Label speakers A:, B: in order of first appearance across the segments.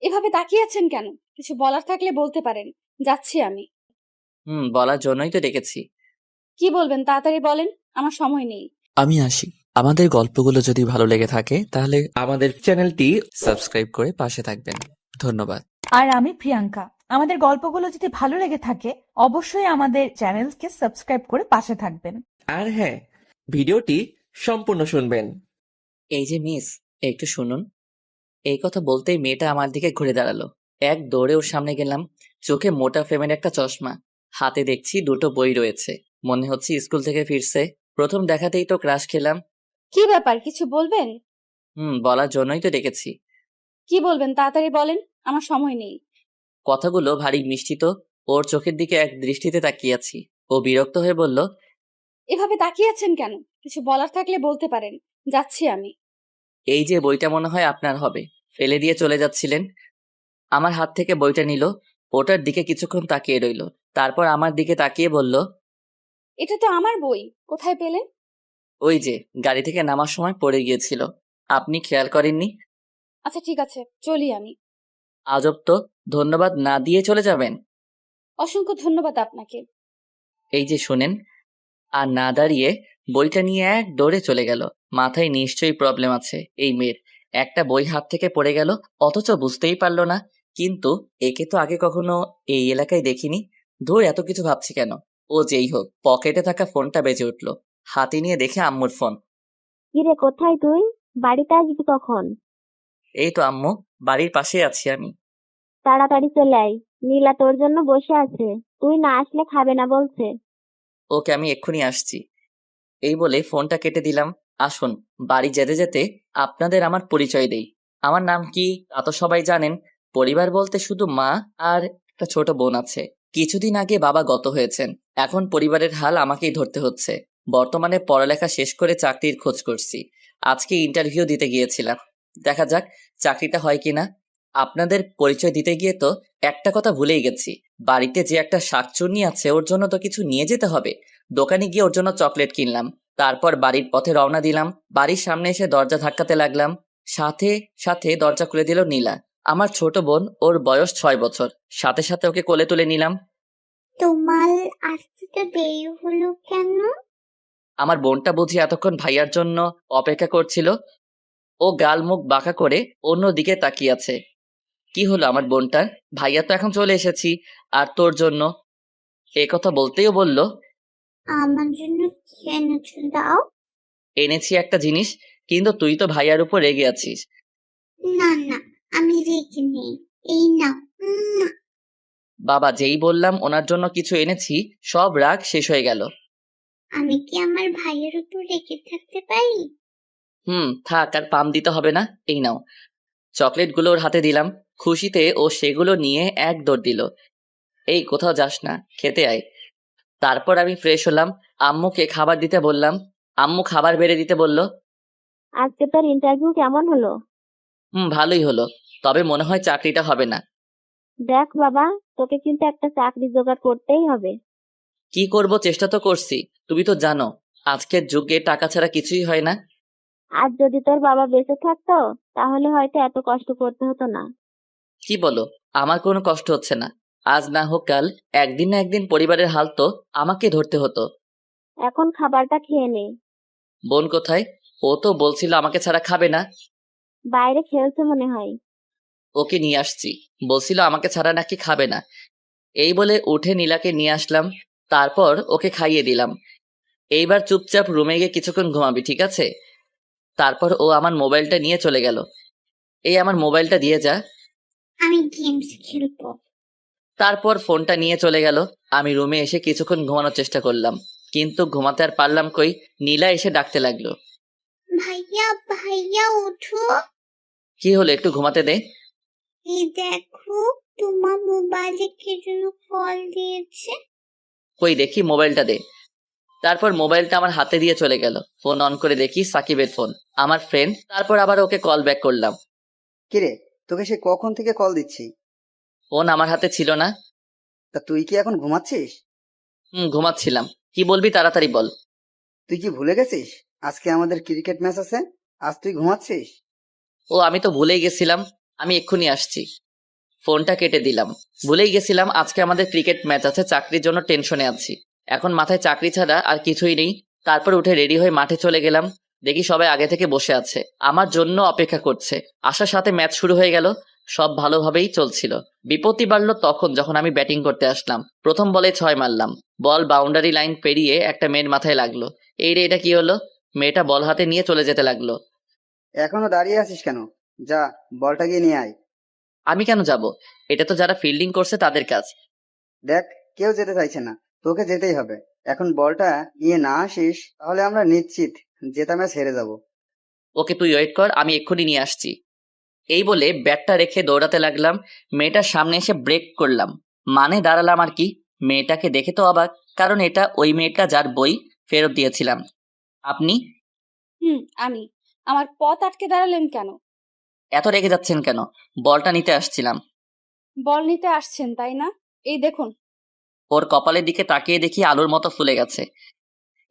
A: এভাবে তাকিয়ে আছেন কেন? কিছু বলার থাকলে বলতে পারেন। যাচ্ছি আমি।
B: বলার জন্যই তো ডেকেছি।
A: কি বলবেন তাড়াতাড়ি বলেন। আমার সময় নেই।
C: আমি আসি। আমাদের গল্পগুলো যদি ভালো লেগে থাকে তাহলে আমাদের চ্যানেলটি সাবস্ক্রাইব করে পাশে থাকবেন। ধন্যবাদ।
D: আর আমি প্রিয়াঙ্কা। আমাদের গল্পগুলো যদি ভালো লেগে থাকে অবশ্যই আমাদের চ্যানেলকে সাবস্ক্রাইব করে পাশে থাকবেন।
E: আর হ্যাঁ, ভিডিওটি সম্পূর্ণ শুনবেন।
B: এই যে মিস, একটু শুনুন। এই কথা বলতেই মেয়েটা আমার দিকে ঘুরে দাঁড়ালো। এক দৌড়ে ওর সামনে গেলাম। চোখে মোটা ফ্রেমের একটা চশমা, হাতে দেখছি দুটো বই রয়েছে। মনে হচ্ছে স্কুল থেকে ফিরছে। প্রথম দেখাতেই তো ক্রাশ খেলাম।
A: কি ব্যাপার, কিছু বলবেন?
B: বলার জন্যই তো ডেকেছি।
A: কি বলবেন তাড়াতাড়ি বলেন। আমার সময় নেই।
B: কথাগুলো ভারী মিষ্টি তো। ওর চোখের দিকে এক দৃষ্টিতে তাকিয়ে আছি। ও বিরক্ত হয়ে বলল,
A: এভাবে তাকিয়ে আছেন কেন? কিছু বলার থাকলে বলতে পারেন। যাচ্ছি আমি।
B: এই যে বইটা মনে হয় আপনার হবে। ফেলে দিয়ে চলে যাচ্ছিলেন। আমার হাত থেকে বইটা নিল। ওটার দিকে কিছুক্ষণ তাকিয়ে রইল। তারপর আমার দিকে তাকিয়ে বলল,
A: এটা তো আমার বই। কোথায় পেলেন?
B: ওই যে গাড়ি থেকে নামার সময় পড়ে গিয়েছিল। আপনি খেয়াল করেননি?
A: আচ্ছা ঠিক আছে, চলি আমি।
B: আজব তো, ধন্যবাদ না দিয়ে চলে যাবেন।
A: অসংখ্য ধন্যবাদ আপনাকে।
B: এই যে শোনেন। আর না দাঁড়িয়ে বইটা নিয়ে এক দৌড়ে চলে গেল। মাথায় নিশ্চয়ই প্রবলেম আছে এই মেয়ের। একটা বই হাত থেকে পড়ে গেল, অথচ বুঝতেই পারলো না। কিন্তু একে তো আগে কখনো এই এলাকায় দেখিনি। ধুর, এত কিছু ভাবছি কেন। ও যেই হোক, পকেটে থাকা ফোনটা বেজে উঠলো। হাতে নিয়ে দেখে আম্মুর ফোন।
F: কিরে, কোথায় তুই? বাড়িতে আসবি কখন?
B: এই তো আম্মু, বাড়ির পাশেই আছি আমি।
F: তাড়াতাড়ি চলে আয়। নীলা তোর জন্য বসে আছে, তুই না আসলে খাবে না বলছে।
B: ওকে, আমি এক্ষুনি আসছি। এই বলে ফোনটা কেটে দিলাম। আসুন, বাড়ি যেতে যেতে আপনাদের আমার পরিচয় দেই। আমার নাম কি তা তো সবাই জানেন। পরিবার বলতে শুধু মা আর একটা ছোট বোন আছে। কিছুদিন আগে বাবা গত হয়েছেন। এখন পরিবারের হাল আমাকেই ধরতে হচ্ছে। বর্তমানে পড়ালেখা শেষ করে চাকরির খোঁজ করছি। আজকে ইন্টারভিউ দিতে গিয়েছিলাম। দেখা যাক চাকরিটা হয় কিনা। আপনাদের পরিচয় দিতে গিয়ে তো একটা কথা ভুলেই গেছি। বাড়িতে যে একটা শাকচুন্নি আছে, ওর জন্য তো কিছু নিয়ে যেতে হবে। দোকানে গিয়ে ওর জন্য চকলেট কিনলাম। তারপর বাড়ির পথে রওনা দিলাম। বাড়ির সামনে এসে দরজা ধাক্কাতে লাগলাম। সাথে সাথে দরজা খুলে দিল নীলা, আমার ছোট বোন। ওর বয়স 6 বছর। সাথে সাথে ওকে কোলে তুলে নিলাম।
G: তোমার আসতে তো দেরি হলো কেন?
B: আমার বোনটা বুঝি এতক্ষণ ভাইয়ার জন্য অপেক্ষা করছিল। ও গাল মুখ বাঁকা করে অন্যদিকে তাকিয়ে আছে। কি হলো আমার বোনটার? ভাইয়া তো এখন চলে এসেছি। আর তোর জন্য। এ কথা বলতেই ও বলল,
G: আমার জন্য কি এনেছো দাও?
B: এনেছি একটা জিনিস, কিন্তু তুই তো ভাইয়ার উপর রেগে আছিস।
G: না না, আমি রেখে নেই। এই নাও।
B: বাবা যেই বললাম ওনার জন্য কিছু এনেছি, সব রাগ শেষ হয়ে গেল।
G: আমি কি আমার ভাইয়ের উপর রেখে থাকতে পারি?
B: থাক, আর পাম দিতে হবে না। এই নাও। চকলেটগুলো ওর হাতে দিলাম। খুশিতে ও সেগুলো নিয়ে এক দৌড় দিল। এই কোথাও যাস না, খেতে আয়। তারপর আমি ফ্রেশ হলাম। আম্মুকে খাবার দিতে বললাম। আম্মু খাবার বেড়ে দিতে বলল।
F: আজকে তোর ইন্টারভিউ কেমন হলো?
B: ভালোই হলো, তবে মনে হয় চাকরিটা হবে না।
F: দেখ বাবা, তোকে কিন্তু একটা চাকরি জোগাড় করতেই হবে।
B: কি করব, চেষ্টা তো করছি। তুমি তো জানো আজকের যুগে টাকা ছাড়া কিছুই হয় না।
F: আর যদি তোর বাবা বেঁচে থাকতো তাহলে হয়তো এত কষ্ট করতে হতো না।
B: কি বলো? আমার কোনো কষ্ট হচ্ছে না। আজ না হোক কাল, একদিন না একদিন পরিবারের হাল তো আমাকে ধরতে হতো।
F: এখন খাবারটা খেয়ে নে।
B: বোন কোথায়? ও তো বলছিল আমাকে ছাড়া খাবে না।
F: বাইরে খেলছে মনে হয়।
B: ওকে নিয়ে আসছি। বলছিল আমাকে ছাড়া নাকি খাবে না। এই বলে উঠে নীলাকে নিয়ে আসলাম। তারপর ওকে খাইয়ে দিলাম। এইবার চুপচাপ রুমে গিয়ে কিছুক্ষণ ঘুমাবি, ঠিক আছে? তারপর ও আমার মোবাইলটা নিয়ে চলে গেল। এই আমার মোবাইলটা দিয়ে যা।
G: আমি গেমস খেলবো।
B: তারপর ফোনটা নিয়ে চলে গেল। আমি রুমে এসে কিছুক্ষণ ঘুমানোর চেষ্টা করলাম, কিন্তু ঘুমাতে আর পারলাম কই। নীলা এসে ডাকতে লাগলো।
G: ভাইয়া ভাইয়া ওঠো।
B: কি হলো, একটু ঘুমাতে দে।
G: এই দেখো, তোমার মোবাইলে কে যেন কল দিয়েছে।
B: কই দেখি, মোবাইলটা দে। তারপর মোবাইলটা আমার হাতে দিয়ে চলে গেল। ফোন অন করে দেখি সাকিবের ফোন, আমার ফ্রেন্ড। তারপর আবার ওকে কল ব্যাক করলাম।
H: কিরে, তোকে সে কখন থেকে কল দিচ্ছি।
B: ফোন আমার হাতে ছিল না।
H: তা তুই কি এখন ঘুমাচ্ছিস?
B: ঘুমাচ্ছিলাম। কি বলবি তাড়াতাড়ি বল।
H: তুই কি ভুলে গেছিস আজকে আমাদের ক্রিকেট ম্যাচ আছে? আজ তুই ঘুমাচ্ছিস?
B: ও, আমি তো ভুলেই গেছিলাম। আমি এক্ষুনি আসছি। ফোনটা কেটে দিলাম। ভুলেই গেছিলাম আজকে আমাদের ক্রিকেট ম্যাচ আছে, চাকরির জন্য টেনশনে আছি। এখন মাথায় চাকরি ছাড়া আর কিছুই নেই। তারপর উঠে রেডি হয়ে মাঠে চলে গেলাম। দেখি সবাই আগে থেকে বসে আছে, আমার জন্য অপেক্ষা করছে। আসার সাথে ম্যাচ শুরু হয়ে গেল। সব ভালোভাবেই চলছিল। বিপত্তি বাড়লো তখন যখন আমি ব্যাটিং করতে আসলাম। প্রথম বলে 6 মারলাম। বল বাউন্ডারি লাইন পেরিয়ে একটা মেয়ের মাথায় লাগলো। এই রে, এটা কি হলো? মেয়েটা বল হাতে নিয়ে চলে যেতে লাগলো।
H: এখনো দাঁড়িয়ে আছিস কেন? যা, বলটা গিয়ে নিয়ে আয়।
B: আমি কেন যাব? এটা তো যারা ফিল্ডিং করছে তাদের কাজ।
H: দেখ, কেউ যেতে চাইছে না, তোকে যেতেই হবে। এখন বলটা নিয়ে না আসিস তাহলে আমরা নিশ্চিত জেতা ম্যাচ হেরে যাব।
B: ওকে, তুই ওয়েট কর, আমি এক্ষুনি নিয়ে আসছি। এই বলে ব্যাটটা রেখে দৌড়াতে লাগলাম। মেয়েটার সামনে এসে ব্রেক করলাম, মানে দাঁড়ালাম আর কি। মেয়েটাকে দেখে তো অবাক, কারণ এটা ওই মেয়েটা যার বই ফেরত দিয়েছিলাম। আপনি?
A: আমি। আমার পথ আটকে দাঁড়ালেন কেন?
B: এত রেগে যাচ্ছেন কেন? বলটা নিতে আসছিলাম।
A: বল নিতে আসছেন তাই না? এই দেখুন।
B: ওর কপালের দিকে তাকিয়ে দেখি আলুর মতো ফুলে গেছে।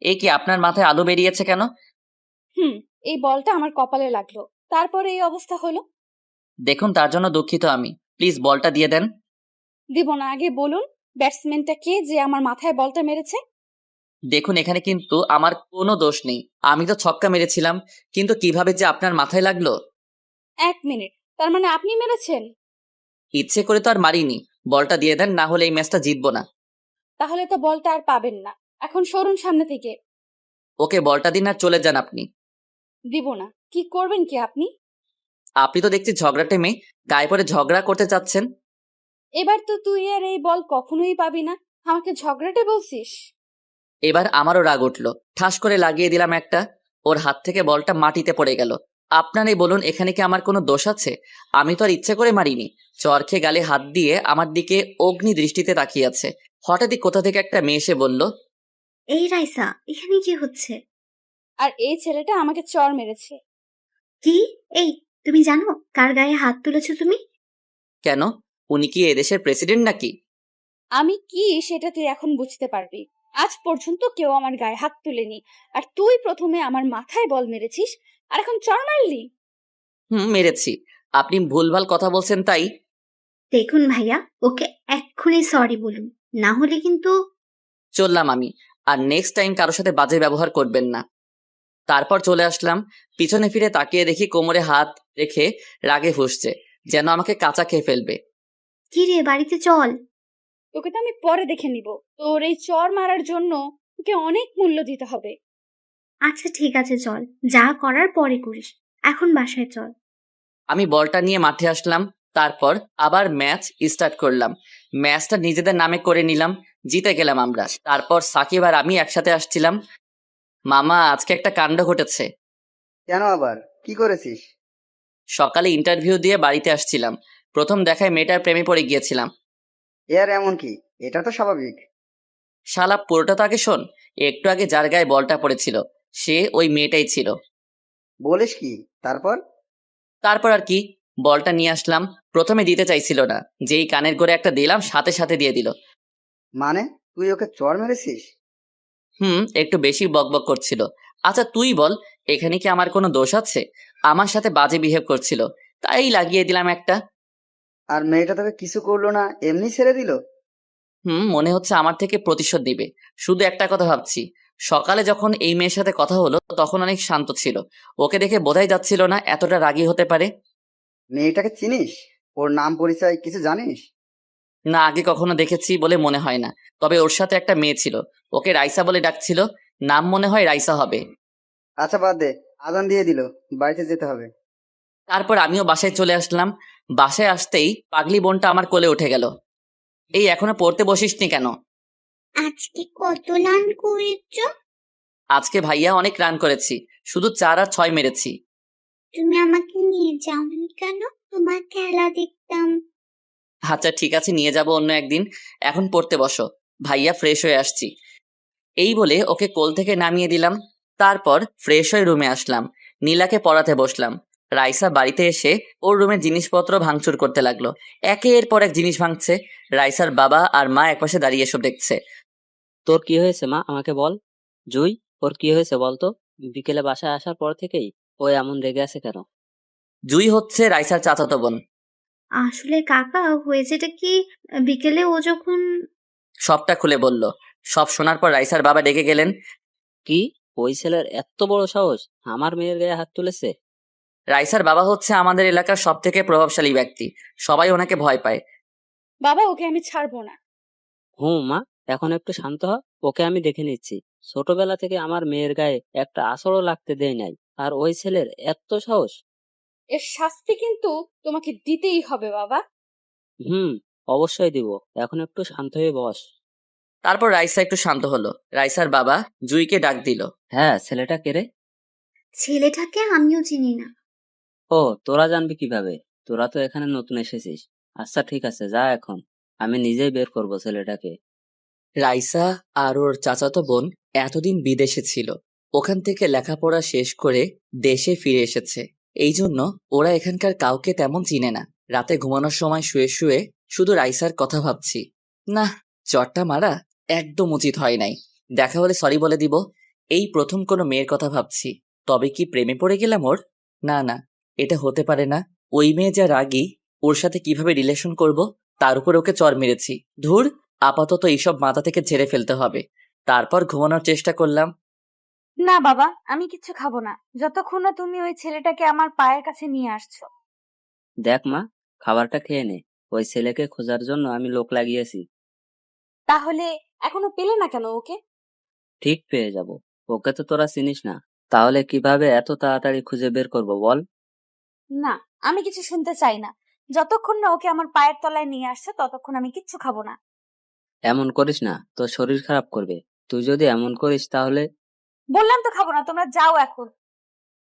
B: এই কি, আপনার মাথায় আলু বেরিয়েছে কেন?
A: এই বলটা আমার কপালে লাগলো, তারপরে এই অবস্থা হলো।
B: দেখুন, তার জন্য দুঃখিত আমি। প্লিজ বলটা দিয়ে দেন।
A: দিব না, আগে বলুন ব্যাটসম্যানটা কে যে আমার মাথায় বলটা মেরেছে?
B: দেখুন, এখানে কিন্তু আমার কোনো দোষ নেই। আমি তো ছক্কা মেরেছিলাম, কিন্তু কিভাবে যে আপনার মাথায় লাগলো?
A: 1 মিনিট, তার মানে আপনি মেরেছেন?
B: ইচ্ছে করে তো আর মারিনি। বলটা দিয়ে দেন, না হলে এই ম্যাচটা জিতবো না।
A: তাহলে তো বলটা আর পাবেন না। এখন সরুন সামনে থেকে।
B: ওকে, বলটা দিন আর চলে যান আপনি।
A: দিব না। কি করবেন কি আপনি?
B: আপনি তো দেখছি ঝগড়াটে মেয়ে, গায়ে পড়ে ঝগড়া করতে চাচ্ছেন।
A: এবার তো তুই আর এই বল কখনোই পাবি না। আমাকে ঝগড়াটে বলছিস?
B: এবার আমারও রাগ উঠলো, ঠাস করে লাগিয়ে দিলাম একটা। ওর হাত থেকে বলটা মাটিতে পড়ে গেল। আপনারাই বলুন, এখানে কি আমার কোনো দোষ আছে? আমি তো আর ইচ্ছে করে মারিনি। চর খেয়ে গালে হাত দিয়ে আমার দিকে অগ্নি দৃষ্টিতে তাকিয়ে আছে। হঠাৎই কোথা থেকে একটা মেয়ে এসে বলল,
G: এই রাইসা, এখানে কি হচ্ছে?
A: আর এই ছেলেটা আমাকে চড় মেরেছে।
G: কি? এই, তুমি জানো কার গায়ে হাত তুলেছো তুমি?
B: কেন? উনি কি এদেশের প্রেসিডেন্ট নাকি?
A: আমি কি সেটা তুই এখন বুঝতে পারবি। আজ পর্যন্ত কেউ আমার গায়ে হাত তুলেনি, আর তুই প্রথমে আমার মাথায় বল মেরেছিস, আর এখন চড় মারলি।
B: মেরেছি। আপনি ভুলভাল কথা বলছেন তাই।
G: দেখুন ভাইয়া, ওকে এক্ষুনি সরি বলুন, না হলে কিন্তু।
B: চললাম আমি। আর নেক্সট টাইম কারোর সাথে বাজে ব্যবহার করবেন না। তারপর চলে আসলাম। পিছনে ফিরে তাকিয়ে দেখি কোমরে হাত রেখে রাগে ফুঁসছে, যেন আমাকে কাঁচা খেয়ে ফেলবে।
G: কি রে, বাড়িতে চল।
A: তোকে তো আমি পরে দেখে নিব। তোর এই চড় মারার জন্য তোকে অনেক মূল্য দিতে হবে।
G: আচ্ছা ঠিক আছে, চল, যা করার পরে করিস, এখন বাসায় চল।
B: আমি বলটা নিয়ে মাঠে আসলাম। তারপর আবার ম্যাচ স্টার্ট করলাম। ম্যাচটা নিজেদের নামে করে নিলাম। জিতে গেলাম আমরা। তারপর সাকিব আর আমি একসাথে আসছিলাম। মামা, আজকে একটা কাণ্ড ঘটেছে।
H: কেন আবার কি করেছিস?
B: সকালে ইন্টারভিউ দিয়ে বাড়িতে আসছিলাম। প্রথম দেখায় মেয়েটার প্রেমে পড়ে গিয়েছিলাম।
H: এর এমন কি? এটা তো স্বাভাবিক।
B: শালা, পুরোটা তো আগে শোন। একটু আগে যার গায়ে বলটা পড়েছিল সে ওই মেয়েটাই ছিল।
H: বলিস কি? তারপর?
B: তারপর আর কি, বলটা নিয়ে আসলাম। প্রথমে দিতে চাইছিল না, যেই কানের করে একটা দিলাম সাথে সাথে দিয়ে দিল।
H: মানে তুই ওকে চড় মেরেছিস?
B: একটু বেশি বকবক করছিল। আচ্ছা তুই বল, এখানে কি আমার কোনো দোষ আছে? আমার সাথে বাজে বিহেভ করছিল, তাই লাগিয়ে দিলাম একটা।
H: আর মেয়েটা তোকে কিছু করলো না, এমনি ছেড়ে দিল?
B: মনে হচ্ছে আমার থেকে প্রতিশোধ দিবে। শুধু একটা কথা ভাবছি, সকালে যখন এই মেয়ের সাথে কথা হলো তখন অনেক শান্ত ছিল। ওকে দেখে বোঝাই যাচ্ছিল না এতটা রাগী হতে পারে।
H: মেয়েটাকে চিনিস? ওর নাম পরিচয় কিছু জানিস?
B: না, আগে কখনো দেখেছি বলে মনে হয় না। তবে ওর সাথে একটা মেয়ে ছিল, ওকে রাইসা বলে ডাকছিল। নাম মনে হয় রাইসা হবে।
H: আচ্ছা বাদ দে, আজান দিয়ে দিল, বাড়িতে যেতে হবে।
B: তারপর আমিও বাসায় চলে আসলাম। বাসায় আসতেই পাগলি বোনটা আমার কোলে উঠে গেল। এই, এখনো পড়তে বসিসনি কেন?
G: আজকে কত রান করেছ?
B: আজকে ভাইয়া অনেক রান করেছি, শুধু 4 আর 6 মেরেছি।
G: তুমি আমাকে নিয়ে যাওনি কেন? তোমার খেলা দেখতাম।
B: আচ্ছা ঠিক আছে, নিয়ে যাব অন্য একদিন। এখন পড়তে বসো, ভাইয়া ফ্রেশ হয়ে আসছি। এই বলে ওকে কোল থেকে নামিয়ে দিলাম। তারপর ফ্রেশ হয়ে রুমে আসলাম। নীলাকে পড়াতে বসলাম। রাইসা বাড়িতে এসে ওর রুমের জিনিসপত্র ভাঙচুর করতে লাগলো। একের পর এক জিনিস ভাঙছে। রাইসার বাবা আর মা একপাশে দাঁড়িয়ে এসব দেখছে।
I: তোর কি হয়েছে মা, আমাকে বল। জুই, ওর কি হয়েছে বলতো? বিকেলে বাসায় আসার পর থেকেই ও এমন রেগে আছে কেন?
B: জুই হচ্ছে রাইসার চাচাতো বোন।
G: আসলে কাকা হয়েছেটা কি, বিকেলে ও যখন
B: সবটা খুলে বলল। সব শোনার পর রাইসার বাবা ডেকে গেলেন।
I: কি? ওই ছেলের এত বড় সাহস আমার মেয়ের গায়ে হাত তুলেছে?
B: রাইসার বাবা হচ্ছে আমাদের এলাকার সব থেকে প্রভাবশালী ব্যক্তি, সবাই ওনাকে ভয় পায়।
A: বাবা, ওকে আমি ছাড়বো না।
I: মা, এখন একটু শান্ত হ। ওকে আমি দেখে নিচ্ছি। ছোটবেলা থেকে আমার মেয়ের গায়ে একটা আঁচড়ও লাগতে দেয় নাই, আর ওই ছেলের এত সাহস!
A: এর শাস্তি কিন্তু তোমাকে দিতেই হবে বাবা।
I: হুম, অবশ্যই দিব। এখন একটু শান্ত হয়ে বস।
B: তারপর রাইসা একটু শান্ত হলো। রাইসার বাবা জুইকে ডাক দিল।
I: হ্যাঁ, ছেলেটা কে রে?
G: ছেলেটাকে আমিও চিনি না।
I: ও, তোরা জানবি কিভাবে? তোরা তো এখানে নতুন এসেছিস। আচ্ছা ঠিক আছে, যা এখন। আমি নিজেই বের করব ছেলেটাকে।
B: রাইসা আর ওর চাচাতো বোন এতদিন বিদেশে ছিল, ওখান থেকে লেখাপড়া শেষ করে দেশে ফিরে এসেছে। এই জন্য ওরা এখানকার কাউকে তেমন চিনে না। রাতে ঘুমানোর সময় শুয়ে শুয়ে শুধু রাইসার কথা ভাবছি। না, চটটা মারা একদম উচিত হয় নাই। দেখা হলে সরি বলে দিব। এই প্রথম কোনো মেয়ের কথা ভাবছি। তবে কি প্রেমে পড়ে গেলাম ওর? না না, এটা হতে পারে না। ওই মেয়ে যা রাগী, ওর সাথে কিভাবে রিলেশন করব, তার উপর ওকে চর মেরেছি। ধুর, আপাতত এইসব মাথা থেকে ঝেড়ে ফেলতে হবে। তারপর ঘুমানোর চেষ্টা করলাম।
A: না বাবা, আমি কিচ্ছু খাবো না যতক্ষণ না তুমি ওই ছেলেটাকে আমার পায়ের কাছে নিয়ে আসছো।
I: দেখ মা, খাবারটা খেয়ে নে। ওই ছেলেকে খোঁজার জন্য আমি লোক লাগিয়েছি।
A: তাহলে এখনো পেলে না কেন ওকে?
I: ঠিক পেয়ে যাব। ওকে তো তোরা চিনিস না, তাহলে কিভাবে এত তাড়াতাড়ি খুঁজে বের করব বল?
A: না, আমি কিছু শুনতে চাই না। যতক্ষণ না ওকে আমার পায়ের তলায় নিয়ে আসছে ততক্ষণ আমি কিচ্ছু খাবো না।
I: এমন করিস না, তোর শরীর খারাপ করবে। তুই যদি এমন করিস তাহলে।
A: বললাম তো খাবো না, তোমরা যাও এখন।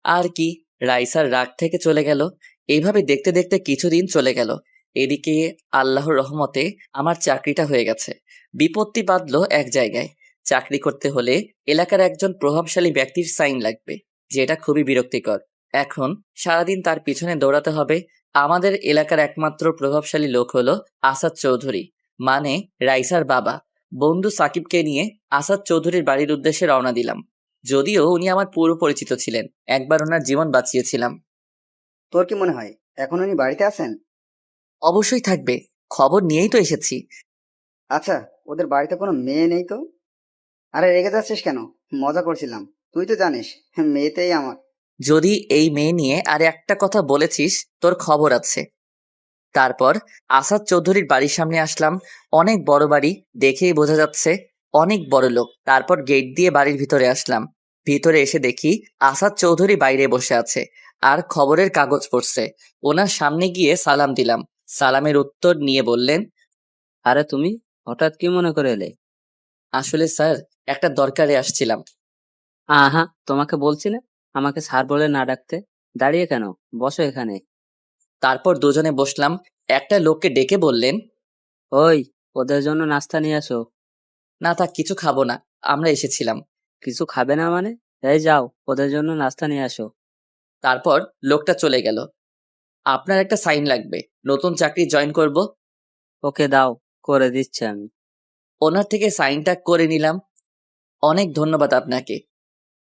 B: আর কি, রাইসার রাগ থেকে চলে গেল। এইভাবে দেখতে দেখতে কিছুদিন চলে গেল। এদিকে আল্লাহর রহমতে আমার চাকরিটা হয়ে গেছে। বিপত্তি বাঁধলো এক জায়গায়। চাকরি করতে হলে এলাকার একজন প্রভাবশালী ব্যক্তির সাইন লাগবে, যেটা খুবই বিরক্তিকর। এখন সারাদিন তার পিছনে দৌড়াতে হবে। আমাদের এলাকার একমাত্র প্রভাবশালী লোক হলো আসাদ চৌধুরী, মানে রাইসার বাবা। বন্ধু সাকিবকে নিয়ে আসাদ চৌধুরীর বাড়ির উদ্দেশ্যে রওনা দিলাম। যদিও উনি আমার পুরো পরিচিত ছিলেন, একবার ওনার জীবন বাঁচিয়েছিলাম।
H: তোর কি মনে হয় এখন উনি বাড়িতে আছেন?
B: অবশ্যই থাকবে, খবর নিয়েই তো এসেছি।
H: আচ্ছা, ওদের বাড়িতে কোনো মেয়ে নেই তো? আরে রেগে যাচ্ছিস কেন? মজা করছিলাম। তুই তো জানিস মেয়েতেই আমার।
B: যদি এই মেয়ে নিয়ে আর একটা কথা বলেছিস, তোর খবর আছে। তারপর আসাদ চৌধুরীর বাড়ির সামনে আসলাম। অনেক বড় বাড়ি, দেখেই বোঝা যাচ্ছে অনেক বড় লোক। তারপর গেট দিয়ে বাড়ির ভিতরে আসলাম। ভিতরে এসে দেখি আসাদ চৌধুরী বাইরে বসে আছে আর খবরের কাগজ পড়ছে। ওনার সামনে গিয়ে সালাম দিলাম। সালামের উত্তর নিয়ে বললেন,
I: আরে তুমি হঠাৎ কি মনে করে এলে?
B: আসলে স্যার, একটা দরকারে আসছিলাম।
I: আহা, তোমাকে বলছি না আমাকে স্যার বলে না ডাকতে। দাঁড়িয়ে কেন? বসো এখানে।
B: তারপর দুজনে বসলাম। একটা লোককে ডেকে বললেন,
I: ওই, ওদের জন্য নাস্তা নিয়ে আসো।
B: না থাক, কিছু খাবো না, আমরা এসেছিলাম।
I: কিছু খাবে না মানে? এই যাও, ওদের জন্য নাস্তা নিয়ে আসো।
B: তারপর লোকটা চলে গেল। আপনার একটা সাইন লাগবে, নতুন চাকরি জয়েন করব।
I: ওকে দাও, করে দিচ্ছি আমি।
B: ওনার থেকে সাইনটা করে নিলাম। অনেক ধন্যবাদ আপনাকে।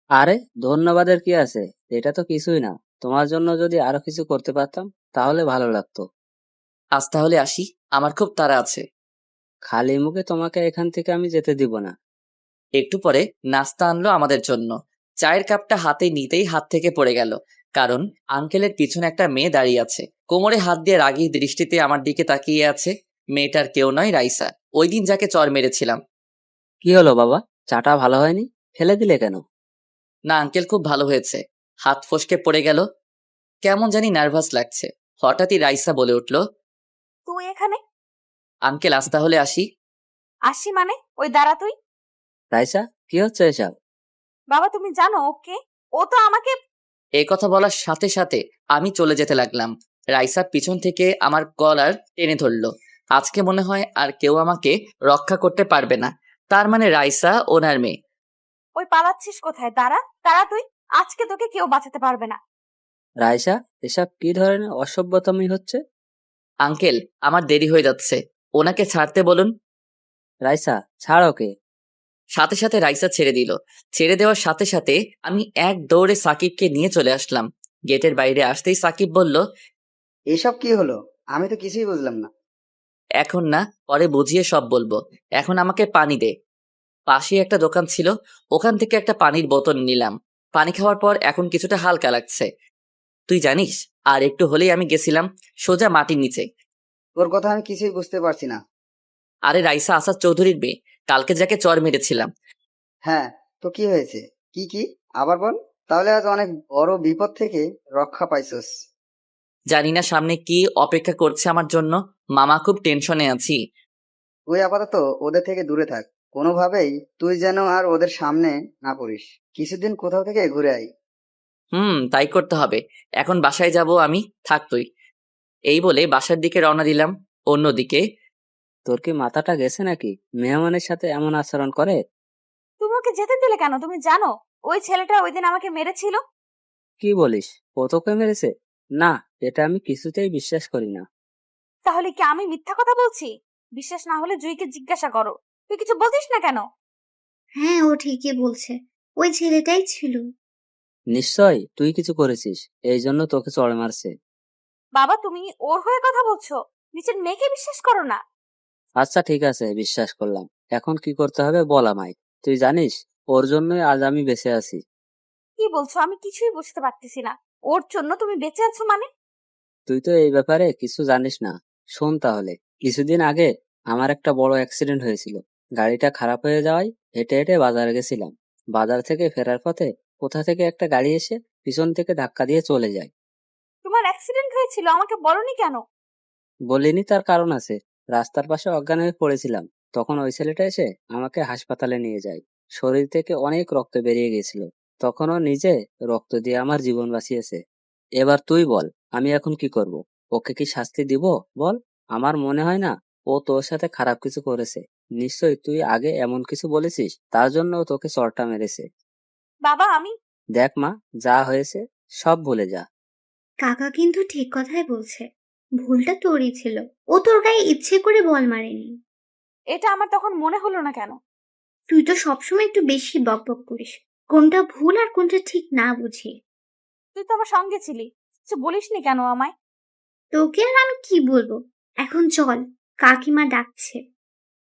I: আরে, ধন্যবাদের কি আছে? এটা তো কিছুই না। তোমার জন্য যদি আরো কিছু করতে পারতাম তাহলে ভালো লাগতো।
B: আজ তাহলে আসি, আমার খুব তাড়া আছে।
I: খালি মুখে তোমাকে এখান থেকে আমি যেতে দিব না।
B: একটু পরে নাস্তা আনলো আমাদের জন্য। চায়ের কাপটা হাতে নিতেই হাত থেকে পড়ে গেল, কারণ আঙ্কেলের পিছনে একটা মেয়ে দাঁড়িয়ে আছে। কোমরে হাত দিয়ে রাগী দৃষ্টিতে আমার দিকে তাকিয়ে আছে। মেয়েটার কেউ নয়, রাইসা, ওই দিন যাকে চর মেরেছিলাম।
I: কি হলো বাবা, চাটা ভালো হয়নি? ফেলে দিলে কেন?
B: না আঙ্কেল, খুব ভালো হয়েছে। হাত ফসকে পড়ে গেল। কেমন জানি নার্ভাস লাগছে। হঠাৎই রাইসা বলে উঠল,
A: তুই এখানে?
B: আঙ্কেল আজ তাহলে আসি।
A: আসি মানে? ওই দাঁড়া তুই।
I: রাইসা, কি হচ্ছে এসব?
A: বাবা, তুমি জানো ওকে? ও তো আমাকে।
B: এই কথা বলার সাথে সাথে আমি চলে যেতে লাগলাম। রাইসা পিছন থেকে আমার কলার টেনে ধরলো। আজকে মনে হয় আর কেউ আমাকে রক্ষা করতে পারবে না। তার মানে রাইসা ওনার মেয়ে।
A: ওই পালাচ্ছিস কোথায়? দাঁড়া দাঁড়া তুই। আজকে তোকে কেউ বাঁচাতে পারবে না।
I: রাইসা, এসব কি ধরনের অসভ্যতামি হচ্ছে?
B: আঙ্কেল, আমার দেরি হয়ে যাচ্ছে, ওনাকে ছাড়তে বলুন।
I: রাইসা, ছাড় ওকে।
B: সাথে সাথে রাইসা ছেড়ে দিল। ছেড়ে দেওয়ার সাথে সাথে আমি এক দৌড়ে সাকিবকে নিয়ে চলে আসলাম। গেটের বাইরে আসতেই সাকিব বলল,
H: এসব কি হলো? আমি তো কিছুই বুঝলাম না।
B: এখন না, পরে বুঝিয়ে সব বলবো। এখন আমাকে পানি দে। পাশে একটা দোকান ছিল, ওখান থেকে একটা পানির বোতল নিলাম। পানি খাওয়ার পর এখন কিছুটা হালকা লাগছে। তুই জানিস, আর একটু হলেই আমি গেছিলাম সোজা মাটির নিচে।
H: তোর কথা আমি কিছুই বুঝতে পারছি না।
B: আরে রাইসা আসাদ চৌধুরীর মেয়ে, কালকে যাকে চর মেরেছিলাম।
H: হ্যাঁ, তো কি হয়েছে? কি আবার বল। তাহলে আজ অনেক বড় বিপদ থেকে রক্ষা পাইছস।
B: জানি না সামনে কি অপেক্ষা করছে আমার জন্য। মামা, খুব টেনশনে আছি।
H: তুই আপাতত ওদের থেকে দূরে থাক। কোনোভাবেই তুই যেন আর ওদের সামনে না পড়িস। কিছুদিন কোথাও থেকে ঘুরে আয়।
B: তাই করতে হবে। এখন বাসায় যাব আমি, থাক তুই। এই বলে বাসার দিকে রওনা দিলাম। অন্যদিকে
I: তোর কি মাথাটা গেছে নাকি? মেহমানের সাথে এমন আচরণ করে?
A: তুমি ওকে যেতে দিলে কেন? তুমি জানো ওই ছেলেটা ওই দিন আমাকে মেরেছিল।
I: কি বলিস? ও তোকে মেরেছে? না, এটা আমি কিছুতেই বিশ্বাস করি না।
A: তাহলে কি আমি মিথ্যা কথা বলছি? বিশ্বাস না হলে জুইকে জিজ্ঞাসা করো। তুই কিছু বলছিস না কেন?
G: হ্যাঁ, ও ঠিকই বলছে, ওই ছেলেটাই ছিল।
I: নিশ্চয় তুই কিছু করেছিস, এই জন্য তোকে চড় মারছে।
A: বাবা, তুমি ওর হয়ে কথা বলছো? নিচের মেয়েকে বিশ্বাস করো না।
I: আচ্ছা ঠিক আছে, বিশ্বাস করলাম। এখন কি করতে হবে বল আমায়। তুই জানিস, ওর জন্যই আজ আমি বেঁচে আছি।
A: কি বলছো? আমি কিছুই বুঝতে পারতেছি না। ওর জন্য তুমি বেঁচে আছো মানে?
I: তুই তো এই ব্যাপারে কিছু জানিস না। শোন তাহলে। কিছুদিন আগে আমার একটা বড় অ্যাক্সিডেন্ট হয়েছিল। গাড়িটা খারাপ হয়ে যাওয়ায় হেঁটে হেঁটে বাজারে গেছিলাম। বাজার থেকে ফেরার পথে কোথা থেকে একটা গাড়ি এসে পিছন থেকে ধাক্কা দিয়ে চলে যায়।
A: তোমার অ্যাক্সিডেন্ট হয়েছিল, আমাকে বলনি কেন?
I: বলিনি, তার কারণ আছে। রাস্তার পাশে অজ্ঞান হয়ে পড়েছিলাম। তখন ওই ছেলেটা এসে আমাকে হাসপাতালে নিয়ে যায়। শরীর থেকে অনেক রক্ত বেরিয়ে গেছিল। তখন ও নিজে রক্ত দিয়ে আমার জীবন বাঁচিয়েছে। এবার তুই বল, আমি এখন কি করব? ওকে কি শাস্তি দিব? বল। আমার মনে হয় না ও তোর সাথে খারাপ কিছু করেছে। নিশ্চয়ই তুই আগে এমন কিছু বলেছিস, তার জন্য ও তোকে চড়টা মেরেছে।
A: বাবা, আমি
I: দেখ মা, যা হয়েছে সব ভুলে যা।
G: কাকা কিন্তু ঠিক কথাই বলছে, ভুলটা তোরই ছিল। ও তোর গায়ে ইচ্ছে করে বল মারেনি।
A: এটা আমার তখন মনে হলো না কেন?
G: তুই তো সবসময় একটু বেশি বকবক করিস, কোনটা ভুল আর কোনটা ঠিক না বুঝি।
A: তুই তো আমার সঙ্গে ছিলি, কিছু বলিসনি কেন আমায়?
G: তোকে আর আমি কি বলবো। এখন চল, কাকিমা ডাকছে।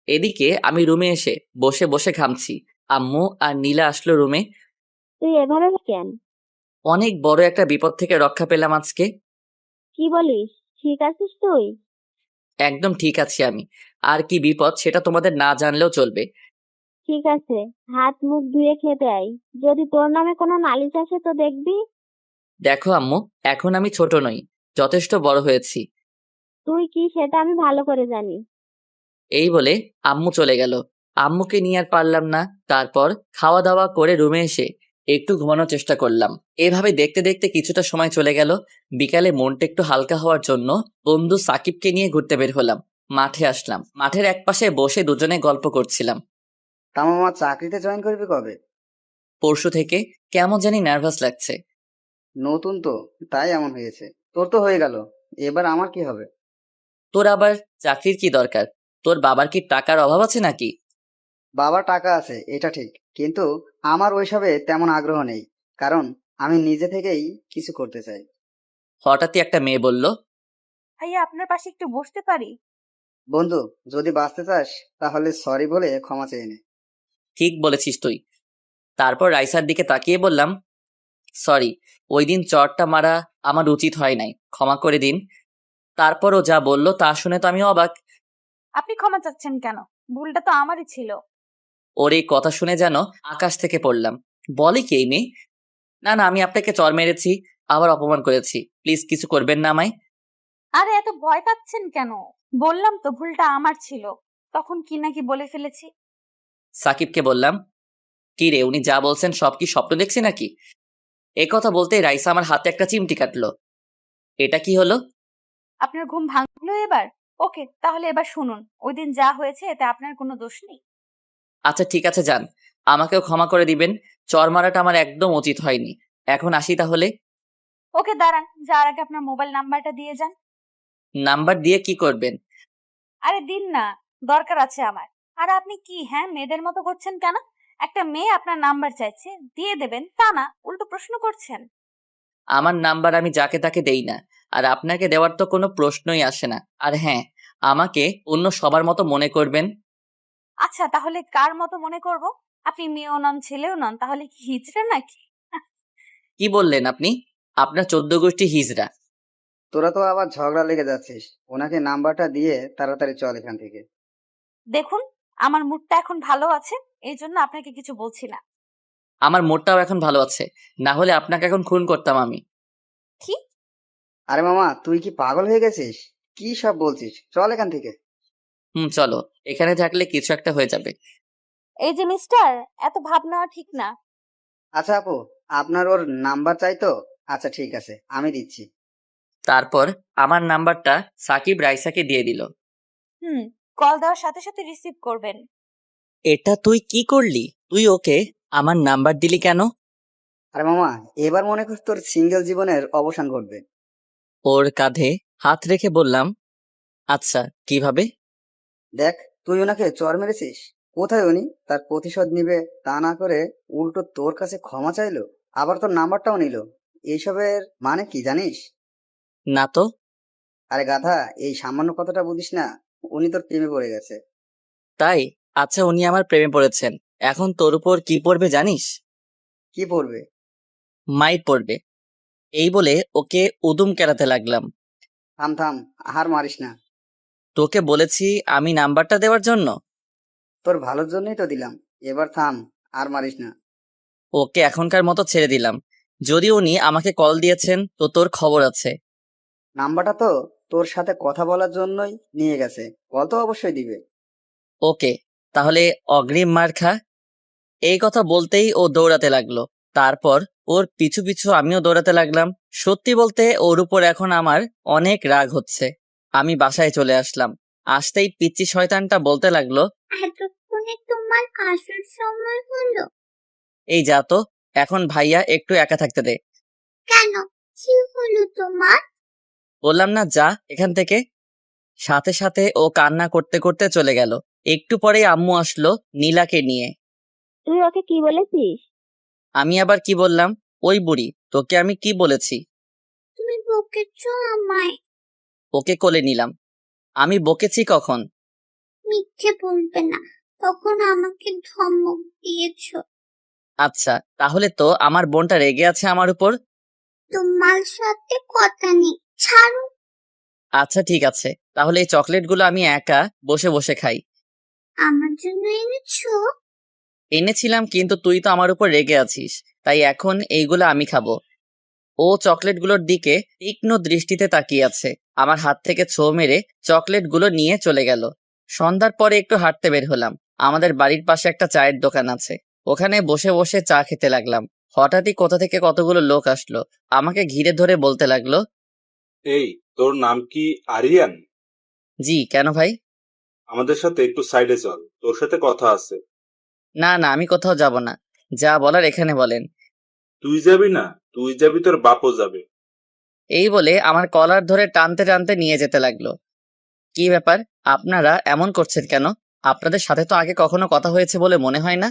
B: এদিকে আমি রুমে এসে বসে বসে ঘামছি। আম্মু আর নীলা আসলো রুমে।
F: তুই এভাবে কেন?
B: অনেক বড় একটা বিপদ থেকে রক্ষা পেলাম আজকে।
F: কি বলিস? ঠিক আছিস তুই?
B: একদম ঠিক আছি আমি। আর কি বিপদ সেটা তোমাদের না জানলেও চলবে।
F: ঠিক আছে, হাত মুখ ধুয়ে খেতে আয়। যদি তোর নামে কোনো নালিশ আসে তো দেখবি।
B: দেখো আম্মু, এখন আমি ছোট নই, যথেষ্ট বড় হয়েছি।
F: তুই কি সেটা আমি ভালো করে জানি।
B: এই বলে আম্মু চলে গেল। আম্মুকে নিয়ে আর পারলাম না। তারপর খাওয়া দাওয়া করে রুমে এসে একটু ঘুমানোর চেষ্টা করলাম। এভাবে দেখতে দেখতে কিছুটা সময় চলে গেল। বিকালে মনটা একটু হালকা হওয়ার জন্য বন্ধু সাকিবকে নিয়ে ঘুরতে বের হলাম। মাঠে আসলাম। মাঠের একপাশে বসে দুজনে গল্প করছিলাম।
H: তা মামা, চাকরিতে জয়েন করবি কবে?
B: পরশু থেকে। কেমন জানি নার্ভাস লাগছে।
H: নতুন তো, তাই এমন হয়েছে। তোর তো হয়ে গেল, এবার আমার কি হবে?
B: তোর আবার চাকরির কি দরকার? তোর বাবার কি টাকার অভাব আছে নাকি?
H: বাবার টাকা আছে, এটা ঠিক, কিন্তু আমার ওইসবে তেমন আগ্রহ নেই। কারণ আমি নিজে থেকেই কিছু করতে চাই।
B: হঠাৎই একটা মেয়ে বলল,
A: ভাইয়া, আপনার পাশে একটু বসতে পারি?
H: বন্ধু, যদি বাঁচতে চাস তাহলে সরি বলে ক্ষমা চেয়ে নে।
B: ঠিক বলেছিস তুই। তারপর রাইসার দিকে তাকিয়ে বললাম, সরি, ওই দিন চড়টা মারা আমার উচিত হয় নাই, ক্ষমা করে দিন। তারপরও যা বলল তা শুনে তো আমি অবাক।
A: আপনি ক্ষমা চাচ্ছেন কেন? ভুলটা তো আমারই ছিল।
B: ওর এই কথা শুনে যেন আকাশ থেকে পড়লাম। বলে কি এই মেয়ে? না না, আমি আপনাকে চর মেরেছি, আবার অপমান করেছি, প্লিজ কিছু করবেন না আমায়।
A: আরে এত ভয় পাচ্ছেন কেন? বললাম তো ভুলটা আমার ছিল। তখন কি নাকি বলে ফেলেছি।
B: সাকিবকে বললাম, কি রে, উনি যা বলছেন সব কি স্বপ্ন দেখছি নাকি? এই কথা বলতেই রাইসা আমার হাতে একটা চিমটি কাটলো। এটা কি হলো?
A: আপনার ঘুম ভাঙলো এবার? ওকে, তাহলে এবার শুনুন। ওই দিন যা হয়েছে এতে আপনার কোনো দোষ নেই।
B: আচ্ছা ঠিক আছে, যান, আমাকেও ক্ষমা করে দিবেন। চর মারাটা আমার একদম উচিত হয়নি। এখন আসি তাহলে।
A: ওকে দাঁড়ান, যার আগে আপনার মোবাইল নাম্বারটা দিয়ে যান।
B: নাম্বার দিয়ে কি করবেন?
A: আরে দিন না, দরকার আছে আমার। আর আপনি কি মেয়েদের মতো করছেন কেন? একটা মেয়ে আপনার নাম্বার চাইছে, দিয়ে দেবেন তা না, উল্টো প্রশ্ন করছেন।
B: আমার নাম্বার আমি যাকে তাকে দেই না। আর আপনাকে দেওয়ার তো কোনো প্রশ্নই আসে না। আর হ্যাঁ, আমাকে অন্য সবার মতো মনে করবেন।
A: আচ্ছা, তাহলে কার মতো মনে করব? আপনি মেয়েও নন, ছেলেও নন, তাহলে কি হিজড়া নাকি?
B: কি বললেন আপনি? আপনার 14 গোষ্ঠী হিজড়া।
H: তোরা তো আবার ঝগড়া লেগে যাচ্ছিস। ওনাকে নাম্বারটা দিয়ে তাড়াতাড়ি চল এখান থেকে।
A: দেখুন, আমার মুডটা এখন ভালো আছে, এই জন্য আপনাকে কিছু বলছি না।
B: আমার মোটটাও এখন ভালো আছে, না হলে আপনাকে এখন খুন করতাম আমি।
A: কি?
H: আরে মামা, তুই কি পাগল হয়ে গেছিস? কি সব বলছিস? চল এখান থেকে।
B: চলো, এখানে থাকলে কিছু একটা হয়ে যাবে।
A: এই যে মিস্টার, এত ভাব নেওয়া ঠিক না।
H: আচ্ছা আপু, আপনার ওর নাম্বার চাই তো? আচ্ছা ঠিক আছে, আমি দিচ্ছি।
B: তারপর আমার নাম্বারটা সাকিব রাইসাকে দিয়ে দিল।
A: কল দেওয়ার সাথে সাথে রিসিভ করবেন।
B: এটা তুই কি করলি? তুই ওকে আমার নাম্বার দিলি কেন?
H: আরে মামা, এবার মনে কর তোর সিঙ্গেল জীবনের অবসান ঘটবে।
B: ওর কাঁধে হাত রেখে বললাম, আচ্ছা কিভাবে?
H: দেখ, তুই ওনাকে চর মেরেছিস। কোথায় উনি তার প্রতিশোধ নিবে তা না করে উল্টো তোর কাছে ক্ষমা চাইলো, আবার তোর নাম্বারটাও নিল। এইসবের মানে কি জানিস?
B: না তো।
H: আরে গাধা, এই সামান্য কথাটা বুঝিস না? উনি তোর প্রেমে পড়ে গেছে।
B: তাই? আচ্ছা, উনি আমার প্রেমে পড়েছেন, এখন তোর উপর কি পড়বে জানিস?
H: কি পড়বে?
B: মাইর পড়বে। এই বলে ওকে উদুম কেলাতে লাগলাম।
H: থাম থাম, হার মারিস না।
B: তোকে বলেছি আমি নাম্বারটা দেওয়ার জন্য।
H: তোর ভালোর জন্যই তো দিলাম। এবার থাম, আর মারিস না।
B: ওকে এখনকার মতো ছেড়ে দিলাম। যদি উনি আমাকে কল দিয়েছেন তো তোর খবর আছে।
H: নাম্বারটা তো তোর সাথে কথা বলার জন্যই নিয়ে গেছে, কল তো অবশ্যই দিবে।
B: ওকে, তাহলে অগ্রিম মার খা। এই কথা বলতেই ও দৌড়াতে লাগলো। তারপর ওর পিছু পিছু আমিও দৌড়াতে লাগলাম। সত্যি বলতে ওর উপর এখন আমার অনেক রাগ হচ্ছে। আমি বাসায় চলে আসলাম। আসতেই পিচ্চি শয়তানটা বলতে লাগলো,
F: এতক্ষণে তোমার আসল সময় হলো?
B: এই যা তো, এখন ভাইয়া একটু একা থাকতে দে।
F: কেন, কি হলো তোমার?
B: বললাম না যা এখান থেকে। সাথে সাথে ও কান্না করতে করতে চলে গেল। একটু পরেই আম্মু আসলো নীলাকে নিয়ে।
F: তুই ওকে কি বলেছিস?
B: আমি আবার কি বললাম? ওই বুড়ি, তোকে আমি কি বলেছি?
F: তুমি বকেছো আমায়।
B: ওকে কোলে নিলাম। আমি বকেছি কখন?
F: মিথ্যে বলবে না, তখন আমাকে ধমক দিয়েছো।
B: আচ্ছা, তাহলে তো আমার বোনটা রেগে আছে আমার উপর।
F: তোমার সাথে কথা নেই, ছাড়ো।
B: আচ্ছা ঠিক আছে, তাহলে এই চকলেটগুলো আমি একা বসে বসে খাই।
F: আমার জন্য এনেছো?
B: এনেছিলাম, কিন্তু তুই তো আমার উপর রেগে আছিস, তাই এখন এইগুলো আমি খাবো। ও চকলেটগুলোর দিকে তীক্ষ্ণ দৃষ্টিতে তাকিয়ে আছে। আমার হাত থেকে ছো মেরে চকলেটগুলো নিয়ে চলে গেল। সন্ধ্যার পরে একটু হাঁটতে বের হলাম। আমাদের বাড়ির পাশে একটা চায়ের দোকান আছে, ওখানে বসে বসে চা খেতে লাগলাম। হঠাৎই কোথা থেকে কতগুলো লোক আসলো, আমাকে ঘিরে ধরে বলতে লাগলো,
J: এই, তোর নাম কি আরিয়ান?
B: জি কেন ভাই?
J: আমাদের সাথে একটু সাইডে চল, তোর সাথে কথা আছে।
B: না না, আমি কোথাও যাব না, যা বলার এখানে বলেন।
J: তুই যাবি না? তুই যাবি, তোর বাপও যাবে।
B: এই বলে আমার কলার ধরে টানতে টানতে নিয়ে যেতে লাগলো। কি ব্যাপার, আপনারা এমন করছেন কেন? আপনাদের সাথে তো আগে কখনো কথা হয়েছে বলে মনে হয় না।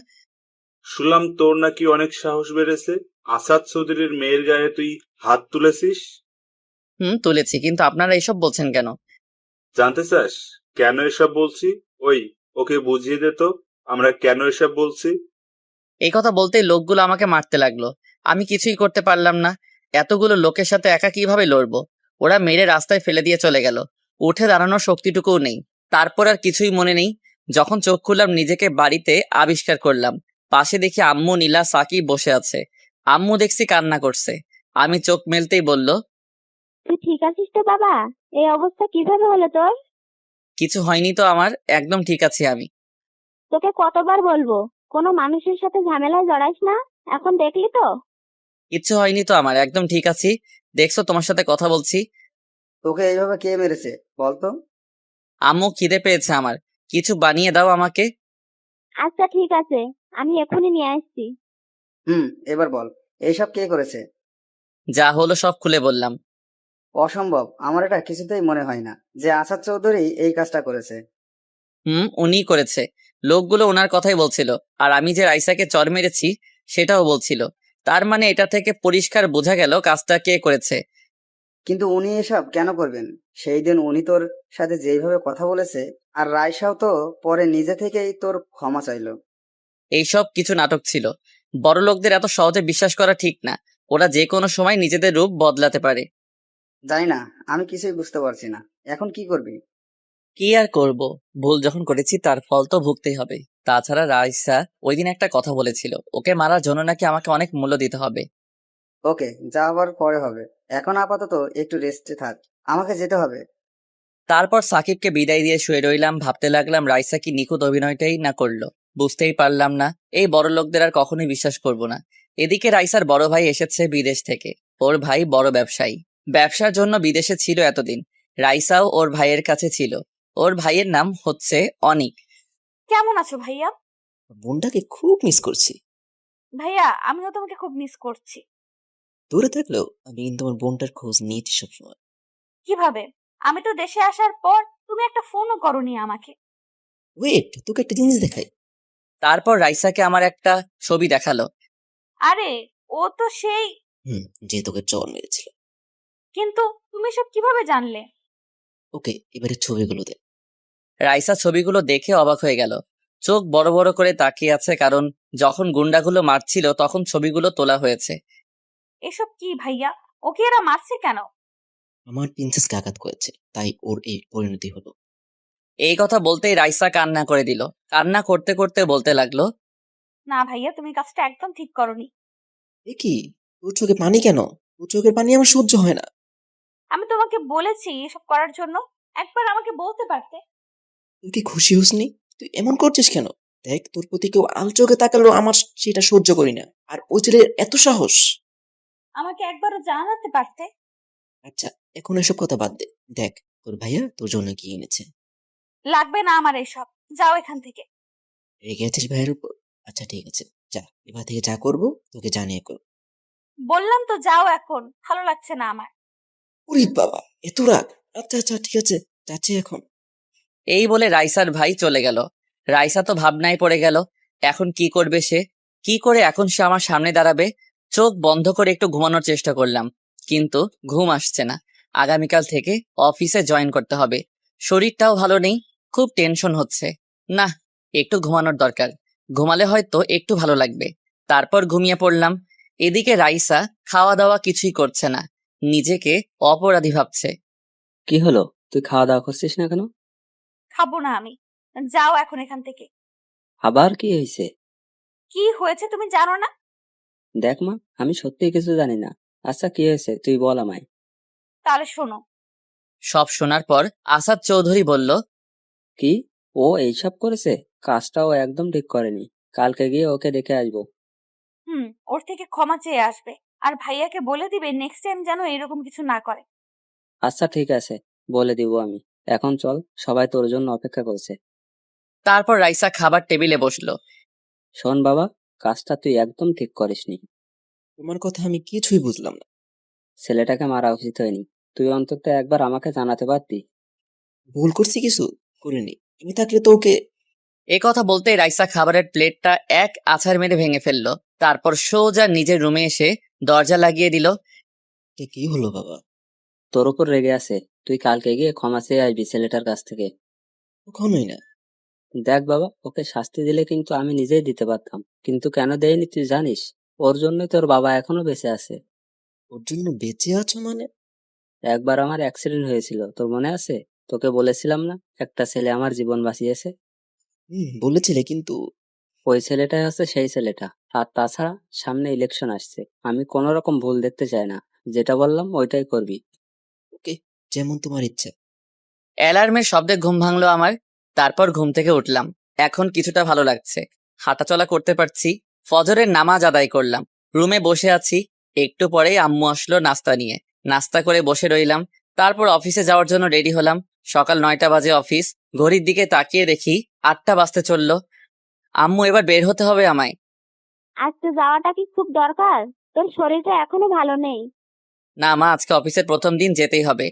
J: শুনলাম তোর নাকি অনেক সাহস বেড়েছে, আসাদ চৌধুরীর মেয়ের গায়ে তুই হাত তুলেছিস।
B: তুলেছি, কিন্তু আপনারা এসব বলছেন কেন?
J: জানতে চাস কেন এসব বলছি? ওই, ওকে বুঝিয়ে দে তো আমরা কেন এসব বলছি।
B: এই কথা বলতেই লোকগুলো আমাকে মারতে লাগলো। আমি কিছুই করতে পারলাম না। এতগুলো লোকের সাথে একা কিভাবে লড়বো? ওরা মেরে রাস্তায় ফেলে দিয়ে চলে গেল। উঠে দাঁড়ানোর শক্তিটুকুও নেই। তারপর আর কিছুই মনে নেই। যখন চোখ খুললাম নিজেকে বাড়িতে আবিষ্কার করলাম। পাশে দেখি আম্মু, নীলা, সাকিব বসে আছে। আম্মু দেখছি কান্না করছে। আমি চোখ মেলতেই বলল,
F: তুই ঠিক আছিস তো বাবা? এই অবস্থা কিভাবে হলো তোর?
B: কিছু হয়নি তো আমার, একদম ঠিক আছি আমি।
F: তোকে কতবার বলবো কোনো মানুষের সাথে ঝামেলায় জড়াইস না, এখন দেখলি তো।
B: কিচ্ছু হয়নি তো আমার, একদম ঠিক আছি। দেখছো তোমার সাথে কথা বলছি।
H: তোকে এইভাবে কে মেরেছে বলতো?
B: আম্মু, খিদে পেয়েছে আমার, কিছু বানিয়ে দাও আমাকে।
F: আচ্ছা ঠিক আছে, আমি এখনই নিয়ে আসছি।
H: এবার বল, এইসব কে করেছে?
B: যা হলো সব খুলে বললাম।
H: অসম্ভব, আমার এটা কিছুতেই মনে হয় না যে আসাদ চৌধুরী এই কাজটা করেছে।
B: উনিই করেছে। লোকগুলো ওনার কথাই বলছিল। আর আমি যে রাইসাকে চর মেরেছি সেটাও বলছিল। তার মানে এটা থেকে পরিষ্কার বোঝা গেল কাজটা কে করেছে।
H: কিন্তু উনি এসব কেন করবেন? সেই দিন উনি তোর সাথে যেইভাবে কথা বলেছে, আর রায়সাও তো পরে নিজে থেকেই তোর ক্ষমা চাইলো।
B: এইসব কিছু নাটক ছিল। বড় লোকদের এত সহজে বিশ্বাস করা ঠিক না। ওরা যে কোনো সময় নিজেদের রূপ বদলাতে পারে।
H: জানি না, আমি কিছুই বুঝতে পারছি না। এখন কি করবি?
B: কি আর করব, ভুল যখন করেছি তার ফল তো ভুগতেই হবে। তাছাড়া রাইসা ওই দিন একটা কথা বলেছিল, ওকে মারার জন্য নাকি আমাকে অনেক মূল্য দিতে হবে।
H: ওকে, যা আবার পরে হবে। এখন আপাতত একটু রেস্টে থাক, আমাকে যেতে হবে।
B: তারপর সাকিবকে বিদায় দিয়ে শুয়ে রইলাম, ভাবতে লাগলাম রাইসা কি নিখুঁত অভিনয়টাই না করলো। বুঝতেই পারলাম না, এই বড় লোকদের আর কখনোই বিশ্বাস করব না। এদিকে রাইসার বড় ভাই এসেছে বিদেশ থেকে। ওর ভাই বড় ব্যবসায়ী, ব্যবসার জন্য বিদেশে ছিল এতদিন। রাইসাও ওর ভাইয়ের কাছে ছিল। ওর ভাইয়ের নাম হচ্ছে অনিক।
A: কেমন আছো ভাইয়া?
K: বোনটাকে খুব মিস করছি।
A: ভাইয়া আমিও তোমাকে খুব মিস করছি।
K: দূরে থাকলেও আমি কিন্তু আমার বোনটার খোঁজ নিয়েছি সবসময়।
A: কিভাবে? আমি তো দেশে আসার পর তুমি একটা ফোনও করোনি আমাকে।
K: ওয়েট, তোকে একটা জিনিস দেখাই।
B: তারপর রাইসাকে আমার একটা ছবি দেখালো।
A: আরে ও তো সেই।
K: যে তোকে চর মেরেছিল।
A: কিন্তু তুমি সব কিভাবে জানলে?
K: ওকে, এবারে ছবিগুলো দে।
B: রাইসা ছবিগুলো দেখে অবাক হয়ে গেল। চোখ বড় বড় করে তাকিয়ে আছে, কারণ যখন গুন্ডাগুলো মারছিল তখন ছবিগুলো তোলা হয়েছে।
A: এসব কি ভাইয়া? ওকে এরা মারছে কেন?
K: আমার প্রিন্সেসকে আঘাত করেছে, তাই ওর এই পরিণতি হলো।
B: এই কথা বলতেই রাইসা কান্না করে দিল। কান্না করতে করতে বলতে লাগলো,
A: না ভাইয়া, তুমি কাজটা একদম ঠিক করনি।
K: এ কি, তোর চোখে পানি কেন? তোর চোখের পানি আমার সহ্য হয় না।
A: আমি তোমাকে বলেছি এসব করার জন্য, একবার আমাকে বলতে পারতে।
K: তুই কি খুশি হসনি? তুই এমন করছিস কেন? দেখ, তোর প্রতি কেউ আল চোখে তাকালো আমার সেটা সহ্য করি না। আর ওই ছেলের এত সাহস!
A: আমাকে একবারও জানাতে পারতে।
K: আচ্ছা, এখন এসব কথা বাদ দে। দেখ, তোর ভাইয়া তোর জন্য কি এনেছে।
A: লাগবে না আমার এসব, যাও এখান থেকে।
K: রেগে আছিস ভাইয়ের উপর? আচ্ছা ঠিক আছে, যা, এবার থেকে যা করবো তোকে জানিয়ে করবো।
A: বললাম তো যাও এখন, ভালো লাগছে না আমার।
K: উরি বাবা, এত রাগ! আচ্ছা আচ্ছা ঠিক আছে, যাচ্ছি এখন।
B: এই বলে রাইসার ভাই চলে গেল। রাইসা তো ভাবনায় পড়ে গেল, এখন কি করবে সে? কি করে এখন সে আমার সামনে দাঁড়াবে? চোখ বন্ধ করে একটু ঘুমানোর চেষ্টা করলাম, কিন্তু ঘুম আসছে না। আগামীকাল থেকে অফিসে জয়েন করতে হবে। শরীরটাও ভালো নেই, খুব টেনশন হচ্ছে। না, একটু ঘুমানোর দরকার। ঘুমালে হয়তো একটু ভালো লাগবে। তারপর ঘুমিয়ে পড়লাম। এদিকে রাইসা খাওয়া দাওয়া কিছুই করছে না, নিজেকে অপরাধী ভাবছে।
I: কি হলো, তুই খাওয়া দাওয়া করছিস না কেন?
A: খাবো না আমি, যাও এখন এখান থেকে।
I: আবার কি হয়েছে?
A: কি হয়েছে তুমি জানো না?
I: দেখ মা, আমি সত্যি কিছু জানি না। আচ্ছা কি হয়েছে তুই বল আমায়।
A: তাহলে শোনো।
B: সব শোনার পর আসাদ চৌধুরী বলল,
I: কি? ও এইসব করেছে? কাজটাও একদম ঠিক করেনি। কালকে গিয়ে ওকে দেখে আসবো।
A: ওর থেকে ক্ষমা চেয়ে আসবে, আর ভাইয়াকে বলে দিবে নেক্সট টাইম যেন এরকম কিছু না করে।
I: আচ্ছা ঠিক আছে, বলে দিব আমি। এখন চল, সবাই তোর জন্য অপেক্ষা করছে।
B: তারপর রাইসা খাবার টেবিলে বসলো।
I: শোন বাবা, কাজটা তুই একদম ঠিক করিসনি।
K: তোমার কথা আমি কিছুই বুঝলাম না।
I: ছেলেটাকে মারা উচিত হয়নি। তুই অন্তত একবার আমাকে জানাতে পারতি।
K: ভুল করছি কিছু? করিনি। আমি থাকলে তো ওকে।
B: এ কথা বলতেই রাইসা খাবারের প্লেটটা এক আছাড় মেরে ভেঙে ফেললো। তারপর সোজা নিজের রুমে এসে দরজা লাগিয়ে দিল।
K: কি হলো বাবা?
I: তোর উপর রেগে আছে। তুই কালকে গিয়ে ক্ষমা চেয়ে আসবি ছেলেটার কাছ থেকে।
K: কখনোই না।
I: দেখ বাবা, ওকে শাস্তি দিলে কিন্তু আমি নিজেই দিতে পারতাম, কিন্তু কেন দেয়নি তুই জানিস? ওর জন্যই তোর বাবা এখনো বেঁচে আছে।
K: ওর জন্য বেঁচে আছো মানে?
I: একবার আমার অ্যাক্সিডেন্ট হয়েছিল, তোর মনে আছে? তোকে বলেছিলাম না একটা ছেলে আমার জীবন বাঁচিয়েছে?
K: বলেছিলে, কিন্তু
I: ওই ছেলেটাই হচ্ছে সেই ছেলেটা। আর তাছাড়া সামনে ইলেকশন আসছে, আমি কোনো রকম ভুল দেখতে চাই না। যেটা বললাম ওইটাই করবি।
K: ওকে, যেমন তোমার ইচ্ছা।
B: অ্যালার্মের শব্দে ঘুম ভাঙলো আমার। তারপর ঘুম থেকে উঠলাম। এখন কিছুটা ভালো লাগছে, হাঁটাচলা করতে পারছি। ফজরের নামাজ আদায় করলাম, রুমে বসে আছি। একটু পরেই আম্মু আসলো নাস্তা নিয়ে। নাস্তা করে বসে রইলাম। তারপর অফিসে যাওয়ার জন্য রেডি হলাম। সকাল 9টা বাজে অফিস। ঘড়ির দিকে তাকিয়ে দেখি 8টা বাজতে চললো। আম্মু, এবার বের হতে হবে আমায়।
F: আজকে যাওয়াটা কি খুব দরকার? তোর শরীরটা এখনো ভালো নেই।
B: না মা, আজকে অফিসের প্রথম দিন, যেতেই হবে।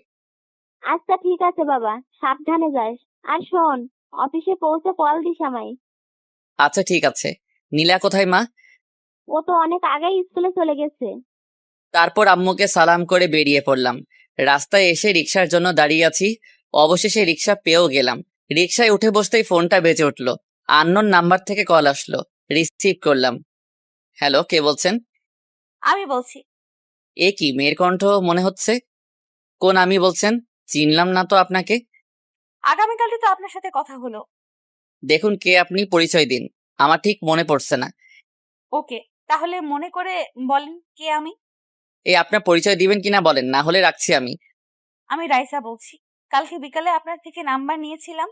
F: আচ্ছা ঠিক আছে বাবা, সাবধানে যাস। আর শোন, অফিসে পৌঁছে কল দিস আমায়।
B: আচ্ছা ঠিক আছে। নীলা কোথায় মা?
F: ও তো অনেক আগেই স্কুলে চলে গেছে।
B: তারপর আম্মুকে সালাম করে বেরিয়ে পড়লাম। রাস্তায় এসে রিক্সার জন্য দাঁড়িয়ে আছি। অবশেষে রিক্সা পেয়েও গেলাম। রিক্সায় উঠে বসতেই ফোনটা বেজে উঠলো। আননোন নাম্বার থেকে কল আসলো। রিসিভ করলাম। হ্যালো, কে বলছেন?
A: আমি বলছি।
B: এ কি, মেয়ের কণ্ঠ মনে হচ্ছে। কোন আমি বলছেন? চিনলাম না তো আপনাকে।
A: আগামীকালই তো আপনার সাথে কথা হলো।
B: দেখুন, কে আপনি, পরিচয় দিন। আমার ঠিক মনে পড়ছে না।
A: ওকে, তাহলে মনে করে বলেন কে আমি।
B: এই আপনার পরিচয় দিবেন কিনা বলেন, না হলে রাখছি আমি।
A: আমি রাইসা বলছি। কালকে বিকালে আপনার থেকে নাম্বার নিয়েছিলাম।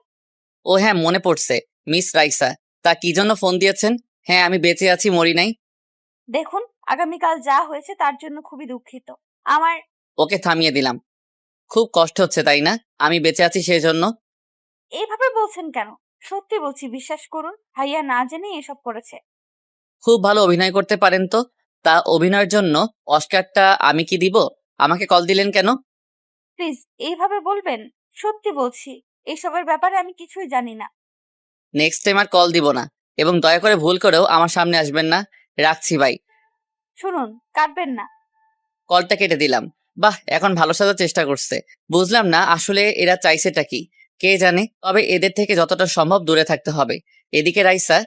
B: ও হ্যাঁ, মনে পড়ছে। মিস রাইসা, তা কি জন্য ফোন দিয়েছেন? হ্যাঁ, আমি বেঁচে আছি, মরি নাই।
A: দেখুন, আগামীকাল যা হয়েছে তার জন্য খুবই দুঃখিত। আমার
B: ওকে, থামিয়ে দিলাম। খুব কষ্ট হচ্ছে তাই না? আমি বেঁচে আছি সেই জন্য?
A: এইভাবে বলছেন কেন? সত্যি বলছি, বিশ্বাস করুন, ভাইয়া না জেনে এসব করেছে।
B: খুব ভালো অভিনয় করতে পারেন তো। তা অভিনয়ের জন্য অস্কারটা আমি কি দিব? আমাকে কল দিলেন কেন?
A: প্লিজ এইভাবে বলবেন। সত্যি বলছি, এসবের ব্যাপারে আমি কিছুই জানি না।
B: নেক্সট টাইম আর কল দিব না, এবং দয়া করে ভুল করেও আমার সামনে আসবেন না। রাখছি ভাই।
A: শুনুন, কাটবেন না।
B: কলটা কেটে দিলাম। বাহ, এখন ভালো সাজার চেষ্টা করছে। বুঝলাম না আসলে এরা চাইছেটা কি, কে জানে। তবে এদের থেকে যতটা সম্ভব দূরে থাকতে হবে। এদিকে রাইসা,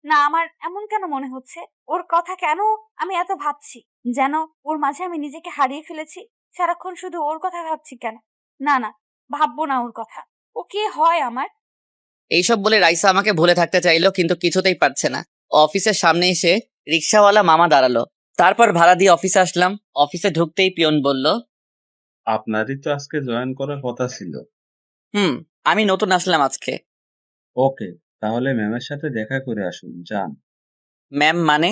A: না, আমার এমন কেন মনে হচ্ছে? ওর কথা কেন আমি এত ভাবছি? যেন ওর মাঝে আমি নিজেকে হারিয়ে ফেলেছি। সারাক্ষণ শুধু ওর কথা ভাবছি কেন? না না, ভাববো না ওর কথা। ও কে হয় আমার?
B: এইসব বলে রাইসা আমাকে ভুলে থাকতে চাইলো, কিন্তু কিছুতেই পারছে না। অফিসের সামনে এসে রিক্সাওয়ালা মামা দাঁড়ালো। তারপর ভাড়া দিয়ে অফিসে আসলাম। অফিসে ঢুকতেই পিয়ন বলল,
J: আপনারই তো আজকে জয়েন করার কথা ছিল।
B: হুম, আমি নতুন আসলাম আজকে।
J: ওকে, তাহলে ম্যামের সাথে দেখা করে আসুন, যান।
B: ম্যাম মানে?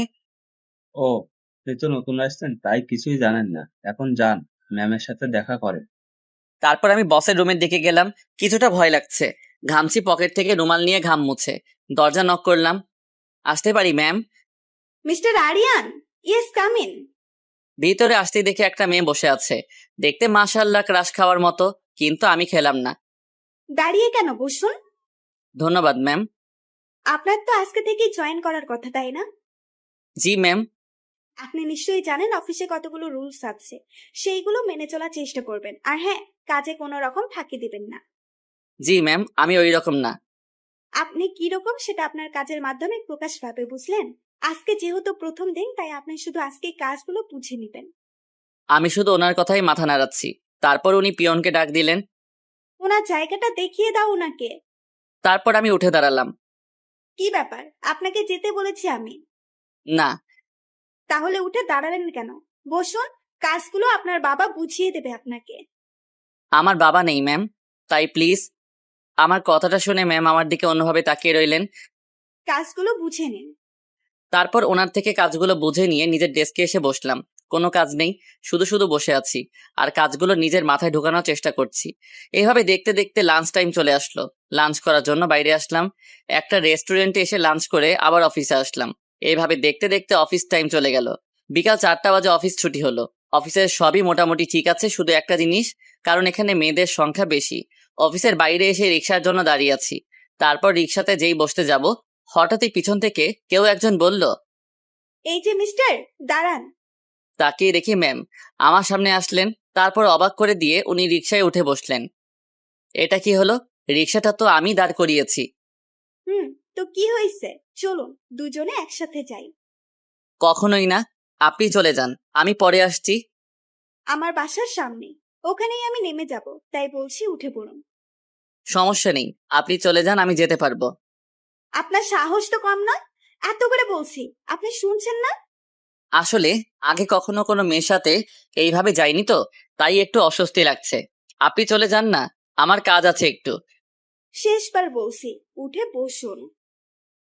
J: ও, আপনি তো নতুন আসছেন, তাই কিছুই জানেন না। এখন যান, ম্যামের সাথে দেখা করেন।
B: তারপর আমি বসের রুমের দিকে গেলাম। কিছুটা ভয় লাগছে। ঘামছি, পকেট থেকে রুমাল নিয়ে ঘাম মুছে দরজা নক করলাম। আসতে পারি ma'am?
G: Mister Aryan, yes, come in.
B: ভিতরে আসতেই দেখে একটা মেয়ে বসে আছে। দেখতে মাশাআল্লাহ ক্রাশ খাওয়ার মতো, কিন্তু আমি খেলাম না।
G: দাঁড়িয়ে কেন, বসুন।
B: ধন্যবাদ ম্যাম।
G: আপনার তো আজকে থেকেই জয়েন করার কথা, তাই না?
B: জি ম্যাম।
G: আপনি নিশ্চয়ই জানেন অফিসে কতগুলো রুলস আছে, সেইগুলো মেনে চলার চেষ্টা করবেন। আর হ্যাঁ, কাজে কোনো রকম ফাঁকি দিবেন না।
B: জি ম্যাম, আমি ওই রকম না।
G: আপনি কি রকম সেটা আপনার কাজের মাধ্যমে প্রকাশ পাবে, বুঝলেন? আজকে যেহেতু প্রথম দিন, তাই আপনি শুধু আজকে কাজগুলো বুঝে নেবেন।
B: আমি শুধু ওনার কথাই মাথা নাড়াচ্ছি। তারপর উনি পিয়নকে ডাক দিলেন।
G: ওনার জায়গাটা দেখিয়ে দাও ওনাকে।
B: তারপর আমি উঠে দাঁড়ালাম।
G: কি ব্যাপার, আপনাকে যেতে বলেছি আমি।
B: না।
G: তাহলে উঠে দাঁড়ালেন কেন? বসুন, কাজগুলো আপনার বাবা বুঝিয়ে দেবে আপনাকে।
B: আমার বাবা নেই ম্যাম, তাই প্লিজ। আমার কথাটা শুনে ম্যাম আমার দিকে অন্যভাবে তাকিয়ে রইলেন।
G: কাজগুলো বুঝে নিন।
B: তারপর ওনার থেকে কাজগুলো বুঝে নিয়ে নিজের ডেস্কে এসে বসলাম। কোনো কাজ নেই, শুধু শুধু বসে আছি আর কাজগুলো নিজের মাথায় ঢোকানোর চেষ্টা করছি। এভাবে দেখতে দেখতে লাঞ্চ টাইম চলে আসলো। লাঞ্চ করার জন্য বাইরে আসলাম। একটা রেস্টুরেন্টে এসে লাঞ্চ করে আবার অফিসে আসলাম। এইভাবে দেখতে দেখতে অফিস টাইম চলে গেল। বিকাল 4টা বাজে অফিস ছুটি হলো। অফিসের সবই মোটামুটি ঠিক আছে, শুধু একটা জিনিস, কারণ এখানে মেয়েদের সংখ্যা বেশি। অফিসের বাইরে এসে রিক্সার জন্য দাঁড়িয়ে আছি। তারপর রিক্সাতে যেই বসতে যাব, হঠাৎই পিছন থেকে কেউ একজন বলল,
G: এই যে মিস্টার, দাঁড়ান।
B: তাকিয়ে দেখি ম্যাম আমার সামনে আসলেন। তারপর অবাক করে দিয়ে উনি রিকশায় উঠে বসলেন। এটা কি হলো? রিকশাটা তো আমি দাঁড় করিয়েছি।
G: তো কি হয়েছে? চলুন দুজনে একসাথে যাই।
B: কখনোই না, আপনি চলে যান, আমি পরে আসছি।
G: আমার বাসার সামনে, ওখানেই আমি নেমে যাব, তাই বলছি উঠে পড়ুন।
B: সমস্যা নেই, আপনি চলে যান, আমি যেতে পারবো।
G: আপনার সাহস তো কম নয়, এত করে বলছি, আপনি শুনছেন না?
B: আসলে আগে কখনো কোনো মেয়ের সাথে এইভাবে যাইনি তো, তাই একটু অস্বস্তি লাগছে। আপনি চলে যান না, আমার কাজ আছে একটু।
G: শেষবার বলছি, উঠে বসুন।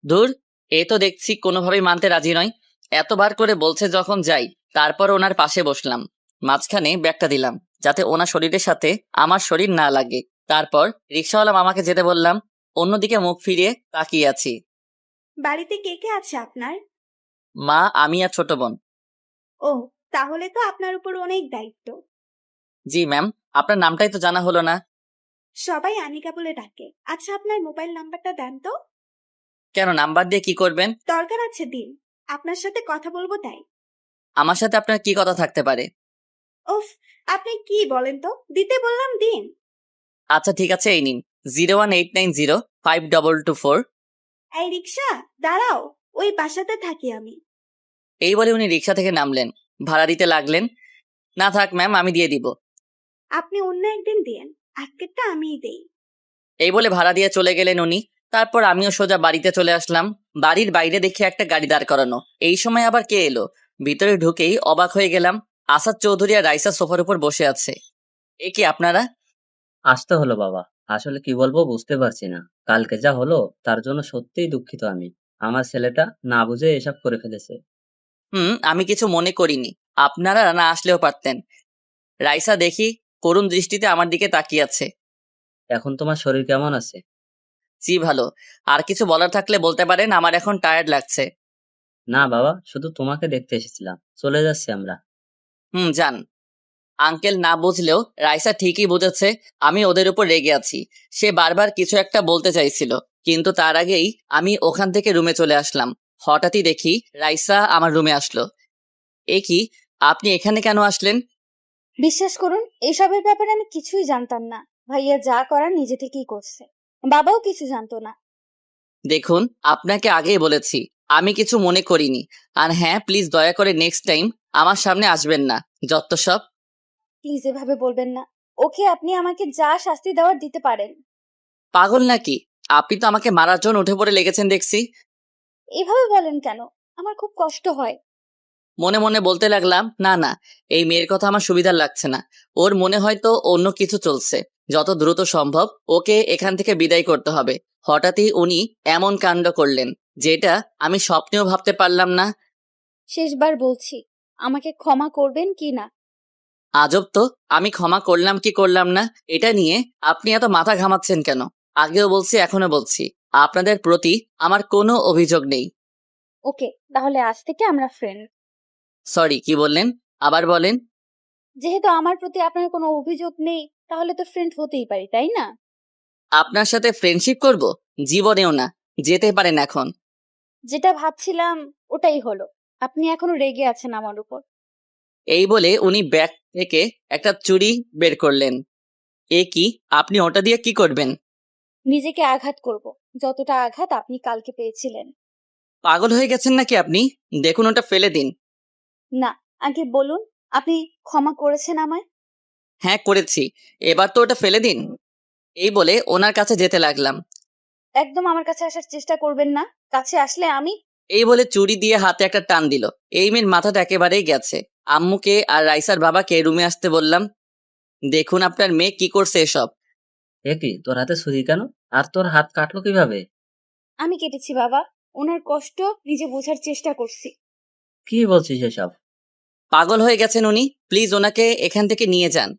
B: ধুর, এ তো দেখছি কোনোভাবেই মানতে রাজি নয়। এতবার করে বলছে যখন যাই। তারপর ওনার পাশে বসলাম। মাঝখানে ব্যাগটা দিলাম, যাতে ওনার শরীরের সাথে আমার শরীর না লাগে। তারপর রিক্সাওয়ালা মামাকে যেতে বললাম। অন্যদিকে মুখ ফিরিয়ে তাকিয়ে আছি।
G: বাড়িতে কে কে আছে আপনার?
B: মা, আমি আর ছোট বোন।
G: ও, তাহলে তো আপনার উপর অনেক দায়িত্ব।
B: জি ম্যাম, আপনার নামটাই তো জানা হলো না।
G: সবাই আনিকা বলে ডাকে। আচ্ছা, আপনার মোবাইল নাম্বারটা দেন তো।
B: কেন, নাম্বার দিয়ে কি করবেন?
G: দরকার আছে, দিন, আপনার সাথে কথা বলবো তাই।
B: আমার সাথে আপনার কি কথা থাকতে পারে?
G: উফ, আপনি কি বলেন তো? দিতে বললাম দিন।
B: আচ্ছা ঠিক আছে, এই নিন 018905224।
G: এই রিক্সা, দাঁড়াও, ওই বাসাতে থাকি আমি।
B: এই বলে উনি রিক্সা থেকে নামলেন, ভাড়া দিতে লাগলেন। না থাক ম্যাম, আমি দিয়ে দিব।
G: আপনি অন্য একদিন দিন, আজকেরটা আমিই দেই।
B: এই বলে ভাড়া দিয়ে চলে গেলেন উনি। তারপর আমিও সোজা বাড়িতে চলে আসলাম। বাড়ির বাইরে দেখে একটা গাড়ি দাঁড় করানো। এই সময় আবার কে এলো? ভিতরে ঢুকেই অবাক হয়ে গেলাম। আসাদ চৌধুরী আর রাইসা সোফার উপর বসে আছে। এ কি আপনারা?
I: আসতে হলো বাবা। আসলে কি বলবো বুঝতে পারছি না। কালকে যা হলো তার জন্য সত্যিই দুঃখিত আমি। আমার ছেলেটা না বুঝে এসব করে ফেলেছে।
B: আমি কিছু মনে করিনি। আপনারা না আসলেও পারতেন। রাইসা দেখি করুণ দৃষ্টিতে আমার দিকে তাকিয়ে আছে।
I: এখন তোমার শরীর কেমন আছে?
B: জি ভালো। আর কিছু বলার থাকলে বলতে পারেন, আমার এখন টায়ার্ড লাগছে।
I: না বাবা, শুধু তোমাকে দেখতে এসেছিলাম। চলে যাচ্ছি আমরা।
B: যান। আঙ্কেল না বুঝলেও রাইসা ঠিকই বুঝেছে আমি ওদের উপর রেগে আছি। সে বারবার কিছু একটা বলতে চাইছিল, কিন্তু তার আগেই আমি ওখান থেকে রুমে চলে আসলাম। হঠাৎই দেখি রাইসা আমার রুমে আসলো। এ কি, আপনি এখানে কেন আসলেন?
A: বিশ্বাস করুন, এসবের ব্যাপারে আমি কিছুই জানতাম না। ভাইয়া যা করার নিজে থেকেই করছে। বাবাও কিছু জানতো না।
B: দেখুন, আপনাকে আগেই বলেছি আমি কিছু মনে করিনি। আর হ্যাঁ, প্লিজ দয়া করে নেক্সট টাইম আমার সামনে আসবেন না। যত সব।
A: প্লিজ এভাবে বলবেন না। ওকে আপনি আমাকে যা শাস্তি দেওয়ার দিতে পারেন।
B: পাগল নাকি? আপনি তো আমাকে মারার জন্য উঠে পড়ে লেগেছেন দেখছি।
A: এভাবে বলেন কেন? আমার খুব কষ্ট হয়।
B: মনে মনে বলতে লাগলাম, না না, এই মেয়ের কথা আমার সুবিধার লাগছে না। ওর মনে হয়তো অন্য কিছু চলছে। যত দ্রুত সম্ভব ওকে এখান থেকে বিদায় করতে হবে। হঠাৎই উনি এমন কাণ্ড করলেন, যেটা আমি স্বপ্নেও ভাবতে পারলাম না।
A: শেষবার বলছি, আমাকে ক্ষমা করবেন কি না?
B: আজব তো, আমি ক্ষমা করলাম কি করলাম না এটা নিয়ে আপনি এত মাথা ঘামাচ্ছেন কেন? আগেও বলছি, এখনো বলছি, আপনাদের প্রতি আমার কোনো অভিযোগ নেই।
A: ওকে, তাহলে আজ থেকে আমরা ফ্রেন্ড।
B: সরি, কি বললেন? আবার বলেন।
A: যেহেতু আমার প্রতি আপনার কোনো অভিযোগ নেই, তাহলে তো ফ্রেন্ড হতেই পারি, তাই না?
B: আপনার সাথে ফ্রেন্ডশিপ করব? জীবনেও না। যেতে পারেন এখন।
A: যেটা ভাবছিলাম ওটাই হলো। আপনি এখনো রেগে আছেন আমার উপর।
B: এই বলে উনি ব্যাগ থেকে একটা চুড়ি বের করলেন। এ কি, আপনি ওটা দিয়ে কি করবেন?
A: নিজেকে আঘাত করব, যতটা আঘাত আপনি কালকে পেয়েছিলেন।
B: পাগল হয়ে গেছেন নাকি আপনি? দেখুন, ওটা ফেলে দিন।
A: না, আগে বলুন, আপনি ক্ষমা করেছেন আমায়?
B: হ্যাঁ করেছি, এবার তো ওটা ফেলে দিন। এই বলে ওনার কাছে যেতে লাগলাম।
A: একদম আমার কাছে আসার চেষ্টা করবেন না। কাছে আসলে আমি...
B: এই বলে চুড়ি দিয়ে হাতে একটা টান দিল। এই মেয়ের মাথাটা একেবারেই গেছে। আম্মুকে আর রাইসার বাবাকে রুমে আসতে বললাম। দেখুন আপনার মেয়ে কি করছে এসব।
I: এ কি, তোর হাতে ছুরি কেন? আর তোর হাত কাটলো কিভাবে?
A: আমি কেটেছি বাবা। ওনার কষ্ট নিজে বোঝার চেষ্টা করছি।
I: কি বলছিস এসব?
B: পাগল হয়ে গেছেন উনি। প্লিজ ওনাকে এখান থেকে নিয়ে যান।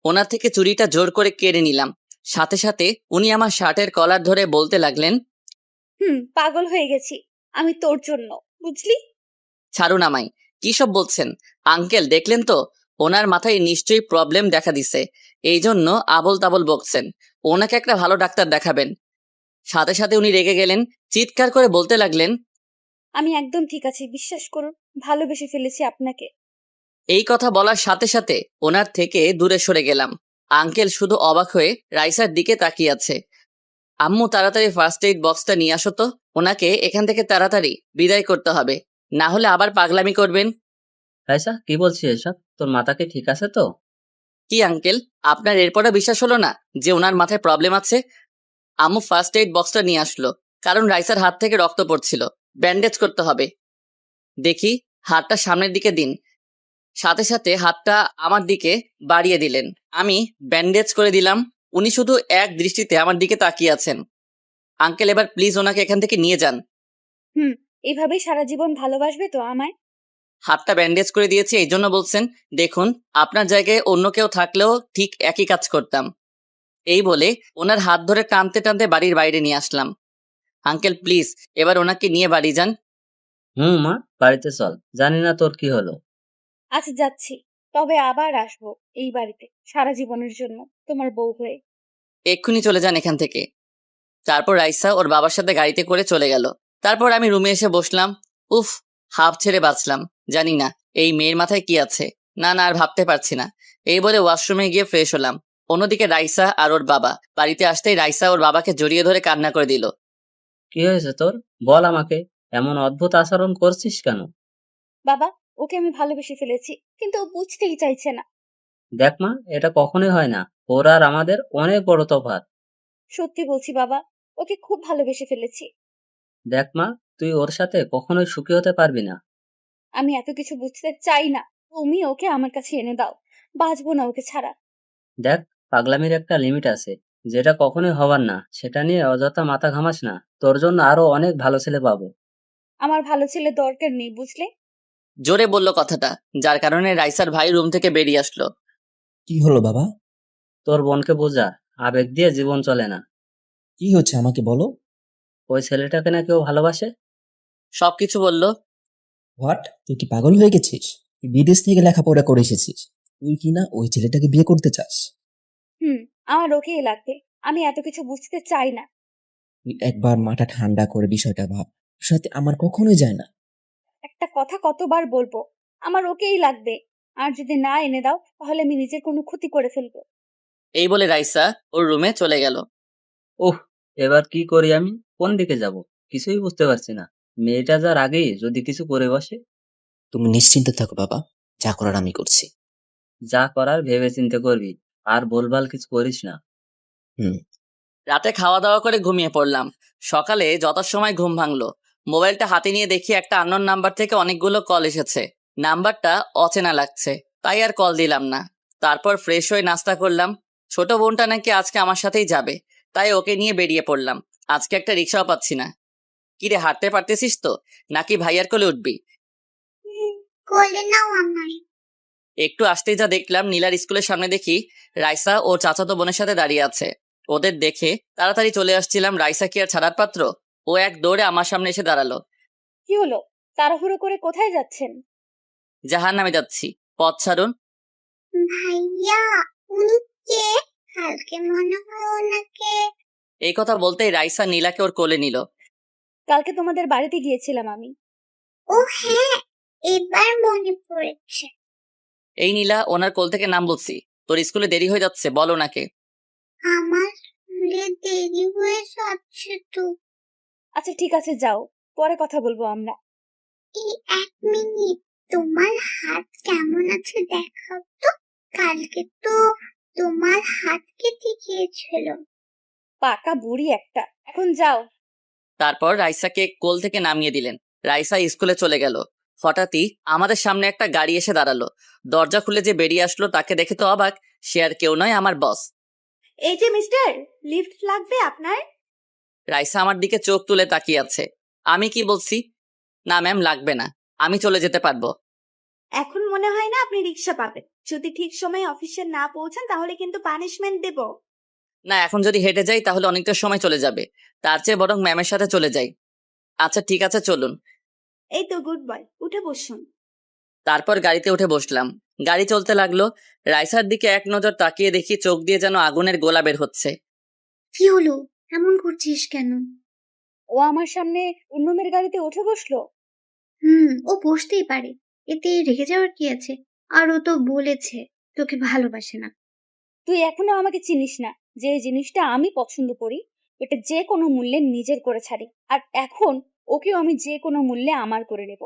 B: ওনার থেকে চুড়িটা জোর করে কেড়ে নিলাম। সাথে সাথে উনি আমার শার্টের কলার ধরে বলতে লাগলেন,
A: পাগল হয়ে গেছি আমি তোর জন্য, বুঝলি?
B: ছাড়ুন আমায়। কি সব বলছেন? আঙ্কেল দেখলেন তো, ওনার মাথায় নিশ্চয়ই প্রবলেম দেখা দিছে। এই জন্য আবল তাবল বকছেন। ওনাকে একটা ভালো ডাক্তার দেখাবেন। সাথে সাথে উনি রেগে গেলেন, চিৎকার করে বলতে লাগলেন,
A: আমি একদম ঠিক আছি, বিশ্বাস করুন। ভালোবেসে ফেলেছি আপনাকে।
B: এই কথা বলার সাথে সাথে ওনার থেকে দূরে সরে গেলাম। আঙ্কেল শুধু অবাক হয়ে রাইসার দিকে তাকিয়ে আছে। আম্মু তাড়াতাড়ি ফার্স্ট এইড বক্সটা নিয়ে আসো তো। ওনাকে এখান থেকে তাড়াতাড়ি বিদায় করতে হবে, না হলে আবার পাগলামি করবেন।
I: রাইসা, কি বলছিস এসব? তোর মাথা কি ঠিক আছে তো?
B: কি আঙ্কেল, আপনার এরপরে বিশ্বাস হলো না যে ওনার মাথায় প্রবলেম আছে? আম্মু ফার্স্ট এইড বক্সটা নিয়ে আসলো, কারণ রাইসার হাত থেকে রক্ত পড়ছিল। ব্যান্ডেজ করতে হবে। দেখি, হাতটা সামনের দিকে দিন। সাথে সাথে হাতটা আমার দিকে বাড়িয়ে দিলেন। আমি ব্যান্ডেজ করে দিলাম। উনি শুধু এক দৃষ্টিতে আমার দিকে তাকিয়ে আছেন। আঙ্কেল, এবার প্লিজ ওনাকে এখান থেকে নিয়ে যান।
A: এভাবেই সারা জীবন ভালোবাসবে তো আমায়?
B: হাতটা ব্যান্ডেজ করে দিয়েছি এই জন্য বলছেন? দেখুন, আপনার জায়গায় অন্য কেউ থাকলেও ঠিক একই কাজ করতাম। এই বলে ওনার হাত ধরে টানতে টানতে বাড়ির বাইরে নিয়ে আসলাম। আঙ্কেল প্লিজ এবার ওনাকে নিয়ে বাড়ি যান।
I: মা, বাড়িতে চল। জানি না তোর কি হলো।
A: আচ্ছা যাচ্ছি, তবে আবার আসবো এই বাড়িতে সারা জীবনের জন্য, তোমার বউ হয়ে।
B: এক্ষুনি চলে যান এখান থেকে। তারপর রাইসা ওর বাবার সাথে গাড়িতে করে চলে গেল। তারপর আমি রুমে এসে বসলাম। উফ, হাফ ছেড়ে বাঁচলাম। জানি না এই মেয়ের মাথায় কি আছে। না না আর ভাবতে পারছি না। এই বলে ওয়াশরুমে গিয়ে ফ্রেশ হলাম। অন্যদিকে রাইসা আর ওর বাবা বাড়িতে আসতেই রাইসা ওর বাবাকে জড়িয়ে ধরে কান্না করে দিল।
I: কি হয়েছে তোর? বল আমাকে। এমন অদ্ভুত আচরণ করছিস কেন?
A: বাবা, ওকে আমি ভালোবেসে ফেলেছি, কিন্তু ও বুঝতেই চাইছে না।
I: দেখ মা, এটা কখনোই হয় না। ওর আর আমাদের অনেক বড় তফাৎ।
A: সত্যি বলছি বাবা, ওকে খুব ভালোবেসে ফেলেছি।
I: দেখ মা, তুই ওর সাথে কখনোই সুখী হতে পারবি না।
A: আমি এত কিছু বুঝতে চাই না, তুমি ওকে আমার কাছে এনে দাও। বাঁচবো না ওকে ছাড়া।
I: দেখ, পাগলামির একটা লিমিট আছে। যেটা কখনোই হবার না সেটা নিয়ে অযথা মাথা ঘামাস না। তোর জন্য আরো অনেক ভালো ছেলে পাবো।
A: আমার ভালো ছেলে দরকার নেই, বুঝলে?
B: জোরে বলল কথাটা, যার কারণে রাইসার ভাই রুম থেকে বেরিয়ে আসলো।
K: কি হলো বাবা?
I: তোর বোনকে বোঝা, আবেগ দিয়ে জীবন চলে না।
K: কি হচ্ছে আমাকে বলো।
I: ওই ছেলেটাকে না কেউ ভালোবাসে।
B: সবকিছু বলল।
K: হোয়াট? তুই কি পাগল হয়ে গেছিস? তুই বিদেশ থেকে লেখাপড়া করে এসেছিস, তুই কি না ওই ছেলেটাকে বিয়ে করতে চাস?
A: আমার ওকেই লাগবে। আমি এত কিছু বুঝতে চাই না।
K: তুই একবার মাথা ঠান্ডা করে বিষয়টা ভাব। তোর সাথে আমার কখনোই যায় না।
A: একটা কথা কতবার বলবো? আমার ওকেই লাগবে। আর যদি না এনে দাও তাহলে আমি নিজের কোনো ক্ষতি করে ফেলবো।
B: এই বলে রাইসা ওর রুমে চলে গেল।
I: ওহ, এবার কি করি আমি? কোন দিকে যাব? কিছুই বুঝতে পারছি না। মেয়েটা যার আগেই যদি কিছু করে বসে।
K: তুমি নিশ্চিন্তে থাকো বাবা, যা করার আমি করছি।
I: যা করার ভেবে চিন্তে করবি, আর ভুলভাল কিছু করিস না।
K: হুম।
B: রাতে খাওয়া দাওয়া করে ঘুমিয়ে পড়লাম। সকালে যথাসময় ঘুম ভাঙলো। মোবাইলটা হাতে নিয়ে দেখি একটা আননোন নাম্বার থেকে অনেকগুলো কল এসেছে। নাম্বারটা অচেনা লাগছে, তাই আর কল দিলাম না। তারপর ফ্রেশ হয়ে নাস্তা করলাম। ছোট বোনটা নাকি আজকে আমার সাথেই যাবে, তাই ওকে নিয়ে বেরিয়ে পড়লাম। আজকে একটা রিক্সাও পাচ্ছি না। কিরে, হাঁটতে পারতেছিস তো, নাকি ভাইয়ার কোলে উঠবি?
F: কোলে নাও আমার।
B: একটু আসতেই যা দেখলাম, নীলার স্কুলের সামনে দেখি রাইসা ও চাচাতো বোনের সাথে দাঁড়িয়ে আছে। ওদের দেখে তাড়াতাড়ি চলে আসছিলাম। রাইসা কি আর ছাড়ার পাত্র? ও এক দৌড়ে আমার সামনে এসে দাঁড়ালো।
A: কি হলো? তাড়াহুড়ো করে কোথায় যাচ্ছেন?
B: জাহান্নামে যাচ্ছি, পথ ছাড়ুন।
F: ভাইয়া, উনি কে? কালকে মনে হয় ওনাকে।
B: এই কথা বলতেই রাইসা নীলাকে ওর কোলে নিল।
A: কালকে তোমাদের বাড়িতে গিয়েছিলাম আমি।
F: ও হ্যাঁ, এবার মনে পড়েছে।
B: এই নীলা, ওনার কোল থেকে নাম বলছি। তোর স্কুলে দেরি হয়ে যাচ্ছে, বল ওনাকে।
F: আমার স্কুলে দেরি হয়ে যাচ্ছে তো।
A: আচ্ছা ঠিক আছে, যাও, পরে কথা বলবো আমরা।
F: এই 1 মিনিট, তোমার হাত কেমন আছে দেখাও তো। কালকে তো তোমার হাত কেটে গিয়েছিল।
A: পাকা বুড়ি একটা, এখন যাও।
B: তারপর রাইসাকে কোল থেকে নামিয়ে দিলেন। রাইসা স্কুলে চলে গেল। হঠাৎই আমাদের সামনে একটা গাড়ি এসে দাঁড়ালো। দরজা খুলে যে বেরিয়ে আসলো তাকে দেখে তো অবাক। সে আর কেউ নয়, আমার বস।
G: এই যে মিস্টার, লিফট লাগবে আপনার?
B: রাইসা আমার দিকে চোখ তুলে তাকিয়ে আছে। আমি কি বলছি? না ম্যাম, লাগবে না, আমি চলে যেতে পারবো।
G: এখন মনে হয় না আপনি রিক্সা পাবেন। যদি ঠিক সময়ে অফিসে না পৌঁছান তাহলে কিন্তু পানিশমেন্ট দেব।
B: না, এখন যদি হেঁটে যাই তাহলে অনেকটা সময় চলে যাবে। তার চেয়ে বরং ম্যামের সাথে চলে যাই। আচ্ছা ঠিক আছে, চলুন।
G: এই তো গুড বয়, উঠে বসুন।
B: তারপর গাড়িতে উঠে বসলাম। গাড়ি চলতে লাগলো। রাইসার দিকে এক নজর তাকিয়ে দেখি চোখ দিয়ে যেন আগুনের গোলা বের হচ্ছে।
F: কি হলো? এমন করছিস কেন?
A: ও আমার সামনে অন্যদের গাড়িতে উঠে বসলো।
F: ও বসতেই পারে, এতে রেগে যাওয়ার কি আছে? আর ও তো বলেছে তোকে ভালোবাসে না।
A: তুই এখনো আমাকে চিনিস না। যে জিনিসটা আমি পছন্দ করি এটা যে কোনো মূল্যে নিজের করে ছাড়ি, আর এখন ওকেও আমি যে কোনো মূল্যে আমার করে নেব।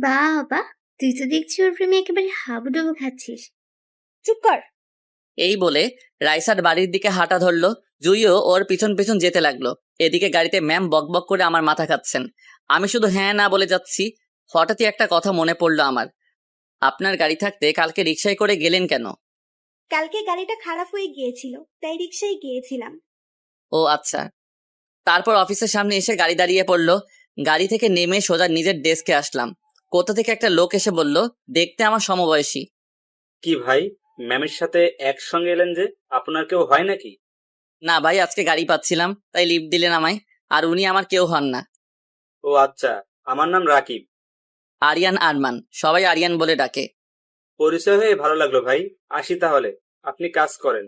F: বাবা, তুই তো দেখছি ওর প্রেমে একেবারে হাবুডুবু খাচ্ছিস।
A: চুপ কর।
B: এই বলে রাইসার বাড়ির দিকে হাঁটা ধরলো। জুইও ওর পিছন পিছন যেতে লাগলো। এদিকে গাড়িতে ম্যাম বকবক করে আমার মাথা খাচ্ছেন। আমি শুধু হ্যাঁ না বলে যাচ্ছি। হঠাৎই একটা কথা মনে পড়লো আমার। আপনার গাড়ি থাকতে কালকে রিকশায় করে গেলেন কেন?
G: কালকে গাড়িটা খারাপ হয়ে গিয়েছিল, তাই রিক্সায় গিয়েছিলাম।
B: ও আচ্ছা। তারপর অফিসের সামনে এসে গাড়ি দাঁড়িয়ে পড়লো। গাড়ি থেকে নেমে সোজা নিজের ডেস্কে আসলাম। কোথা থেকে একটা লোক এসে বলল, দেখতে আমার সমবয়সী।
J: কি ভাই, ম্যামের সাথে একসঙ্গে এলেন যে? আপনার কেউ হয় নাকি?
B: না ভাই, আজকে গাড়ি পাচ্ছিলাম তাই লিফট দিলেন আমায়। আর উনি আমার কেউ হন না।
J: ও আচ্ছা, আমার নাম রাকিব।
B: আরিয়ান আরমান, সবাই আরিয়ান বলে ডাকে।
J: পরিচয় হয়ে ভালো লাগলো ভাই। আসি তাহলে, আপনি কাজ করেন।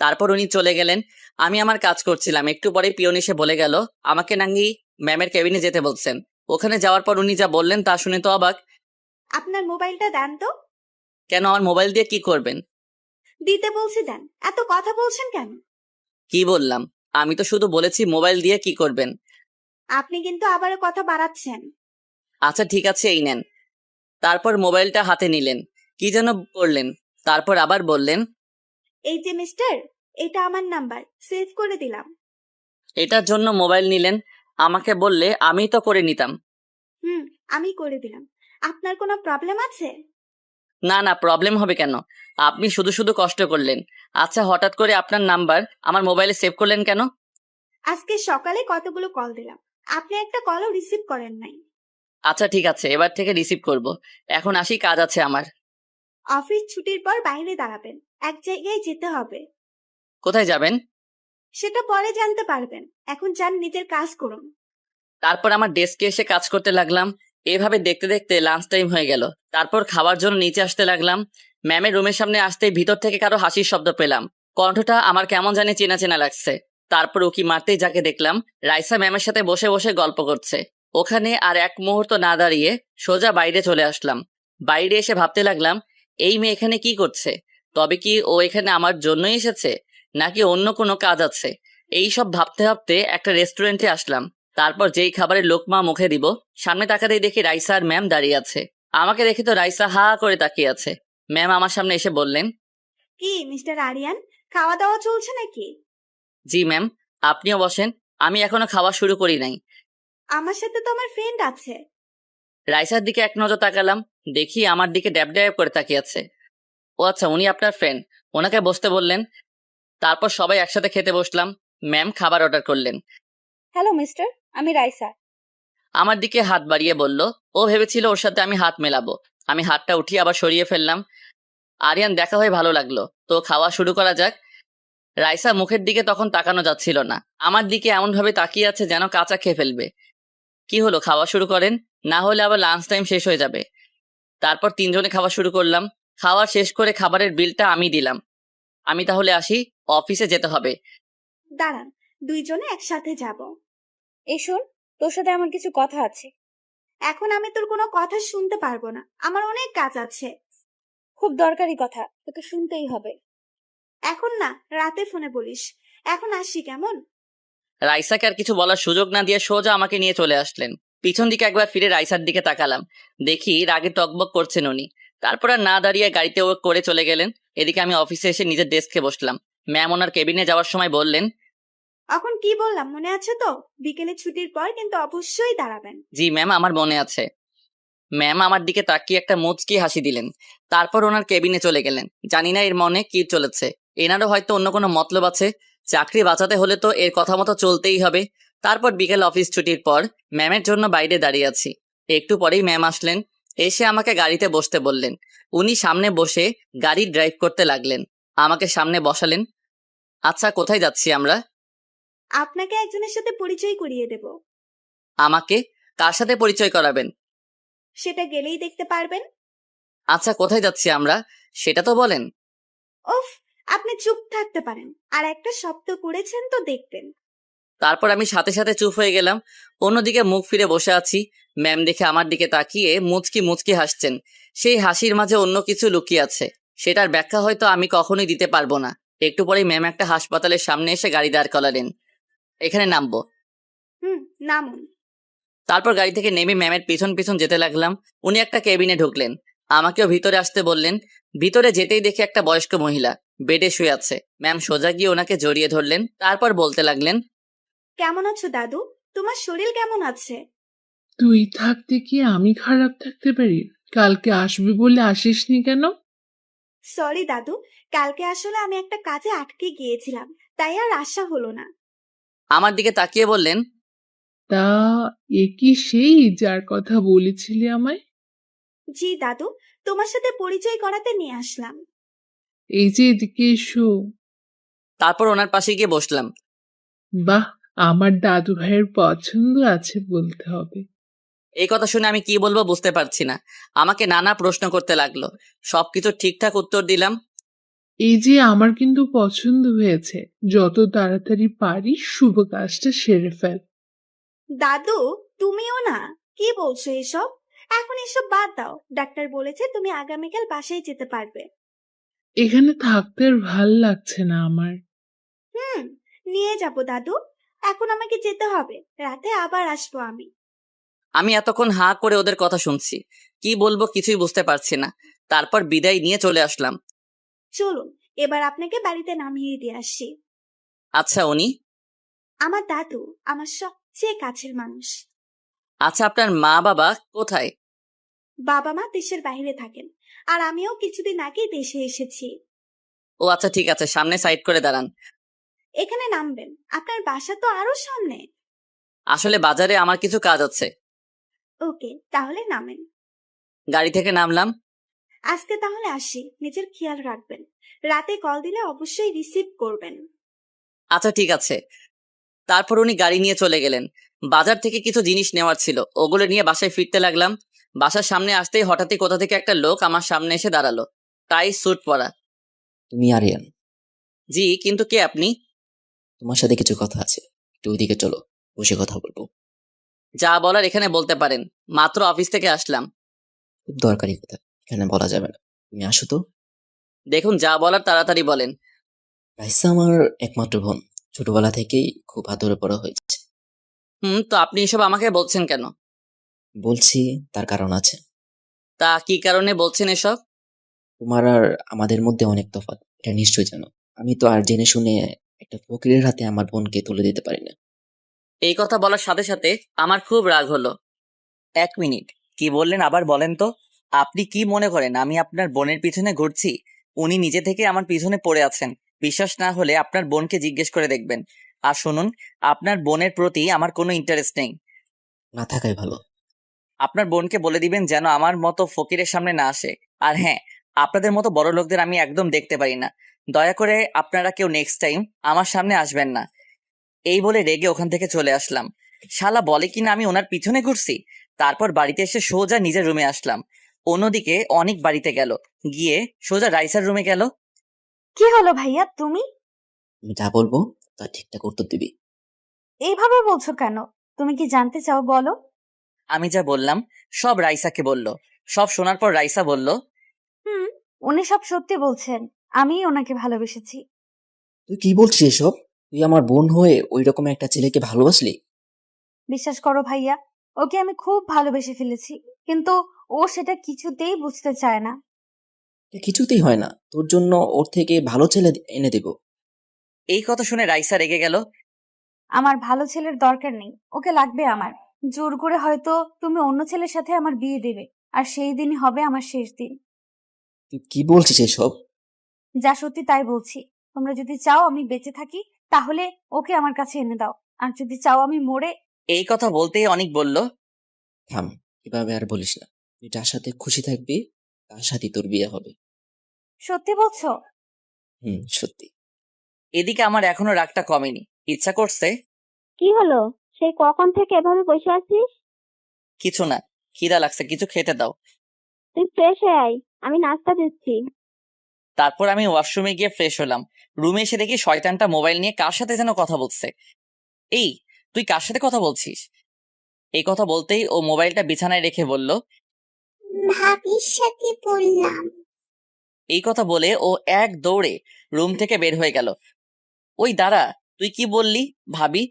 B: তারপর উনি চলে গেলেন। আমি আমার কাজ করছিলাম। একটু পরে পিয়ন এসে বলে গেল আমাকে নাকি ম্যামের কেবিনে যেতে বলছেন। ওখানে যাওয়ার পর উনি যা বললেন তা শুনে তো অবাক।
G: আপনার মোবাইলটা দেন তো।
B: কেন আমার মোবাইল দিয়ে কি করবেন?
G: দিতে বলছি দেন, এত কথা বলছেন কেন?
B: কি বললাম? আমি তো শুধু বলেছি মোবাইল দিয়ে কি করবেন।
G: আপনি কিন্তু আবারও কথা বাড়াচ্ছেন।
B: আচ্ছা ঠিক আছে, এই নেন। তারপর মোবাইলটা হাতে নিলেন, কি যেন করলেন, তারপর আবার বললেন,
G: এই যে মিস্টার, এটা আমার নাম্বার, সেভ করে দিলাম।
B: এটার জন্য মোবাইল নিলেন? আমাকে বললে আমি তো করে নিতাম।
G: আমি করে দিলাম। আপনার কোনো প্রবলেম আছে?
B: না না, প্রবলেম হবে কেন? আপনি শুধু শুধু কষ্ট করলেন। আচ্ছা, হঠাৎ করে আপনার নাম্বার আমার মোবাইলে সেভ করলেন কেন?
G: আজকে সকালে কতগুলো কল দিলাম, আপনি একটা কলও রিসিভ করেন নাই।
B: আচ্ছা ঠিক আছে, এবার থেকে রিসিভ করব। এখন আসি, কাজ আছে আমার।
G: অফিস ছুটির পর বাইরে দাঁড়াবেন, এক জায়গায় যেতে হবে।
B: কোথায় যাবেন?
G: সেটা পরে জানতে পারবেন, এখন যান, নিজের কাজ করুন।
B: তারপর আমার ডেস্কে এসে কাজ করতে লাগলাম। এভাবে দেখতে দেখতে লাঞ্চ টাইম হয়ে গেল। তারপর খাওয়ার জন্য নিচে আসতে লাগলাম। ম্যামের রুমের সামনে আসতেই ভিতর থেকে কারো হাসির শব্দ পেলাম। কণ্ঠটা আমার কেমন জানি চেনা চেনা লাগছে। তারপর উকি মারতেই যাকে দেখলাম, রাইসা ম্যামের সাথে বসে বসে গল্প করছে। ওখানে আর এক মুহূর্ত না দাঁড়িয়ে সোজা বাইরে চলে আসলাম। বাইরে এসে ভাবতে লাগলাম, এই মেয়ে এখানে কি করছে? তবে কি ও এখানে আমার জন্যই এসেছে, নাকি অন্য কোনো কাজ আছে? এই সব ভাবতে ভাবতে একটা রেস্টুরেন্টে আসলাম। তারপর যেই খাবারের লোকমা মুখে দিব, সামনে তাকাতেই দেখি রাইসা আর ম্যাম দাঁড়িয়ে আছে। আমাকে দেখে তো রাইসা হা করে তাকিয়ে আছে। ম্যাম আমার সামনে এসে বললেন,
G: কি মিস্টার আরিয়ান, খাওয়া দাওয়া চলছে নাকি?
B: জি ম্যাম, আপনিও বসেন, আমি এখনো খাওয়া শুরু করি নাই।
G: আমার সাথে তো আমার ফ্রেন্ড আছে।
B: রাইসার দিকে এক নজর তাকালাম, দেখি আমার দিকে ড্যাব ড্যাব করে তাকিয়ে আছে। ও আচ্ছা, উনি আপনার ফ্রেন্ড, ওনাকে বসতে বললেন। তারপর সবাই একসাথে খেতে বসলাম। ম্যাম খাবার অর্ডার করলেন।
A: হ্যালো মিস্টার, আমি রাইসা।
B: আমার দিকে হাত বাড়িয়ে বলল। ও ভেবেছিল ওর সাথে আমি হাত মেলাবো। আমি হাতটা উঠিয়ে আবার সরিয়ে ফেললাম। আরিয়ান, দেখা হয়ে ভালো লাগলো, তো খাওয়া শুরু করা যাক। রাইসা মুখের দিকে তখন তাকানো যাচ্ছিল না, আমার দিকে এমন ভাবে তাকিয়ে আছে যেন কাঁচা খেয়ে ফেলবে। কি হলো, খাওয়া শুরু করেন, না হলে আবার লাঞ্চ টাইম শেষ হয়ে যাবে। তারপর তিনজনে খাওয়া শুরু করলাম। খাওয়া শেষ করে খাবারের বিলটা আমি দিলাম। আমি তাহলে আসি, অফিসে যেতে হবে।
G: দাঁড়ান, দুইজনে একসাথে যাব।
A: এই শোন, তোর সাথে আমার কিছু কথা আছে।
G: এখন আমি তোর কোনো কথা শুনতে পারবো না, আমার অনেক কাজ আছে।
A: খুব দরকারি কথা, তোকে শুনতেই হবে।
G: এখন না, রাতে ফোনে বলিস। এখন আসি কেমন?
B: রাইসাকে আর কিছু বলার সুযোগ না দিয়ে সোজা আমাকে নিয়ে চলে আসলেন। পিছন দিকে একবার ফিরে রাইসার দিকে তাকালাম, দেখি রাগে টকবক করছেন উনি। তারপর আর না দাঁড়িয়ে গাড়িতে ও করে চলে গেলেন। এদিকে আমি অফিসে এসে নিজের ডেস্কে বসলাম। ম্যাম ওনার কেবিনে যাওয়ার সময় বললেন,
G: এখন কি বললাম মনে আছে তো? বিকেলে ছুটির পর কিন্তু অবশ্যই দাঁড়াবেন।
B: জি ম্যাম, আমার মনে আছে। ম্যাম আমার দিকে তাকিয়ে একটা মুচকি হাসি দিলেন। তারপর ওনার কেবিনে চলে গেলেন। জানি না এর মনে কি চলেছে, এনারও হয়তো অন্য কোনো মতলব আছে। চাকরি বাঁচাতে হলে তো এর কথা মতো চলতেই হবে। তারপর বিকেল অফিস ছুটির পর ম্যামের জন্য বাইরে দাঁড়িয়ে আছি। একটু পরেই ম্যাম আসলেন। এসে আমাকে গাড়িতে বসতে বললেন। উনি সামনে বসে গাড়ি ড্রাইভ করতে লাগলেন, আমাকে সামনে বসালেন। আচ্ছা, কোথায় যাচ্ছি আমরা?
G: আপনাকে একজনের সাথে পরিচয় করিয়ে দেব।
B: আমাকে কার সাথে পরিচয় করাবেন?
G: সেটা গেলেই দেখতে পারবেন।
B: আচ্ছা, কোথায় যাচ্ছি আমরা সেটা তো বলেন।
G: উফ, আপনি চুপ থাকতে পারেন, আর একটা শব্দ করেছেন তো দেখবেন।
B: তারপর আমি সাথে সাথে চুপ হয়ে গেলাম। অন্যদিকে মুখ ফিরে বসে আছি। ম্যাম দেখে আমার দিকে তাকিয়ে মুচকি মুচকি হাসছেন। সেই হাসির মাঝে অন্য কিছু লুকিয়ে আছে, সেটার ব্যাখ্যা হয়তো আমি কখনোই দিতে পারবো না। একটু পরেই ম্যাম একটা হাসপাতালের সামনে এসে গাড়ি দাঁড় করালেন। এখানে নামবো?
G: নামুন।
B: তারপর গাড়ি থেকে নেমে ম্যামের পিছন পিছন যেতে লাগলাম। উনি একটা কেবিনে ঢুকলেন, আমাকেও ভিতরে আসতে বললেন। ভিতরে যেতেই দেখি একটা বয়স্ক মহিলা বেডে শুয়ে আছে। ম্যাম সোজা গিয়ে ওনাকে জড়িয়ে ধরলেন। তারপর বলতে লাগলেন,
G: কেমন আছো দাদু? তোমার শরীর কেমন আছে?
L: তুই থাকতে কি আমি খারাপ থাকতে পারি? কালকে আসবি বলে আসিসনি কেন?
G: সরি দাদু, কালকে আসলে আমি একটা কাজে আটকে গিয়েছিলাম, তাই আর আসা হলো না।
B: আমার দিকে তাকিয়ে বললেন,
L: তা এ কি সেই যার কথা বলেছিলি আমায়?
G: জি দাদু, তোমার সাথে পরিচয় করাতে নিয়ে আসলাম।
L: এই যে এদিকে এসো।
B: তারপর ওনার পাশে গিয়ে বসলাম।
L: বাহ, আমার দাদু ভাইয়ের পছন্দ আছে বলতে হবে।
B: এই কথা শুনে আমি কি বলবো বুঝতে পারছি না। আমাকে নানা প্রশ্ন করতে লাগলো, সবকিছু ঠিকঠাক উত্তর দিলাম।
L: এই যে আমার কিন্তু পছন্দ হয়েছে, যত তাড়াতাড়ি পারিস শুভ কাজটা সেরে ফেল।
G: দাদু, তুমিও না? কি বলছো এসব? এখন এসব বাদ দাও, ডাক্তার বলেছে তুমি আগামীকাল বাসায় যেতে পারবে।
L: এখানে থাকতে আর ভাল লাগছে না আমার।
G: হুম, নিয়ে যাব দাদু। এখন আমাকে যেতে হবে, রাতে আবার আসবো আমি।
B: আমি এতক্ষণ হাঁ করে ওদের কথা শুনছি, কি বলবো কিছুই বুঝতে পারছি না। তারপর বিদায় নিয়ে চলে আসলাম।
G: চলুন এবার আপনাকে বাড়িতে নামিয়ে দিয়ে আসি।
B: আচ্ছা উনি?
G: আমার দাদু আমার সবচেয়ে কাছের মানুষ।
B: আচ্ছা আপনার মা বাবা কোথায়?
G: বাবা মা দেশের বাইরে থাকেন, আর আমিও কিছুদিন আগে দেশে এসেছি।
B: ও আচ্ছা ঠিক আছে, সামনে সাইড করে দাঁড়ান।
G: এখানে নামবেন? আপনার বাসা তো আরো সামনে।
B: আসলে বাজারে আমার কিছু কাজ আছে।
G: ওকে, তাহলে নামেন।
B: গাড়ি থেকে নামলাম।
G: আজকে তাহলে আসি, নিজের খেয়াল রাখবেন। রাতে কল দিলে অবশ্যই রিসিভ করবেন।
B: আচ্ছা ঠিক আছে। তারপর উনি গাড়ি নিয়ে চলে গেলেন। বাজার থেকে কিছু জিনিস নেওয়ার ছিল, ওগুলো নিয়ে বাসায় ফিরতে লাগলাম। বাসার সামনে আসতেই হঠাৎই কোথা থেকে একটা লোক আমার সামনে এসে দাঁড়ালো, তাই স্যুট পরা।
K: তুমি আরিয়ান?
B: জি, কিন্তু কে আপনি?
K: তোমার সাথে কিছু কথা আছে, একটু ওইদিকে চলো, বসে কথা বলবো।
B: যা বলার এখানে বলতে পারেন, মাত্র অফিস থেকে আসলাম।
K: খুব দরকারি কথা, এখানে বলা যাবে না। তুমি আসো তো।
B: দেখুন, যা বলার তাড়াতাড়ি বলেন।
K: রাইসা আমার একমাত্র বোন, ছোটবেলা থেকেই খুব আদরে বড় হয়েছে।
B: তো আপনি এসব আমাকে বলছেন কেন?
K: বলছি তার কারণ আছে।
B: তা কি কারণে বলছেন এসব?
K: তোমার আর আমাদের মধ্যে অনেক তফাৎ, এটা নিশ্চয়ই জানো। আমি তো আর জেনে শুনে একটা ফকিরের হাতে আমার বোনকে তুলে দিতে পারি না।
B: এই কথা বলার সাথে সাথে আমার খুব রাগ হলো। 1 মিনিট, কি বললেন আবার বলেন তো? আপনি কি মনে করেন আমি আপনার বোনের পিছনে ঘুরছি? উনি নিজে থেকে আমার পিছনে পড়ে আছেন। বিশ্বাস না হলে আপনার বোনকে জিজ্ঞেস করে দেখবেন। আর শুনুন, আপনার বোনের প্রতি আমার কোনো ইন্টারেস্ট নেই।
K: না থাকাই ভালো।
B: আপনার বোনকে বলে দিবেন যেন আমার মতো ফকিরের সামনে না আসে। আর হ্যাঁ, আপনাদের মতো বড় লোকদের আমি একদম দেখতে পারি না। দয়া করে আপনারা কেউ নেক্সট টাইম আমার সামনে আসবেন না। এই বলে রেগে ওখান থেকে চলে আসলাম। শালা বলে কিনা আমি ওনার পিছনে ঘুরছি। তারপর বাড়িতে এসে সোজা নিজের রুমে আসলাম। অন্যদিকে অনেক বাড়িতে গেল, গিয়ে সোজা রাইসার রুমে গেল।
A: কি হলো ভাইয়া, তুমি
K: আমি যা বলবো তা ঠিকঠাক উত্তর দিবি।
A: এইভাবে বলছো কেন? তুমি কি জানতে চাও, বলো।
B: আমি যা বললাম সব রাইসাকে বলল। সব শোনার পর রাইসা বলল,
A: হুম, উনি সব সত্যি বলছেন। আমি ওনাকে ভালোবেসেছি।
K: তুই কি বলছিস এসব? তুই আমার বোন হয়ে ওই রকম একটা ছেলেকে ভালোবাসলি?
A: বিশ্বাস করো ভাইয়া, ওকে আমি খুব ভালোবেসে ফেলেছি, কিন্তু ও সেটা কিছুতেই বুঝতে চায় না।
K: এটা কিছুতেই হয় না, তোর জন্য ওর থেকে ভালো ছেলে এনে দেব।
B: এই কথা শুনে রাইসা রেগে গেল।
A: আমার ভালো ছেলের দরকার নেই, ওকে লাগবে আমার। জোর করে হয়তো তুমি অন্য ছেলের সাথে আমার বিয়ে দেবে, আর সেই দিনই হবে আমার শেষ দিন।
K: তুই কি বলছিস এসব?
A: যা সত্যি তাই বলছি। তোমরা যদি চাও আমি বেঁচে থাকি, তাহলে ওকে আমার কাছে এনে দাও। আর যদি চাও আমি মরে।
B: এই কথা বলতেই অনেক বলল,
K: থাম, এভাবে আর বলিস না। তুই যার সাথে খুশি থাকবি তার সাথে তোর বিয়ে হবে।
A: সত্যি বলছো?
K: সত্যি।
B: এদিকে আমার এখনো রাগটা কমেনি। ইচ্ছা করছে।
F: কি হলো? সেই কখন থেকে এভাবে বসে আছিস?
B: কিছু না, খিদা লাগছে, কিছু খেতে দাও।
F: তুই ফ্রেশ হয়ে আয়, আমি নাস্তা দিচ্ছি।
B: তারপর আমি ওয়াশরুমে গিয়ে ফ্রেশ হলাম। রুমে এসে দেখি শয়তানটা মোবাইল নিয়ে কার সাথে যেন কথা বলছে। এই, তুই কার সাথে কথা বলছিস? এই কথা বলতেই ও মোবাইলটা বিছানায় রেখে বলল,
F: ভাবির সাথে বললাম।
B: এই কথা বলে ও এক দৌড়ে রুম থেকে বের হয়ে গেল। ওই দাঁড়া, তুই কি বললি ভাবি?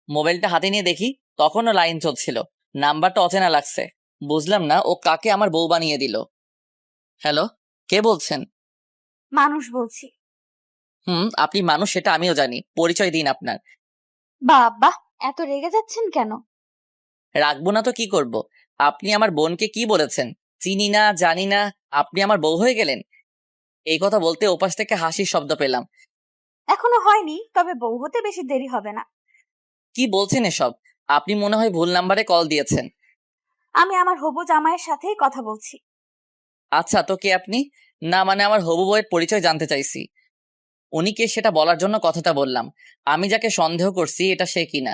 B: মোবাইলটা হাতে নিয়ে দেখি তখনও লাইন চলছিল। নাম্বারটা অচেনা লাগছে। বুঝলাম না ও কাকে আমার বউ বানিয়ে দিল। হ্যালো, কে বলছেন?
A: মানুষ বলছি।
B: আপনি মানুষ সেটা আমিও জানি, পরিচয় দিন আপনার।
A: বাবা, এত রেগে যাচ্ছেন কেন?
B: রাখবো না তো কি করব? আপনি আমার বোনকে কি বলেছেন? চিনি না, জানি না, আপনি আমার বউ হয়ে গেলেন। এই কথা বলতে ওপাশ থেকে হাসির শব্দ পেলাম।
A: এখনো হয়নি, তবে বউ হতে বেশি দেরি হবে না।
B: কি বলছেন এসব? আপনি মনে হয় ভুল নাম্বারে কল দিয়েছেন।
A: আমি আমার হবু জামাইয়ের সাথেই কথা বলছি।
B: আচ্ছা, তো কে আপনি? না মানে আমার হবু বউয়ের পরিচয় জানতে চাইছি। উনি কে সেটা বলার জন্য কথাটা বললাম। আমি যাকে সন্দেহ করছি এটা সে কিনা।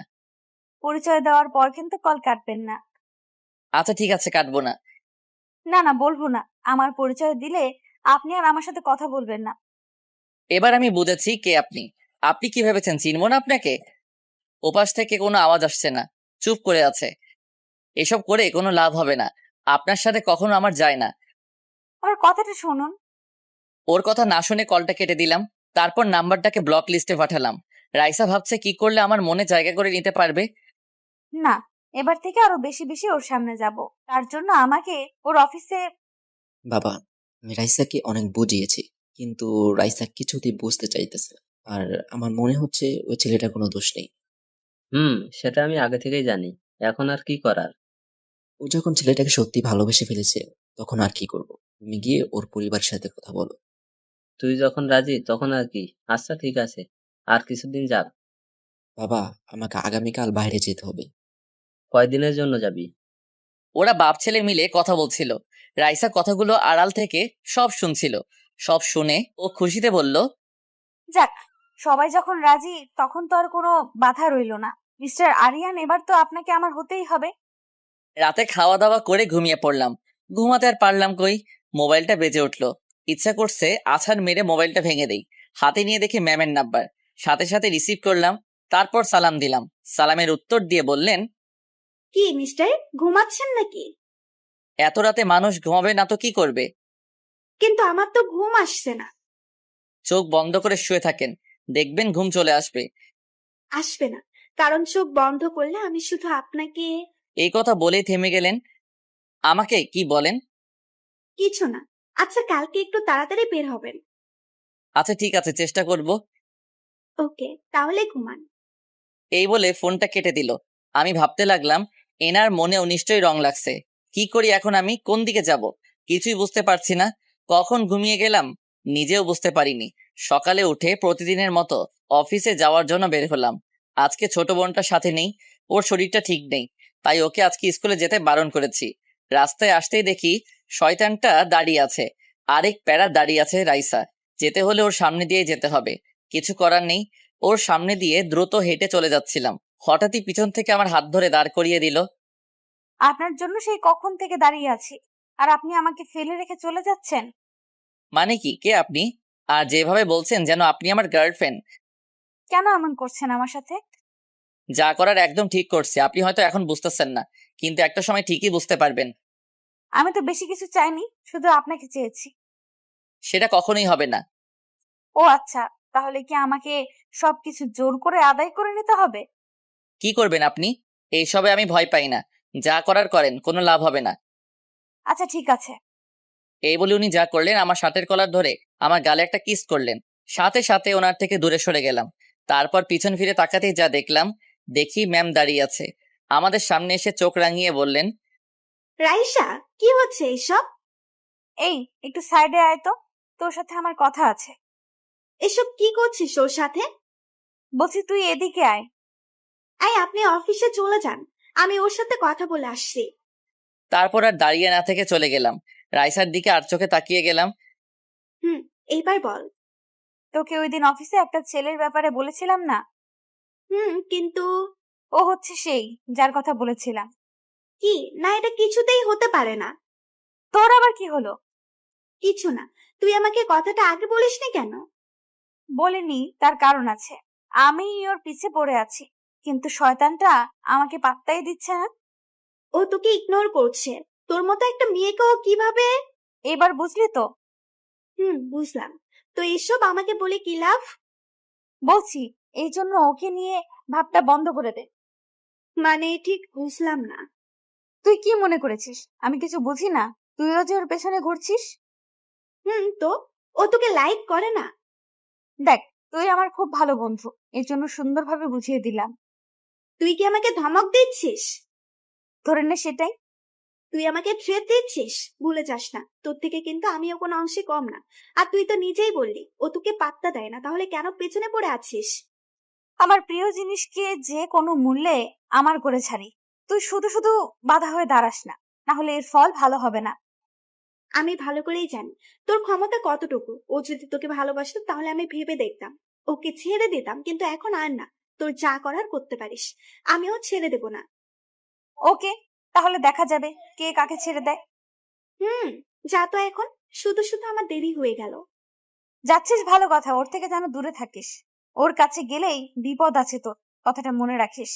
A: পরিচয় দেওয়ার পর কিন্তু কল কাটবেন না।
B: আচ্ছা ঠিক আছে, কাটবো না।
A: না না, বলবো না। আমার পরিচয় দিলে আপনি আর আমার সাথে কথা বলবেন না।
B: এবার আমি বুঝেছি কে আপনি। আপনি কি ভেবেছেন চিনবো না আপনাকে? ওপাশ থেকে কোনো আওয়াজ আসছে না, চুপ করে আছে। এসব করে কোনো লাভ হবে না। আপনার সাথে কখনো আমার যায় না।
A: ওর কথাটা শুনুন।
B: ওর কথা না শুনে কলটা কেটে দিলাম। তারপর নাম্বারটাকে ব্লক লিস্টে পাঠালাম। রাইসা ভাবছে কি করলে আমার মনে জায়গা করে নিতে পারবে।
A: না, এবার থেকে আরো বেশি বেশি ওর সামনে যাব। তার জন্য আমাকে ওর অফিসে
K: বাবা, আমি রাইসাকে অনেক বুঝিয়েছি, কিন্তু রাইসা কিছুতেই বুঝতে চাইতেছে না। আর আমার মনে হচ্ছে ওই ছেলেটার কোনো দোষ নেই।
I: সেটা আমি আগে থেকেই জানি। এখন আর কি করার?
K: ও যখন ছেলেটাকে সত্যি ভালোবেসে ফেলেছে, তখন আর কি করব? তুমি গিয়ে ওর পরিবারের সাথে কথা বলো।
I: তুই যখন রাজি তখন আর কি। আচ্ছা ঠিক আছে, আর কিছুদিন যাক।
K: বাবা, আমাকে আগামীকাল বাইরে যেতে হবে।
I: কয়দিনের জন্য যাবি?
B: ওরা বাপ ছেলে মিলে কথা বলছিল। রাইসা কথাগুলো আড়াল থেকে সব শুনছিল। সব শুনে ও খুশিতে বলল,
A: যাক, সবাই যখন রাজি তখন তো আর কোনো বাধা রইলো না। মিস্টার আরিয়ান, এবার তো আপনাকে আমার হতেই হবে।
B: রাতে খাওয়া দাওয়া করে ঘুমিয়ে পড়লাম। ঘুমাতে আর পারলাম কই, মোবাইলটা বেজে উঠলো। ইচ্ছা করছে আছাড় মেরে মোবাইলটা ভেঙে দেই। হাতে নিয়ে দেখি ম্যামের নাম্বার। সাথে সাথে রিসিভ করলাম। তারপর সালাম দিলাম। সালামের উত্তর দিয়ে বললেন,
G: কি মিস্টার, ঘুমাচ্ছেন নাকি?
B: এত রাতে মানুষ ঘুমাবে না তো কি করবে?
G: কিন্তু আমার তো ঘুম আসছে না।
B: চোখ বন্ধ করে শুয়ে থাকেন, দেখবেন ঘুম চলে আসবে।
G: আসবে না, কারণ চোখ বন্ধ করলে আমি শুধু আপনাকে।
B: এই কথা বলেই থেমে গেলেন। আমাকে কি বলেন?
G: কিছু না। আচ্ছা, কালকে একটু তাড়াতাড়ি বের হবেন।
B: আচ্ছা ঠিক আছে, চেষ্টা করব।
G: ওকে, তাহলে ঘুমান।
B: এই বলে ফোনটা কেটে দিল। আমি ভাবতে লাগলাম, এনার মনেও নিশ্চয়ই রং লাগছে। কি করি এখন, আমি কোন দিকে যাব? কিছুই বুঝতে পারছি না। কখন ঘুমিয়ে গেলাম নিজেও বুঝতে পারিনি। সকালে উঠে প্রতিদিনের মতো অফিসে যাওয়ার জন্য বের হলাম। আজকে ছোট বোনটার সাথে নেই, ওর শরীরটা ঠিক নেই, তাই ওকে আজকে স্কুলে যেতে বারণ করেছি। রাস্তায় আসতেই দেখি শয়তানটা দাঁড়িয়ে আছে, আরেক প্যারা দাঁড়িয়ে আছে রাইসা। যেতে হলে ওর সামনে দিয়ে যেতে হবে, কিছু করার নেই। ওর সামনে দিয়ে দ্রুত হেঁটে চলে যাচ্ছিলাম, হঠাৎই পিছন থেকে আমার হাত ধরে দাঁড় করিয়ে দিল।
A: আপনার জন্য সেই কখন থেকে দাঁড়িয়ে আছি, আর আপনি আমাকে ফেলে রেখে চলে যাচ্ছেন?
B: মানে কি, কে আপনি? আর যেভাবে বলছেন যেন আপনি আমার গার্লফ্রেন্ড।
A: কেন এমন করছেন আমার সাথে?
B: যা করার একদম ঠিক করছে। আপনি হয়তো এখন বুঝতেছেন না, কিন্তু একটা সময় ঠিকই বুঝতে পারবেন।
A: আমি তো বেশি কিছু চাইনি, শুধু আপনাকে চেয়েছি।
B: সেটা কখনোই হবে না।
A: ও আচ্ছা, তাহলে কি আমাকে সবকিছু জোর করে আদায় করে নিতে হবে?
B: কি করবেন আপনি? এইসবে আমি ভয় পাই না। যা করার করেন, কোনো লাভ হবে না।
A: আচ্ছা ঠিক আছে।
B: এই বলে উনি যা করলেন, আমার শার্টের কলার ধরে আমার গালে একটা কিস করলেন। সাথে সাথে ওনার থেকে দূরে সরে গেলাম। তারপর পিছন ফিরে তাকাতেই যা দেখলাম, দেখি ম্যাম দাঁড়িয়ে আছে। আমাদের সামনে এসে চোখ রাঙিয়ে বললেন,
G: রাইসা, কি হচ্ছে এইসব?
A: এই একটু সাইডে আয় তো, তোর সাথে আমার কথা আছে।
G: এসব কি করছিস ওর সাথে?
A: বলছি তুই এদিকে আয়।
G: আপনি অফিসে চলে যান, আমি ওর সাথে কথা বলে আসছি।
B: তারপর আর দাঁড়িয়ে না থেকে চলে গেলাম। রাইসার দিকে আর চোখে তাকিয়ে গেলাম।
G: এইবার বল।
A: তোকে ওই দিন অফিসে একটা ছেলের ব্যাপারে বলেছিলাম না?
G: কিন্তু
A: ও হচ্ছে সেই যার কথা বলেছিলাম।
G: কি না, এটা কিছুতেই হতে পারে না।
A: তোর আবার কি হলো?
G: কিছু না, তুই আমাকে কথাটা আগে বলিসনি কেন?
A: বলিনি, তার কারণ আছে। আমি ওর পিছে পড়ে আছি, কিন্তু শয়তানটা আমাকে পাত্তাই দিচ্ছে না।
G: ও তোকে ইগনোর করছে। তোর মতো একটা মেয়েকে ও কিভাবে?
A: এবার বুঝলি তো?
G: বুঝলাম। তো এসব আমাকে বলে কি লাভ?
A: বলছি, এই জন্য ওকে নিয়ে ভাবটা বন্ধ করে দে।
G: মানে ঠিক বুঝলাম না।
A: তুই কি মনে করেছিস আমি কিছু বুঝি না? তুইও যে ওর পেছনে ঘুরছিস।
G: তো ও তোকে লাইক করে না?
A: দেখ, তুই আমার খুব ভালো বন্ধু, এর জন্য সুন্দরভাবে বুঝিয়ে দিলাম।
G: তুই কি আমাকে ধমক দিচ্ছিস?
A: ধরে নে সেটাই।
G: তুই আমাকে থ্রেট দিচ্ছিস? ভুলে যাস না, তোর থেকে কিন্তু আমিও কোনো অংশে কম না। আর তুই তো নিজেই বললি ও তোকে পাত্তা দেয় না, তাহলে কেন পেছনে পড়ে আছিস?
A: আমার প্রিয় জিনিসকে যে কোনো মূল্যে আমার করে ছাড়ি। তুই শুধু শুধু বাধা হয়ে দাঁড়াস না, না হলে এর ফল ভালো হবে না।
G: আমি ভালো করেই জানি তোর ক্ষমতা কতটুকু। ও যদি তোকে ভালোবাসতো তাহলে আমি ভেবে দেখতাম, ওকে ছেড়ে দিতাম, কিন্তু এখন আর না। তোর যা করার করতে পারিস, আমিও ছেড়ে দেব না।
A: ওকে, তাহলে দেখা যাবে কে কাকে ছেড়ে দেয়।
G: যা তো এখন, শুধু শুধু আমার দেরি হয়ে গেল।
A: যাচ্ছিস ভালো কথা, ওর থেকে যেন দূরে থাকিস। ওর কাছে গেলেই বিপদ আছে তোর, কথাটা মনে রাখিস।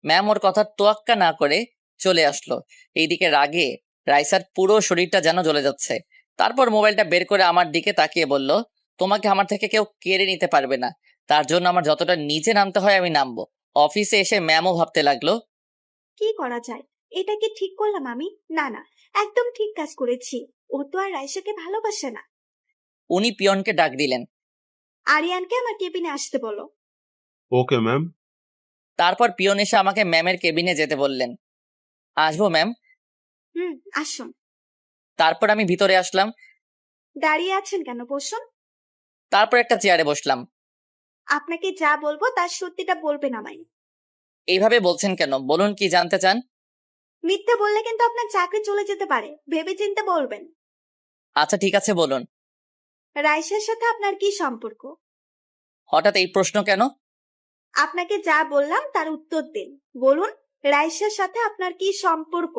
B: ম্যাম ওর কথা তোয়াক্কা না করে চলে আসলো। এইদিকে রাগে রাইসার পুরো শরীরটা যেন জ্বলে যাচ্ছে। তারপর মোবাইলটা বের করে আমার দিকে তাকিয়ে বলল, তোমাকে আমার থেকে কেউ কেড়ে নিতে পারবে না। তার জন্য আমার যতটা নিচে নামতে হয় আমি নামবো। অফিসে এসে ম্যামও ভাবতে লাগলো,
G: কি করা যায়? এটা কি ঠিক করলাম আমি? না না, একদম ঠিক কাজ করেছি। ও তো আর রাইসাকে ভালোবাসে না।
B: উনি পিয়নকে ডাক দিলেন।
G: আরিয়ানকে আমার কেবিনে আসতে বলো।
J: Okay ma'am.
B: তারপর পিয়ন এসে আমাকে ম্যামের কেবিনে যেতে বললেন। আসবো ম্যাম?
G: আসুন।
B: তারপর আমি ভিতরে আসলাম।
G: দাঁড়িয়ে আছেন কেন? বসুন।
B: তারপর একটা চেয়ারে বসলাম।
G: আপনাকে যা বলবো তার সত্যিটা বলবেন আমায়।
B: এইভাবে বলছেন কেন? বলুন কি জানতে চান?
G: মিথ্যে বললে কিন্তু আপনার চাকরি চলে যেতে পারে, ভেবে চিন্তে বলবেন।
B: আচ্ছা ঠিক আছে বলুন।
G: রাইসার সাথে আপনার কি সম্পর্ক?
B: হঠাৎ এই প্রশ্ন কেন?
G: আপনাকে যা বললাম তার উত্তর দিন। বলুন, রাইসার সাথে আপনার কি সম্পর্ক?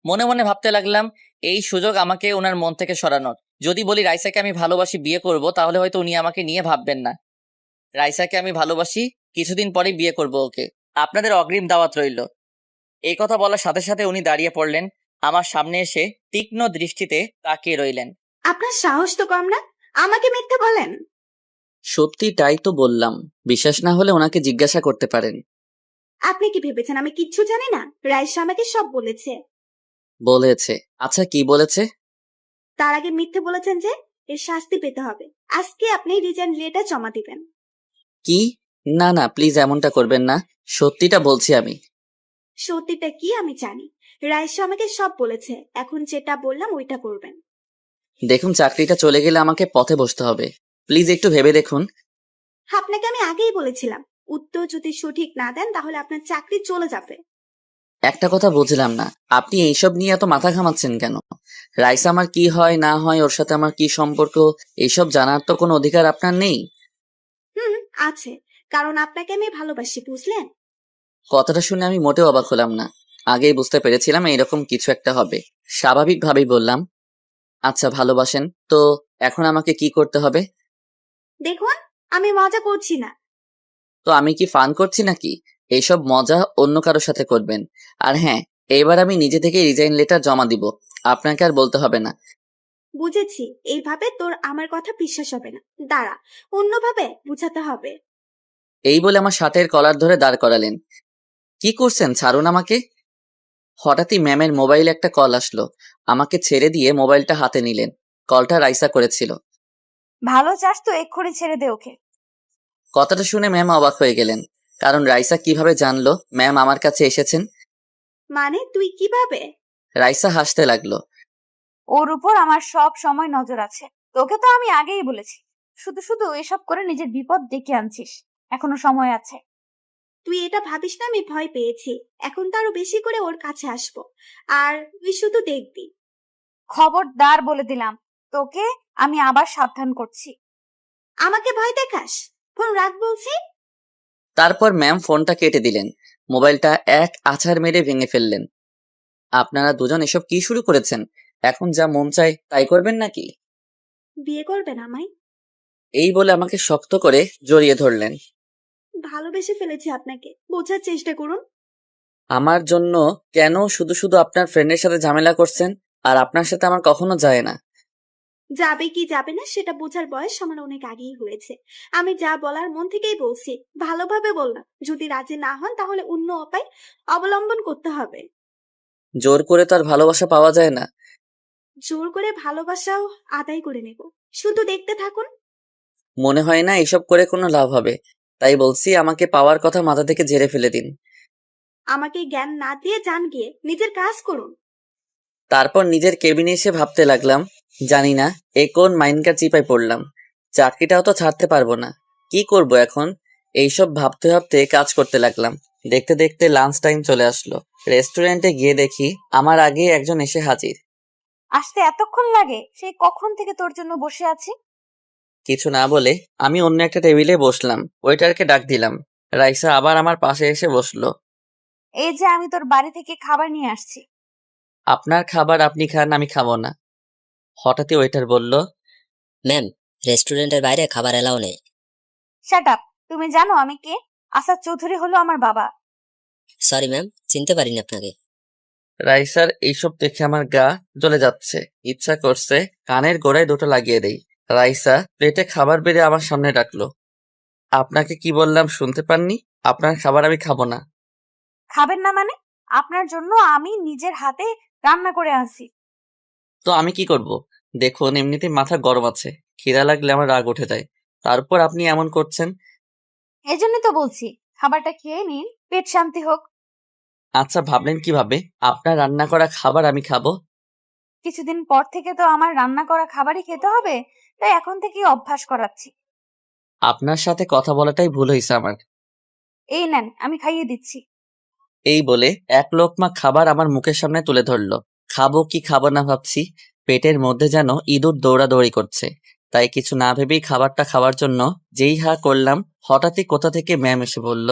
B: মনে মনে ভাবতে লাগলাম, এই সুযোগ আমাকে ওনার মন থেকে সরানোর। যদি বলি রাইসাকে আমি ভালোবাসি, বিয়ে করব, তাহলে হয়তো উনি আমাকে নিয়ে ভাববেন না। রাইসাকে আমি ভালোবাসি, কিছুদিন পরেই বিয়ে করব ওকে। আপনাদের অগ্রিম দাওয়াত রইল। এই কথা বলার সাথে সাথে উনি দাঁড়িয়ে পড়লেন। আমার সামনে এসে তীক্ষ্ণ দৃষ্টিতে তাকিয়ে রইলেন।
G: আপনার সাহস তো কম না, আমাকে মিথ্যে বলেন।
C: সত্যিটাই তো বললাম, বিশ্বাস না হলে ওনাকে জিজ্ঞাসা করতে পারেন।
G: আপনি কি ভেবেছেন আমি কিচ্ছু জানি না? রাইসা আমাকে সব বলেছে।
C: বলেছে? আচ্ছা কি বলেছে?
G: তার আগে মিথ্যে বলেছেন যে এর শাস্তি পেতে হবে। আজকে আপনি রিজাইন লেটার জমা দিবেন।
C: কি? না না, প্লিজ এমনটা করবেন না, সত্যিটা বলছি আমি।
G: সত্যিটা কি আমি জানি। রাইসা আমাকে সব বলেছে, এখন যেটা বললাম ওইটা করবেন।
C: দেখুন, চাকরিটা চলে গেলে আমাকে পথে বসতে হবে, প্লিজ একটু ভেবে দেখুন।
G: আপনাকে আমি আগেই বলেছিলাম, উত্তর যদি সঠিক না দেন তাহলে আপনার চাকরি চলে যাবে।
C: একটা কথা বুঝলাম না, আপনি এইসব নিয়ে এত মাথা ঘামাচ্ছেন কেন? রাইসা আমার কি হয় না হয়, ওর সাথে আমার কি সম্পর্ক, এইসব জানার তো কোনো অধিকার আপনার নেই।
G: আছে, কারণ আপনাকে আমি ভালোবাসি, বুঝলেন?
C: কথাটা শুনে আমি মোটেও অবাক হলাম না। আগেই বুঝতে পেরেছিলাম এইরকম কিছু একটা হবে। স্বাভাবিকভাবেই বললাম, আচ্ছা ভালোবাসেন তো, এখন আমাকে কি করতে হবে?
G: দেখুন, আমি মজা করছি না।
C: তো আমি কি ফান করছি নাকি? এইসব মজা অন্য কারোর সাথে করবেন। আর হ্যাঁ, এবার আমি নিজে থেকে রিজাইন লেটার জমা দিব, আপনাকে আর বলতে হবে না।
G: বুঝেছি, এইভাবে তোর আমার কথা বিশ্বাস হবে না। দাঁড়া, অন্যভাবে বুঝাতে হবে।
C: এই বলে আমার শার্টের কলার ধরে দাঁড় করালেন। কি করছেন? ছাড়ুন আমাকে। হঠাৎই ম্যামের মোবাইলে একটা কল আসলো। আমাকে ছেড়ে দিয়ে মোবাইলটা হাতে নিলেন। কলটা রাইসা করেছিল।
A: ভালো চাস তো এক্ষুনি ছেড়ে দে ওকে।
C: কথাটা শুনে ম্যাম অবাক হয়ে গেলেন, কারণ রাইসা কিভাবে জানলো ম্যাম আমার কাছে এসেছেন?
G: মানে তুই কিভাবে?
C: রাইসা হাসতে লাগলো।
A: ওর উপর আমার সব সময় নজর আছে। তোকে তো আমি আগেই বলেছি, শুধু শুধু এসব করে নিজের বিপদ ডেকে আনছিস। এখনো সময় আছে।
G: তুই এটা ভাবিস না আমি ভয় পেয়েছি। এখন তো আরো বেশি করে ওর কাছে আসবো, আর তুই শুধু দেখবি।
A: খবরদার বলে দিলাম, তোকে আমি আবার সাবধান করছি।
G: আমাকে ভয় দেখাস? ফোন রাখ বলছি।
C: তারপর ম্যাম ফোনটা কেটে দিলেন। মোবাইলটা এক আছাড় মেরে ভেঙে ফেললেন। আপনারা দুজন এসব কি শুরু করেছেন? এখন যা মন চায় তাই করবেন নাকি?
G: বিয়ে করবেন আমায়?
C: এই বলে আমাকে শক্ত করে জড়িয়ে ধরলেন।
G: ভালোবেসে ফেলেছি আপনাকে, বোঝার চেষ্টা করুন।
C: আমার জন্য কেন শুধু শুধু আপনার ফ্রেন্ডের সাথে ঝামেলা করছেন? আর আপনার সাথে আমার কখনো যায় না।
G: যাবে কি যাবে না সেটা বোঝার বয়স আমার অনেক আগেই হয়েছে। আমি যা বলার মন থেকেই বলছি, ভালোভাবে বললাম। যদি রাজি না হন তাহলে অন্য উপায় অবলম্বন করতে হবে।
C: জোর করে তো আর ভালোবাসা পাওয়া যায় না।
G: জোর করে ভালোবাসাও আদায় করে নেব, শুধু দেখতে থাকুন।
C: মনে হয় না এসব করে কোনো লাভ হবে, তাই বলছি আমাকে পাওয়ার কথা মাথা থেকে ঝেড়ে ফেলে দিন।
G: আমাকে জ্ঞান না দিয়ে যান গিয়ে নিজের কাজ করুন।
C: তারপর নিজের কেবিনে এসে ভাবতে লাগলাম, জানি না এ কোন মাইনকার চিপায় পড়লাম। চাকরিটাও তো ছাড়তে পারবো না, কি করব এখন? এইসব ভাবতে ভাবতে কাজ করতে লাগলাম। দেখতে দেখতে লাঞ্চ টাইম চলে আসলো। রেস্টুরেন্টে গিয়ে দেখি আমার আগে একজন এসে হাজির।
A: আসতে এতক্ষণ লাগে? সেই কখন থেকে তোর জন্য বসে আছি।
C: কিছু না বলে আমি অন্য একটা টেবিলে বসলাম। ওয়েটারকে ডাক দিলাম। রাইসা আবার আমার পাশে এসে বসলো।
A: এই যে আমি তোর বাড়ি থেকে খাবার নিয়ে আসছি।
C: আপনার খাবার আপনি খান, আমি খাবো না। হঠাৎই ওয়েটার বলল,
M: ম্যাম, রেস্টুরেন্টের বাইরে খাবার এলাও নেই।
A: Shut up. তুমি জানো আমি কে? আসাদ চৌধুরী হলো আমার বাবা।
M: সরি ম্যাম, চিনতে পারিনি আপনাকে।
C: রাইসার এইসব দেখে আমার গা জ্বলে যাচ্ছে। ইচ্ছা করছে কানের গোড়ায় দুটো লাগিয়ে দেই। রাইসা প্লেটে খাবার বেড়ে আমার সামনে রাখলো। আপনাকে কি বললাম শুনতে পাননি? আপনার খাবার আমি খাবো না।
A: খাবেন না মানে? আপনার জন্য আমি নিজের হাতে রান্না করে আনছি।
C: তো আমি কি করব? দেখুন এমনিতেই মাথা গরম আছে, খিদা লাগলে আমার রাগ উঠে যায়, তারপর আপনি এমন করছেন।
A: এজন্য তো বলছি খাবারটা খেয়ে নিন, পেট শান্তি হোক।
C: আচ্ছা, ভাবলেন কিভাবে আপনার রান্না করা খাবার আমি খাবো?
A: কিছুদিন পর থেকে তো আমার রান্না করা খাবারই খেতে হবে, তাই এখন থেকেই অভ্যাস করাচ্ছি।
C: আপনার সাথে কথা বলাটাই ভুল হয়েছে আমার।
A: এই নেন, আমি খাইয়ে দিচ্ছি।
C: এই বলে এক লোকমা খাবার আমার মুখের সামনে তুলে ধরলো। খাবো কি খাবো না ভাবছি, পেটের মধ্যে যেন ইঁদুর দৌড়াদৌড়ি করছে। তাই কিছু না ভেবেই খাবারটা খাওয়ার জন্য যেই হা করলাম, হঠাৎই কোথা থেকে ম্যাম এসে বলল,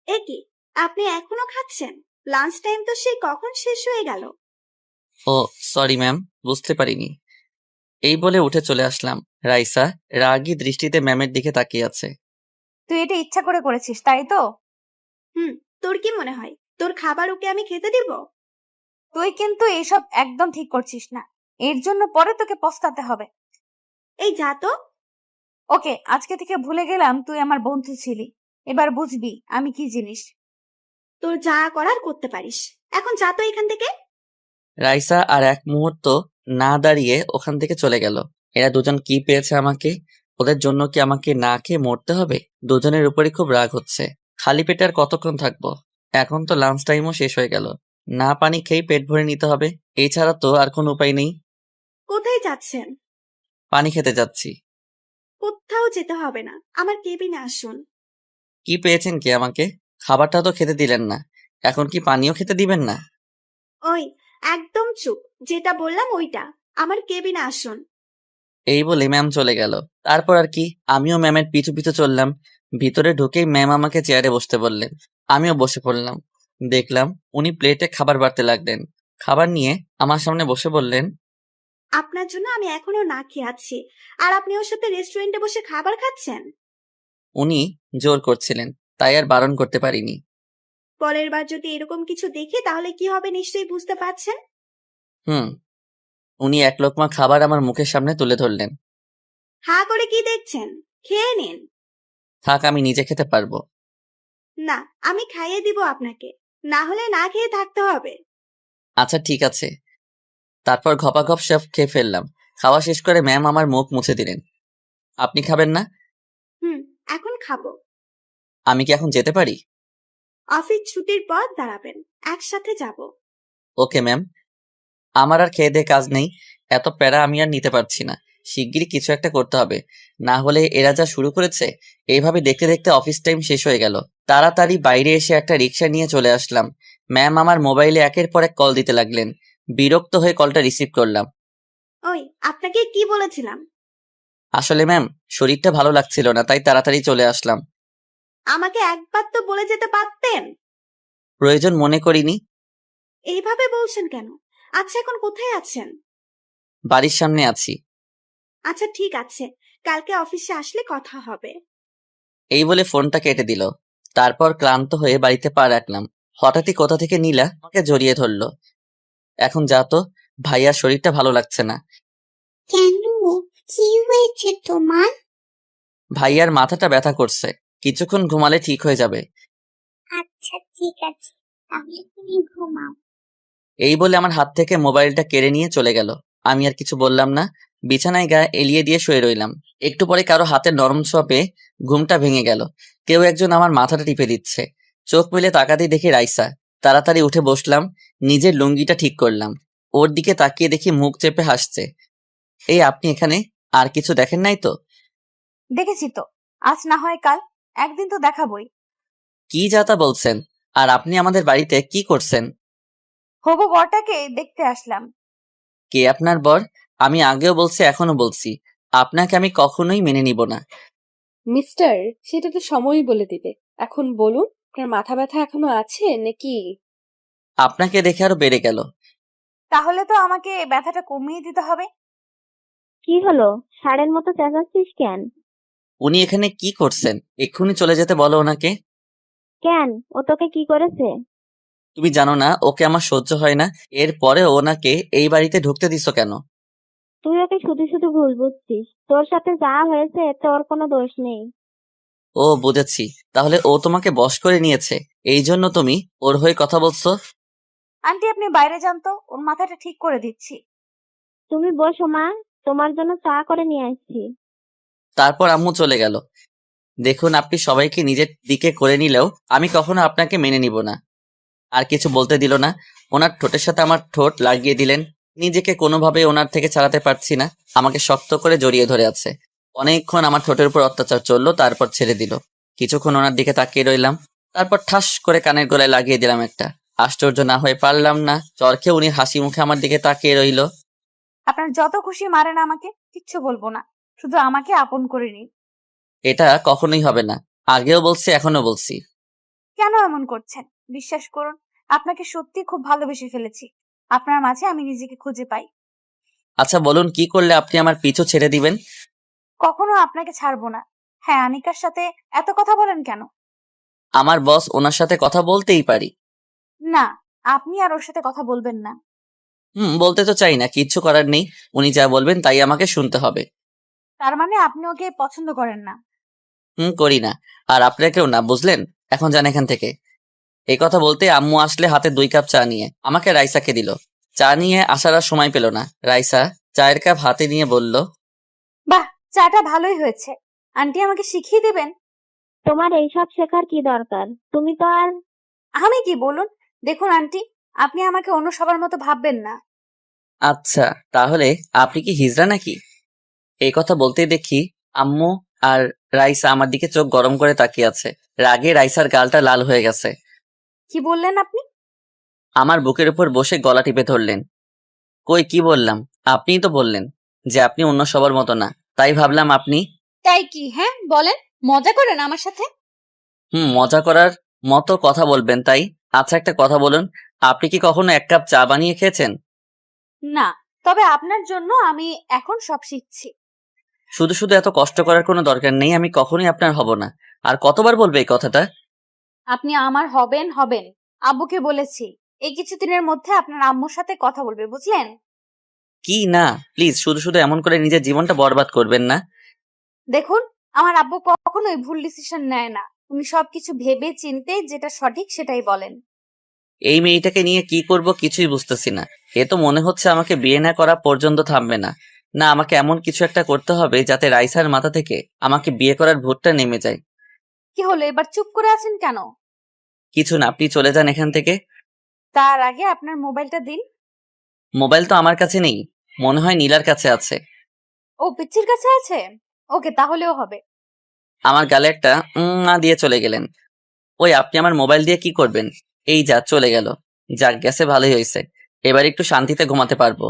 G: এ কি, আপনি এখনো খাচ্ছেন? লাঞ্চ টাইম তো সেই কখন শেষ হয়ে গেল।
C: ও সরি ম্যাম, বুঝতে পারিনি। এই বলে উঠে চলে আসলাম। রাইসা রাগী দৃষ্টিতে ম্যামের দিকে তাকিয়ে আছে।
A: তুই এটা ইচ্ছা করে করেছিস, তাই তো?
G: তোর কি মনে হয় তোর খাবার ওকে আমি খেতে দিব?
A: তুই কিন্তু এসব একদম ঠিক করছিস না, এর জন্য পরে তোকে পস্তাতে হবে।
G: এই যা তো।
A: ওকে, আজকে থেকে ভুলে গেলাম তুই আমার বন্ধু ছিলি, এবার বুঝবি আমি কি জিনিস।
G: তোর যা করার করতে পারিস, এখন যা তো এখান থেকে।
C: রাইসা আর এক মুহূর্ত না দাঁড়িয়ে ওখান থেকে চলে গেল। এরা দুজন কি পেয়েছে আমাকে? ওদের জন্য কি আমাকে না খেয়ে মরতে হবে? দুজনের উপরই খুব রাগ হচ্ছে। খালি পেটে আর কতক্ষণ থাকবো? এখন তো লাঞ্চ টাইমও শেষ হয়ে গেল। না পানি খেয়ে পেট ভরে নিতে হবে, এছাড়া তো আর কোনো উপায় নেই।
G: কোথায় যাচ্ছেন?
C: পানি খেতে যাচ্ছি।
G: কোথাও যেতে হবে না, আমার কেবিনে আসুন।
C: কি পেয়েছেন কি আমাকে? খাবারটা তো খেতে দিলেন না, এখন কি পানিও খেতে দিবেন না?
G: ওই, একদম চুপ, যেটা বললাম ওইটা। আমার কেবিনে আসুন।
C: এই বলে ম্যাম চলে গেল। তারপর আর কি, আমিও ম্যামের পিছু পিছু চললাম। ভিতরে ঢুকেই ম্যাম আমাকে চেয়ারে বসতে বললেন। আমিও বসে পড়লাম। দেখলাম উনি প্লেটে খাবার বাড়তে লাগলেন। খাবার নিয়ে আমার সামনে বসে বললেন,
G: আপনার জন্য আমি এখনো না খেয়ে আছি, আর আপনি ওর সাথে রেস্টুরেন্টে বসে খাবার খাচ্ছেন।
C: উনি জোর করছিলেন, তাই আর বারণ করতে পারিনি।
G: পরের বার যদি এরকম কিছু দেখি তাহলে কি হবে নিশ্চয়ই বুঝতে পারছেন।
C: হুম। উনি এক লোকমা খাবার আমার মুখের সামনে তুলে ধরলেন।
G: হা করে কি দেখছেন? খেয়ে নিন।
C: থাক, আমি নিজে খেতে পারবো।
G: না, আমি খাইয়ে দিব আপনাকে, না হলে না খেয়ে থাকতে হবে।
C: আচ্ছা ঠিক আছে। তারপর ঘপাঘপ সব খেয়ে ফেললাম। খাওয়া শেষ করে ম্যাম আমার মুখ মুছে দিলেন। আপনি খাবেন না?
G: এখন খাবো।
C: আমি কি এখন যেতে পারি?
G: অফিস ছুটির পর দাঁড়াবেন, একসাথে যাব।
C: Okay ma'am. আমার আর খেয়ে দেয়ে কাজ নেই, এত প্যারা আমি আর নিতে পারছি না। শিগগিরই কিছু একটা করতে হবে, না হলে এরা যা শুরু করেছে। এইভাবে দেখতে দেখতে অফিস টাইম শেষ হয়ে গেল। তাড়াতাড়ি বাইরে এসে একটা রিক্সা নিয়ে চলে আসলাম। ম্যাম আমার মোবাইলে একের পর এক কল দিতে লাগলেন। বিরক্ত হয়ে কলটা রিসিভ করলাম।
G: ওই, আপনাকে কি বলেছিলাম?
C: আসলে ম্যাম, শরীরটা ভালো লাগছিল না, তাই তাড়াতাড়ি চলে আসলাম।
G: আমাকে একবার তো বলে যেতে পারতেন।
C: প্রয়োজন মনে করিনি।
G: এইভাবে বলছেন কেন? আচ্ছা, এখন কোথায় আছেন?
C: বাড়ির সামনে আছি।
G: আচ্ছা ঠিক আছে, কালকে অফিসে আসলে কথা হবে।
C: এই বলে ফোনটা কেটে দিল। তারপর ক্লান্ত হয়ে বাড়িতে পা রাখলাম। হঠাৎই কোথা থেকে নীলা আমাকে জড়িয়ে ধরলো। এখন যা তো, ভাইয়ার শরীরটা ভালো লাগছে না।
F: কেন, কি হয়েছে তোমার?
C: ভাইয়ার মাথাটা ব্যথা করছে, কিছুক্ষণ ঘুমালে ঠিক হয়ে যাবে।
F: আচ্ছা ঠিক আছে, তাহলে তুমি ঘুমাও।
C: এই বলে আমার হাত থেকে মোবাইলটা কেড়ে নিয়ে চলে গেল। আমি আর কিছু বললাম না, বিছানায় গায়ে এলিয়ে দিয়ে শুয়ে রইলাম। একটু পরে কারো হাতের নরম ছোঁয়া পেয়ে ঘুমটা ভেঙে গেল। কেউ একজন আমার মাথাটা টিপে দিচ্ছে। চোখ মেলে তাকাতেই দেখি রাইসা। তাড়াতাড়ি উঠে বসলাম, নিজের লুঙ্গিটা ঠিক করলাম। ওর দিকে তাকিয়ে দেখি মুখ চেপে হাসছে। এই আপনি এখানে? আর কিছু দেখেন নাই তো?
A: দেখেছি তো, আজ না হয় কাল, একদিন তো দেখাবই।
C: কি যাতা বলছেন? আর আপনি আমাদের বাড়িতে কি করছেন?
A: হবু বরটাকে দেখতে আসলাম।
C: কে আপনার বর? আমি আগেও বলছি, এখনো বলছি, আপনাকে আমি কখনোই মেনে নিব না।
N: মিস্টার, সেটা তো সময়ই বলে দিবে। এখন বলুন, আপনার মাথা ব্যথা এখনো আছে নাকি?
C: আপনাকে দেখে আরো বেড়ে গেল।
A: তাহলে তো আমাকে ব্যথাটা কমিয়ে দিতে হবে।
O: কি হলো, ষাঁড়ের মতো চেঁচাচ্ছিস কেন?
C: উনি এখানে কি করছেন? এক্ষুনি চলে যেতে বলো ওনাকে।
O: কেন, ও তোকে কি করেছে?
C: তুমি জানো না ওকে আমার সহ্য হয় না, এরপরে ওনাকে এই বাড়িতে ঢুকতে দিছো কেন?
O: তুই ওকে শুধু শুধু ভুল বুঝছিস, তোর সাথে যা হয়েছে এতে ওর কোনো দোষ নেই।
C: ও বুঝেছি, তাহলে ও তোমাকে বশ করে নিয়েছে, এই জন্য তুমি ওর হয়ে কথা বলছো।
A: আন্টি আপনি বাইরে যান তো, ওর মাথাটা ঠিক করে দিচ্ছি।
O: তুমি বসো মা, তোমার জন্য চা করে নিয়ে আসছি।
C: তারপর আম্মু চলে গেল। দেখুন, আপনি সবাইকে নিজের দিকে করে নিলেও আমি কখনো আপনাকে মেনে নিব না। আর কিছু বলতে দিল না, ওনার ঠোঁটের সাথে আমার ঠোঁট লাগিয়ে দিলেন। নিজেকে কোনোভাবে ওনার থেকে ছাড়াতে পারছি না, আমাকে শক্ত করে জড়িয়ে ধরে আছে। অনেকক্ষণ আমার ঠোঁটের উপর অত্যাচার চললো, তারপর ছেড়ে দিল। কিছুক্ষণ ওনার দিকে তাকিয়ে রইলাম, তারপর ঠাস করে কানের গলায় লাগিয়ে দিলাম একটা। আশ্চর্য না হয়ে পারলাম না, চরখে উনি হাসি মুখে আমার দিকে তাকিয়ে রইল।
A: আপনার যত খুশি মারেন আমাকে, কিচ্ছু বলবো না, শুধু আমাকে আপন করে নিন।
C: এটা কখনোই হবে না, আগেও বলছি এখনো বলছি।
A: কেন এমন করছেন? বিশ্বাস করুন, আপনাকে সত্যি খুব ভালোবেসে ফেলেছি। আপনার মাঝে আমি নিজেকে খুঁজে পাই।
C: আচ্ছা বলুন, কি করলে আপনি আমার পিছু ছেড়ে দিবেন?
A: কখনো আপনাকে ছাড়বো না। হ্যাঁ, আনিকার সাথে এত কথা বলেন কেন?
C: আমার বস, ওনার সাথে কথা বলতেই পারি।
A: না, আপনি আর ওর সাথে কথা বলবেন না।
C: বলতে তো চাই না, কিচ্ছু করার নেই, উনি যা বলবেন তাই আমাকে শুনতে হবে।
A: তার মানে আপনি ওকে পছন্দ করেন না?
C: করি না, আর আপনাকেও না, বুঝলেন? এখন যান এখান থেকে। এই কথা বলতে আম্মু আসলে হাতে 2 কাপ চা নিয়ে আমাকে রাইসাকে দিল। চা নিয়ে আসার আর সময় পেল না, রাইসা চায়ের কাপ হাতে নিয়ে বলল,
A: বাহ, চাটা ভালোই হয়েছে। আন্টি আমাকে শিখিয়ে দেবেন?
O: তোমার এইসব শেখার কি দরকার, তুমি তো আর।
A: আমি কি বলুন? দেখুন আন্টি, আপনি আমাকে অন্য সবার মতো ভাববেন না।
C: আচ্ছা তাহলে আপনি কি হিজড়া নাকি? এই কথা বলতেই দেখি আম্মু আর রাইসা আমার দিকে চোখ গরম করে তাকিয়ে আছে। রাগে রাইসার গালটা লাল হয়ে গেছে।
A: কি বললেন আপনি?
C: আমার বুকের উপর বসে গলা টিপে ধরলেন। কই কি বললাম? আপনিই তো বললেন যে আপনি অন্য সবার মতো না, তাই ভাবলাম আপনি।
A: তাই কি? হ্যাঁ বলেন, মজা করেন আমার সাথে?
C: মজা করার মতো কথা বলবেন তাই। আচ্ছা একটা কথা বলুন, আপনি কি কখনো 1 কাপ চা বানিয়ে খেয়েছেন?
A: না, তবে আপনার জন্য আমি এখন সব শিখছি।
C: শুধু শুধু এত কষ্ট করার কোনো দরকার নেই, আমি কখনোই আপনার হব না। আর কতবার বলবে এই কথাটা?
A: আপনি আমার হবেন হবেন, আব্বুকে বলেছি এই কিছুদিনের মধ্যে আপনার আম্মুর সাথে কথা বলবে, বুঝলেন?
C: কি না, প্লিজ শুধু শুধু এমন করে নিজের জীবনটা বরবাদ করবেন না।
A: দেখুন, আমার আব্বু কখনোই ভুল ডিসিশন নেয় না। উনি সবকিছু ভেবে চিন্তে যেটা সঠিক সেটাই বলেন।
C: এই মেয়েটাকে নিয়ে কি করব কিছুই বুঝতেছি না। এ তো মনে হচ্ছে আমাকে বিয়ে না করা পর্যন্ত থামবে না। না, আমাকে এমন কিছু একটা করতে হবে যাতে রাইসার মাথা থেকে আমাকে বিয়ে করার ভূতটা নেমে যায়।
A: কি হলো, এবার চুপ করে আছেন কেন?
C: কিছু না, আপনি চলে যান এখান থেকে।
A: তার আগে আপনার মোবাইলটা দিন।
C: মোবাইল তো আমার কাছে নেই, মনে হয় নীলার কাছে আছে।
A: ও পিচ্চির কাছে আছে? ওকে, তাহলেও হবে।
C: আমার গালে একটা না দিয়ে চলে গেলেন। ওই আপনি আমার মোবাইল দিয়ে কি করবেন? এই যা চলে গেল। যাক গেছে, ভালোই হয়েছে, এবার একটু শান্তিতে ঘুমাতে পারবো।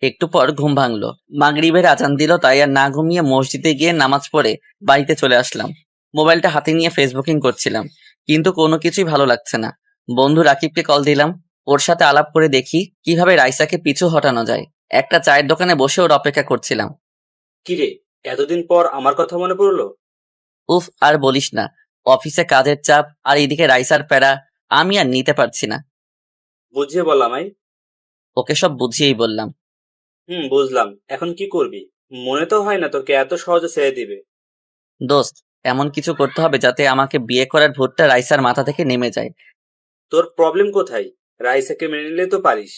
C: একটু পর ঘুম ভাঙলো, মাগরিবের আজান দিল, তাই আর না ঘুমিয়ে মসজিদে গিয়ে নামাজ পড়ে বাড়িতে চলে আসলাম। মোবাইলটা হাতে নিয়ে ফেসবুকিং করছিলাম, কিন্তু কোনো কিছুই ভালো লাগছে না। বন্ধু রাকিবকে কল দিলাম, ওর সাথে আলাপ করে দেখি কিভাবে রাইসাকে পিছু হটানো যায়। একটা চায়ের দোকানে বসে ওর অপেক্ষা করছিলাম।
P: কিরে, এতদিন পর আমার কথা মনে পড়লো?
C: উফ, আর বলিস না, অফিসে কাজের চাপ আর এদিকে রাইসার প্যারা, আমি আর নিতে পারছি না।
P: বুঝিয়ে বল আমায়।
C: ওকে সব বুঝিয়েই বললাম।
P: বুঝলাম, এখন কি করবি? মনে তো হয় না তোকে এত সহজে ছেড়ে দিবে।
C: দোস্ত, এমন কিছু করতে হবে যাতে আমাকে বিয়ে করার ভূতটা রাইসার মাথা থেকে নেমে যায়।
P: তোর প্রবলেম কোথায়? রাইসাকে মেনে নিলে তো পারিস।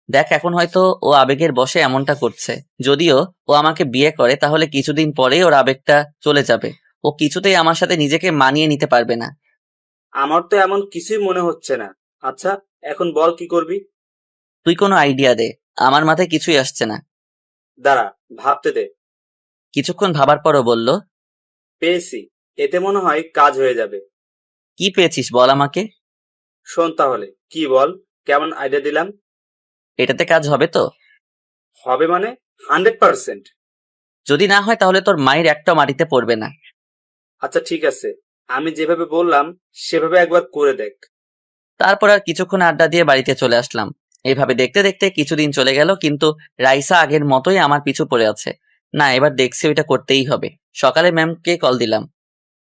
C: দেখ, এখন হয়তো ও আবেগের বশে এমনটা করছে। যদিও ও আমাকে বিয়ে করে তাহলে কিছুদিন পরেই ওর আবেগটা চলে যাবে। ও কিছুতেই আমার সাথে নিজেকে মানিয়ে নিতে পারবে না।
P: আমার তো এমন কিছুই মনে হচ্ছে না। আচ্ছা, এখন বল কি করবি?
C: তুই কোনো আইডিয়া দে, আমার মাথায় কিছুই আসছে না।
P: দাঁড়া, ভাবতে দে।
C: কিছুক্ষণ ভাবার পরও বলল,
P: পেয়েছি, এতে মনে হয় কাজ হয়ে যাবে।
C: কি পেয়েছিস বল আমাকে।
P: শোন তাহলে, কি বল, কেমন আইডিয়া দিলাম?
C: এটাতে কাজ হবে তো?
P: হবে মানে 100%।
C: যদি না হয় তাহলে তোর মায়ের একটা মাটিতে পড়বে না।
P: আচ্ছা ঠিক আছে, আমি যেভাবে বললাম সেভাবে একবার করে দেখ।
C: তারপর আর কিছুক্ষণ আড্ডা দিয়ে বাড়িতে চলে আসলাম। এইভাবে দেখতে দেখতে কিছুদিন চলে গেল, কিন্তু রাইসা আগের মতোই আমার পিছু পড়ে আছে। না, এবার দেখছি ওইটা করতেই হবে। সকালে ম্যামকে কল দিলাম।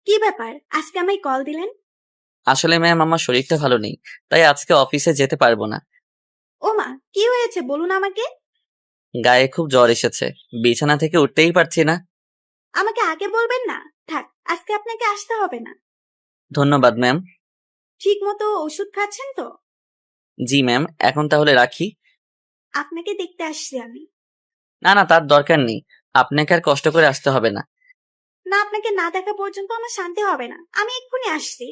G: কি ব্যাপার, আজকে আমায় কল দিলেন?
C: আসলে ম্যাম আমার শরীরটা ভালো নেই, তাই আজকে অফিসে যেতে পারবো না।
G: ও মা, কি হয়েছে বলুন আমাকে।
C: গায়ে খুব জ্বর এসেছে, বিছানা থেকে উঠতেই পারছি না।
G: আমাকে আগে বলবেন না। থাক, আজকে আপনাকে আসতে হবে না।
C: ধন্যবাদ ম্যাম।
G: ঠিক মতো ওষুধ খাচ্ছেন তো?
C: জি ম্যাম, এখন তাহলে রাখি।
G: আপনাকে দেখতে আসছি আমি।
C: না না, তার দরকার নেই, আপনাকে আর কষ্ট করে আসতে হবে না।
G: না, আপনাকে না দেখা পর্যন্ত আমার শান্তি হবে না। আমি এক্ষুনি আসছি।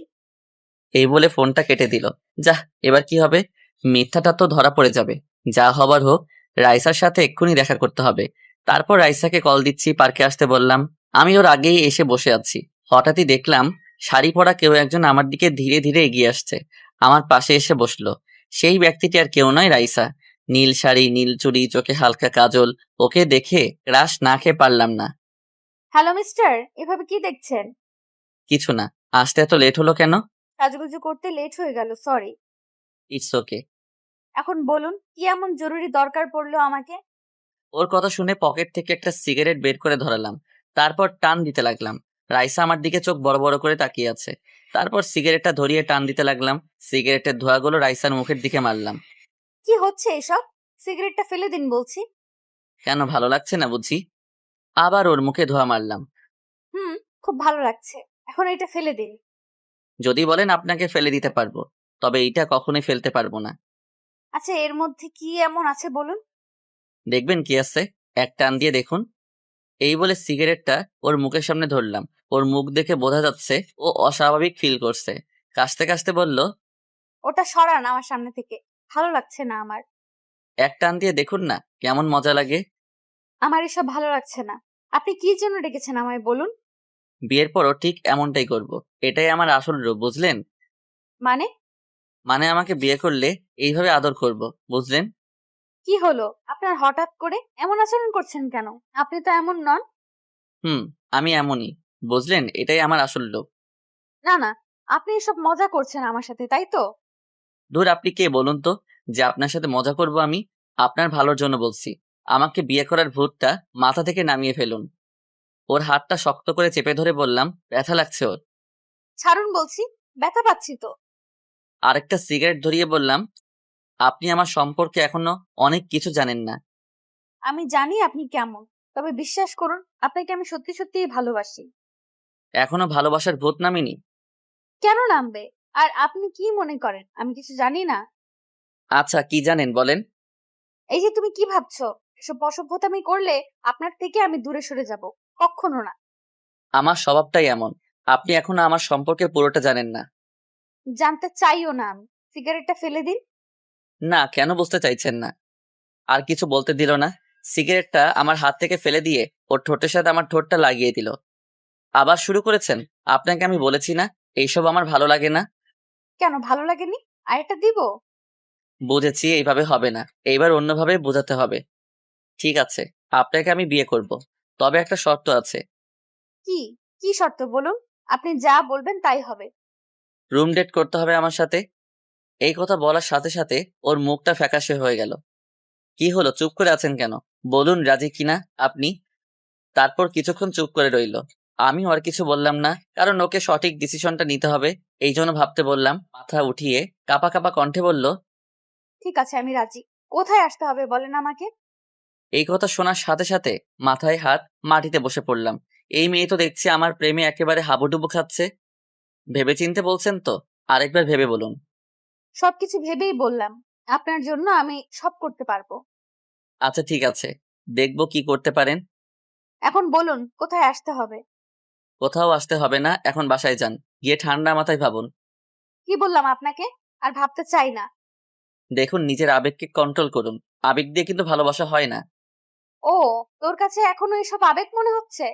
C: এই বলে ফোনটা কেটে দিল। যাহ, এবার কি হবে? মিথ্যাটা তো ধরা পড়ে যাবে। যা হবার হোক, রাইসার সাথে এক্ষুনি দেখা করতে হবে। তারপর রাইসাকে কল দিচ্ছি, পার্কে আসতে বললাম। আমি ওর আগেই এসে বসে আছি। হঠাৎই দেখলাম শাড়ি পরা কেউ একজন আমার দিকে ধীরে ধীরে এগিয়ে আসছে। আমার পাশে এসে বসলো। সেই ব্যক্তিটি আর কেউ নয়, রাইসা। নীল শাড়ি, নীল চুড়ি, চোখে হালকা কাজল। ওকে দেখে ক্রাশ না খেয়ে পারলাম না।
A: হ্যালো মিস্টার, এভাবে কি দেখছেন?
C: কিছু না। আসতে এত লেট হলো কেন?
A: সাজুগুজু করতে লেট হয়ে গেল, সরি।
C: It's okay.
A: এখন বলুন, কি এমন জরুরি দরকার পড়লো আমাকে?
C: ওর কথা শুনে পকেট থেকে একটা সিগারেট বের করে ধরালাম। তারপর টান দিতে লাগলাম। রাইসা আমার দিকে চোখ বড় বড় করে তাকিয়ে আছে। তারপর সিগারেটটা ধরিয়ে টান দিতে লাগলাম। সিগারেটের ধোঁয়াগুলো রাইসার মুখের দিকে মারলাম।
A: কি হচ্ছে এসব? সিগারেটটা ফেলে দিন বলছি।
C: কেন, ভালো লাগছে না বুঝি? আবার ওর মুখে ধোঁয়া মারলাম।
A: হুম, খুব ভালো লাগছে। এখন এটা ফেলে দিন।
C: যদি বলেন আপনাকে ফেলে দিতে পারবো, তবে এইটা কখনোই ফেলতে পারবো না।
A: আচ্ছা, এর মধ্যে কি এমন আছে বলুন?
C: দেখবেন কি আছে, এক টান দিয়ে দেখুন। এই বলে সিগারেটটা ওর মুখের সামনে ধরলাম। ওর মুখ দেখে বোঝা যাচ্ছে ও অস্বাভাবিক ফিল করছে। কাশতে কাশতে বলল,
A: ওটা সরান আমার সামনে থেকে। ভালো লাগছে না আমার।
C: এক টান দিয়ে দেখুন না কেমন মজা লাগে।
A: আমার এসব ভালো লাগছে না। আপনি কি জন্য ডেকেছেন আমায় বলুন?
C: বিয়ের পরও ঠিক এমনটাই করব। এটাই আমার আসল রূপ, বুঝলেন?
A: মানে?
C: মানে আমাকে বিয়ে করলে এইভাবে আদর করব, বুঝলেন?
A: কি হলো আপনার হঠাৎ করে এমন আচরণ করছেন কেন? আপনি তো এমন নন।
C: হুম, আমি এমনই, বুঝলেন? এটাই আমার আসল রূপ।
A: না না, আপনি এসব মজা করছেন আমার সাথে, তাই তো?
C: ধুর, আপনি কে বলুন তো যে আপনার সাথে মজা করব আমি? আপনার ভালোর জন্য বলছি। আমাকে বিয়ে করার ভূতটা মাথা থেকে নামিয়ে ফেলুন। ওর হাতটা শক্ত করে চেপে ধরে বললাম, ব্যথা লাগছে ওর।
A: ছাড়ুন বলছি, ব্যথা পাচ্ছি তো।
C: আরেকটা সিগারেট ধরিয়ে বললাম, আপনি আমার সম্পর্কে এখনো অনেক কিছু জানেন না।
A: আমি জানি আপনি কেমন, তবে বিশ্বাস করুন, আপনাকে আমি সত্যি সত্যিই ভালোবাসি।
C: এখনো ভালোবাসার ভূত নামিনি।
A: কেন নামবে? আর আপনি কি মনে করেন আমি কিছু জানি না?
C: আচ্ছা, কি জানেন বলেন?
A: এই যে তুমি কি ভাবছো, এসব অসভ্যতামি করলে আপনার থেকে আমি দূরে সরে যাব। কখনো না।
C: আমার স্বভাবটাই এমন। আপনি এখনো আমার সম্পর্কে পুরোটা জানেন না।
A: জানতে চাইও না আমি। সিগারেটটা ফেলে দিন।
C: না, কেন বুঝতে চাইছেন না? আর কিছু বলতে দিল না। সিগারেটটা আমার হাত থেকে ফেলে দিয়ে ওর ঠোঁটের সাথে আমার ঠোঁটটা লাগিয়ে দিল। আবার শুরু করেছেন? আপনাকে আমি বলেছি না এইসব আমার ভালো লাগে না।
A: কেন ভালো লাগেনি? আরেকটা দিব?
C: বুঝেছি, এইভাবে হবে না। এইবার অন্যভাবে বোঝাতে হবে। ঠিক আছে, আপনাকে আমি বিয়ে করব, তবে একটা শর্ত আছে।
A: কি? কি শর্ত বলুন? আপনি যা বলবেন তাই হবে।
C: রুম ডেট করতে হবে আমার সাথে। এই কথা বলার সাথে সাথে ওর মুখটা ফ্যাকাশে হয়ে গেল। কি হলো, চুপ করে আছেন কেন? বলুন রাজি কিনা আপনি। তারপর কিছুক্ষণ চুপ করে রইল। আমি আর কিছু বললাম না, কারণ ওকে সঠিক ডিসিশনটা নিতে হবে। এই জন্য ভাবতে বললাম। মাথা উঠিয়ে কাপা কাপা কণ্ঠে বলল,
A: ঠিক আছে, আমি রাজি। কোথায় আসতে হবে বলেন আমাকে।
C: এই কথা শোনার সাথে সাথে মাথায় হাত, মাটিতে বসে পড়লাম। এই মেয়ে তো দেখছি আমার প্রেমে একেবারে হাবুডুবু খাচ্ছে। ভেবেচিন্তে বলছেন তো? আরেকবার ভেবে বলুন।
A: সবকিছু ভেবেই বললাম। আপনার জন্য আমি সব করতে পারবো।
C: আচ্ছা ঠিক আছে, দেখবো কি করতে পারেন।
A: এখন বলুন কোথায় আসতে হবে।
C: কোথাও আসতে হবে না, এখন বাসায় যান, গিয়ে ঠান্ডা মাথায় ভাবুন।
A: কি বললাম আপনাকে? আর ভাবতে চাই না।
C: দেখুন, নিজের আবেগকে কন্ট্রোল করুন। আবেগ দিয়ে কিন্তু ভালোবাসা হয় না।
A: ও, তোর কাছে এখনো এসব আবেগ মনে হচ্ছে?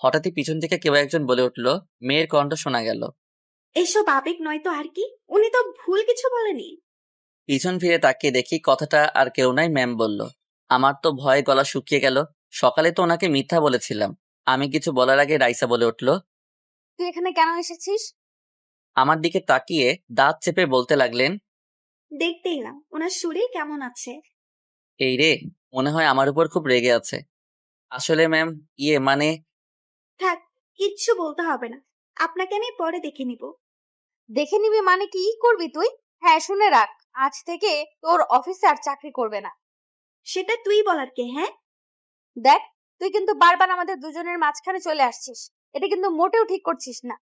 C: হঠাৎই পিছন থেকে কেউ একজন বলে উঠল। মেয়ের কণ্ঠ শোনা গেল।
G: এসব আবেগ নয় তো আর কি। উনি তো ভুল কিছু বলেনি।
C: পিছন ফিরে তাকিয়ে দেখি কথাটা আর কেউ নাই, ম্যাম বলল। আমার তো ভয়ে গলা শুকিয়ে গেল। সকালে তো ওনাকে মিথ্যা বলেছিলাম। আমি কিছু বলার আগে রাইসা বলে উঠল।
A: তুই এখানে কেন এসেছিস?
C: আমার দিকে তাকিয়ে দাঁত চেপে বলতে লাগলেন,
G: দেখতে এলাম ওনার শরীর কেমন আছে।
C: এই রে, মনে হয় আমার উপর খুব রেগে আছে। আসলে ম্যাম, মানে।
G: থাক, কিচ্ছু বলতে হবে না। আপনাকে আমি পরে দেখে নিব।
A: দেখে নিবি মানে কি করবি তুই? হ্যাঁ শুনে রাখ, আজ থেকে তোর অফিসে আর চাকরি করবে না।
G: সেটা তুই বলার কে? হ্যাঁ,
A: দেখ, তুই কিন্তু বারবার আমাদের দুজনের মাঝখানে চলে আসছিস, এটা কিন্তু মোটেও ঠিক করছিস না।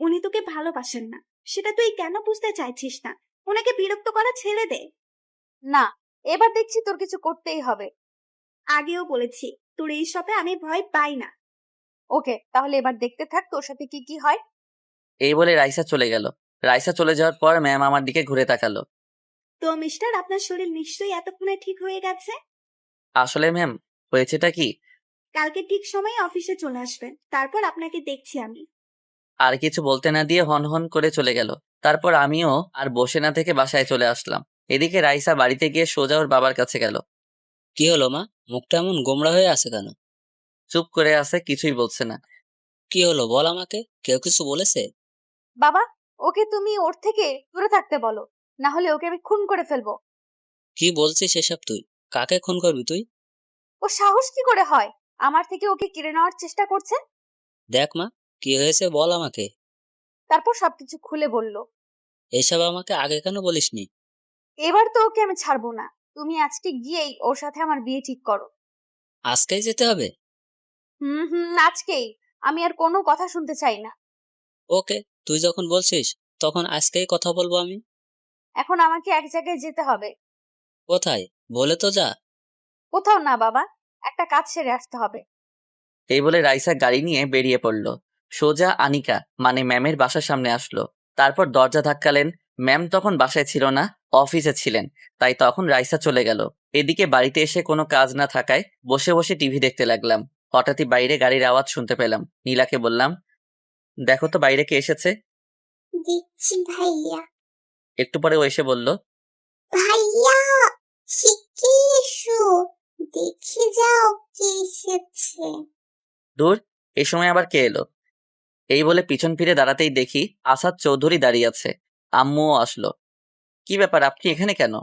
G: উনি তোকে ভালোবাসেন না, সেটা তুই কেন বুঝতে চাইছিস না? ওনাকে বিরক্ত করা ছেড়ে দে।
A: না, এবার দেখছি তোর কিছু করতেই হবে।
G: আগেও বলেছি, তোর এইসবে আমি ভয় পাই না।
A: ওকে, তাহলে এবার দেখতে থাক তোর সাথে কি কি হয়।
C: এই বলে রাইসা চলে গেল। রাইসা চলে যাওয়ার পর ম্যাম আমার দিকে ঘুরে তাকালো।
G: তো মিস্টার, আপনার শরীর নিশ্চয়ই এতক্ষণে ঠিক হয়ে গেছে।
C: আসলে ম্যাম, হয়েছেটা কি,
G: কালকে ঠিক সময়ে অফিসে চলে আসবেন, তারপর আপনাকে দেখছি আমি।
C: আর কিছু বলতে না দিয়ে হন হন করে চলে গেল। তারপর আমিও আর বসে না থেকে বাসায় চলে আসলাম। এদিকে রাইসা বাড়িতে গিয়ে সোজা ওর বাবার কাছে গেল।
I: কি হলো মা, মুখটা এমন গোমড়া হয়ে আছে কেন?
C: চুপ করে আছে, কিছুই বলছে না।
I: কি হলো বল আমাকে, কেউ কিছু বলেছে?
A: বাবা, ওকে তুমি ওর থেকে দূরে থাকতে বলো, না হলে ওকে আমি খুন করে ফেলবো।
I: কি বলছিস এসব তুই? কাকে খুন করবি তুই?
A: ও সাহস কি করে হয় আমার থেকে ওকে কেড়ে নেওয়ার চেষ্টা করছে?
I: দেখ মা, কি হয়েছে বল আমাকে।
A: তারপর সবকিছু খুলে বলল।
I: এসব আমাকে আগে কেন বলিসনি?
A: এবার তো ওকে আমি ছাড়বো না, তুমি আজকে গিয়েই ওর সাথে আমার বিয়ে ঠিক করো।
I: আজকেই যেতে হবে?
A: আজকেই। আমি আর কোনো কথা শুনতে চাই না।
I: ওকে, তুই যখন বলছিস তখন আজকেই কথা বলবো আমি।
A: এখন আমাকে এক জায়গায় যেতে হবে।
I: কোথায় বলে তো যা।
A: কোথাও না বাবা, একটা কাজ সেরে আসতে হবে।
C: এই বলে রাইসা গাড়ি নিয়ে বেরিয়ে পড়ল। সোজা আনিকা মানে ম্যামের বাসার সামনে আসলো। তারপর দরজা ধাক্কালেন। ম্যাম তখন বাসায় ছিল না, অফিসে ছিলেন। তাই তখন রাইসা চলে গেল। এদিকে বাড়িতে এসে কোনো কাজ না থাকায় বসে বসে টিভি দেখতে লাগলাম। হঠাৎই বাইরে গাড়ির আওয়াজ শুনতে পেলাম। নীলাকে বললাম, দেখো তো বাইরে কে এসেছে।
F: দিচ্ছি ভাইয়া।
C: একটু পরে ও এসে বলল,
F: ভাইয়া, শিগগির এসো, দেখে যাও কে এসেছে।
C: দূর, এই সময় আবার কে এলো। এই বলে পিছন ফিরে দাঁড়াতেই দেখি আসাদ চৌধুরী দাঁড়িয়ে আছে। আম্মুও আসলো। কি ব্যাপার, আপনি এখানে কেন?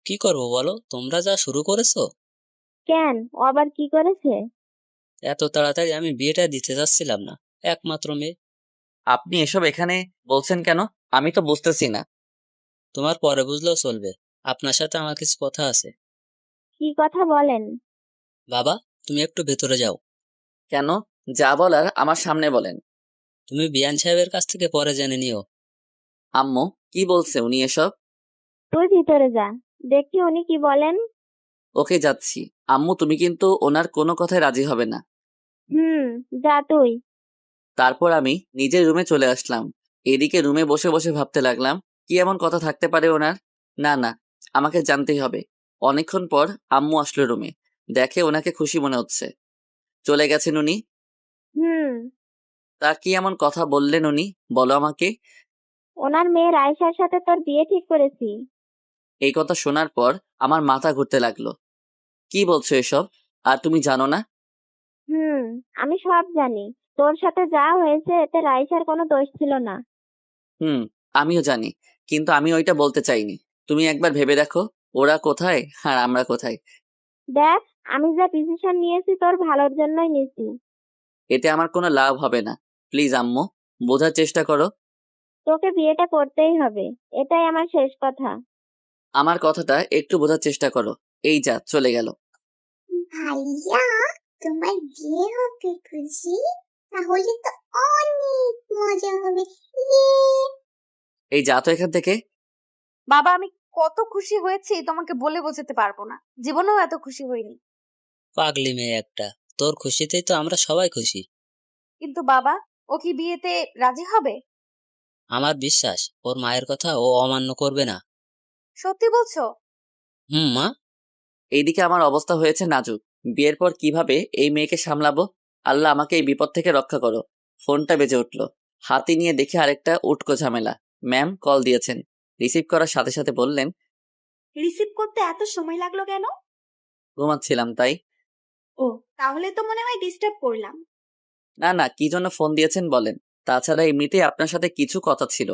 I: কি করবো বলো, তোমরা যা শুরু করেছো।
O: কেন, ও আবার কি করেছে?
I: এত তাড়াতাড়ি আমি বিয়েটা দিতে যাচ্ছিলাম না, একমাত্র মেয়ে।
C: আপনি এসব এখানে বলছেন কেন? আমি তো বুঝতেছি না।
I: তোমার পরে বুঝলেও চলবে, আপনার সাথে আমার কিছু কথা আছে।
O: কি কথা বলেন?
I: বাবা, তুমি একটু ভেতরে যাও।
C: কেন? যা বলার আমার সামনে বলেন।
I: তুমি বিয়ান সাহেবের কাছ থেকে পরে জেনে নিও।
C: আম্মু, কি বলছে উনি এসব?
O: তুই ভিতরে যা, দেখি উনি কি বলেন।
C: ওকে, যাচ্ছি। আম্মু, তুমি কিন্তু ওনার কোনো কথায় রাজি হবে না।
O: যা তুই।
C: তারপর আমি নিজের রুমে চলে আসলাম। এদিকে রুমে বসে বসে ভাবতে লাগলাম, কি এমন কথা থাকতে পারে ওনার। না না, আমাকে জানতেই হবে। অনেকক্ষণ পর আম্মু আসলো রুমে। দেখে ওনাকে খুশি মনে হচ্ছে। চলে গেছেন উনি। তা কি এমন কথা বললেন উনি, বলো আমাকে।
O: ওনার মেয়ে রাইসার সাথে তোর বিয়ে ঠিক করেছি।
C: এই কথা শোনার পর আমার মাথা ঘুরতে লাগলো। কি বলছো এসব? আর তুমি জানো না?
O: আমি সব জানি। তোর সাথে যা হয়েছে এতে রাইসার কোনো দোষ ছিল না।
C: আমিও জানি, কিন্তু আমি ওইটা বলতে চাইনি। তুমি একবার ভেবে দেখো, ওরা কোথায় আর আমরা কোথায়।
O: দেখ, আমি যা ডিসিশন নিয়েছি তোর ভালোর জন্যই নিয়েছি।
C: এতে আমার কোনো লাভ হবে না। প্লিজ আম্মু, বোঝার চেষ্টা করো।
O: তোকে বিয়েটা করতেই হবে, এটাই আমার শেষ কথা।
C: আমার কথাটা একটু বোঝার চেষ্টা করো। এই যা চলে গেল।
F: ভাইয়া, তোমার বিয়ে হবে বুঝি? তাহলে তো অনেক মজা হবে।
C: এই যা তো এখান থেকে।
A: বাবা, আমি কত খুশি হয়েছি তোমাকে বলে বোঝাতে পারবো না, জীবনেও এত খুশি হইনি।
I: পাগলি মেয়ে একটা, তোর খুশিতেই তো আমরা সবাই খুশি।
A: কিন্তু বাবা, ও কি বিয়েতে রাজি হবে?
I: আমার বিশ্বাস ওর মায়ের কথা ও অমান্য করবে না।
A: সত্যি বলছো?
I: মা।
C: এইদিকে আমার অবস্থা হয়েছে নাজুক। বিয়ের পর কিভাবে এই মেয়েকে সামলাবো? আল্লাহ আমাকে এই বিপদ থেকে রক্ষা করো। ফোনটা বেজে উঠলো। হাতে নিয়ে দেখে আরেকটা উটকো ঝামেলা। ম্যাম কল দিয়েছেন। রিসিভ করার সাথে সাথে বললেন,
G: রিসিভ করতে এত সময় লাগলো কেন?
C: ঘুমাচ্ছিলাম তাই।
G: ও, তাহলে তো মনে হয় ডিস্টার্ব করলাম।
C: না না, কি জন্য ফোন দিয়েছেন বলেন। তাছাড়া এমনিতেই আপনার সাথে কিছু কথা ছিল।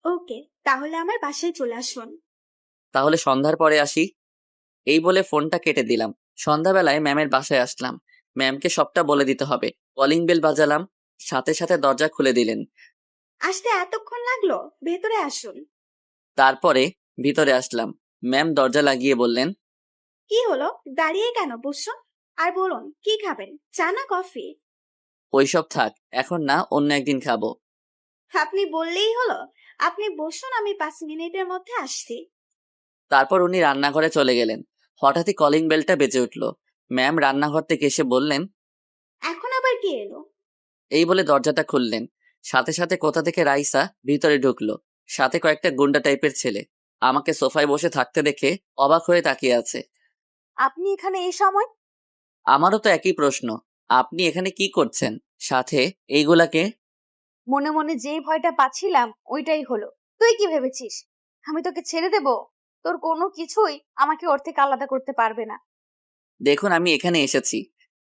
G: ওকে, তাহলে আমার বাসায় চলে আসুন।
C: তাহলে সন্ধ্যার পরে আসি। এই বলে ফোনটা কেটে দিলাম। সন্ধ্যাবেলায় ম্যামের বাসায় আসলাম। ম্যামকে সবটা বলে দিতে হবে। কলিং বেল বাজালাম। সাথে সাথে দরজা খুলে দিলেন।
G: আসতে এতক্ষণ লাগলো? ভেতরে আসুন।
C: তারপরে ভিতরে আসলাম। ম্যাম দরজা লাগিয়ে বললেন,
G: কি হলো, দাঁড়িয়ে কেন? বসুন। আর বলুন কি খাবেন, চা না কফি?
C: ওইসব থাক, এখন না, অন্য একদিন খাবো।
G: আপনি বললেই হলো। আপনি বসুন, আমি 5 মিনিটের মধ্যে আসছি।
C: তারপর উনি রান্নাঘরে চলে গেলেন। হঠাৎই কলিং বেলটা বেজে উঠল। ম্যাম রান্নাঘর থেকে এসে বললেন,
G: এখন আবার কি এলো?
C: এই বলে দরজাটা খুললেন। সাথে সাথে কোথা থেকে রাইসা ভিতরে ঢুকলো, সাথে কয়েকটা গুন্ডা টাইপের ছেলে। আমাকে সোফায় বসে থাকতে দেখে অবাক হয়ে তাকিয়ে আছে।
A: আপনি এখানে এই সময়?
C: আমারও তো একই প্রশ্ন, আপনি এখানে কি করছেন? সাথে এইগুলাকে?
A: মনে মনে যেই ভয়টা পাচ্ছিলাম ওইটাই হলো। তুই কি ভেবেছিস আমি তোকে ছেড়ে দেব? তোর কোনো কিছুই আমাকে ওর থেকে আলাদা করতে পারবে না।
C: দেখুন, আমি এখানে এসেছি।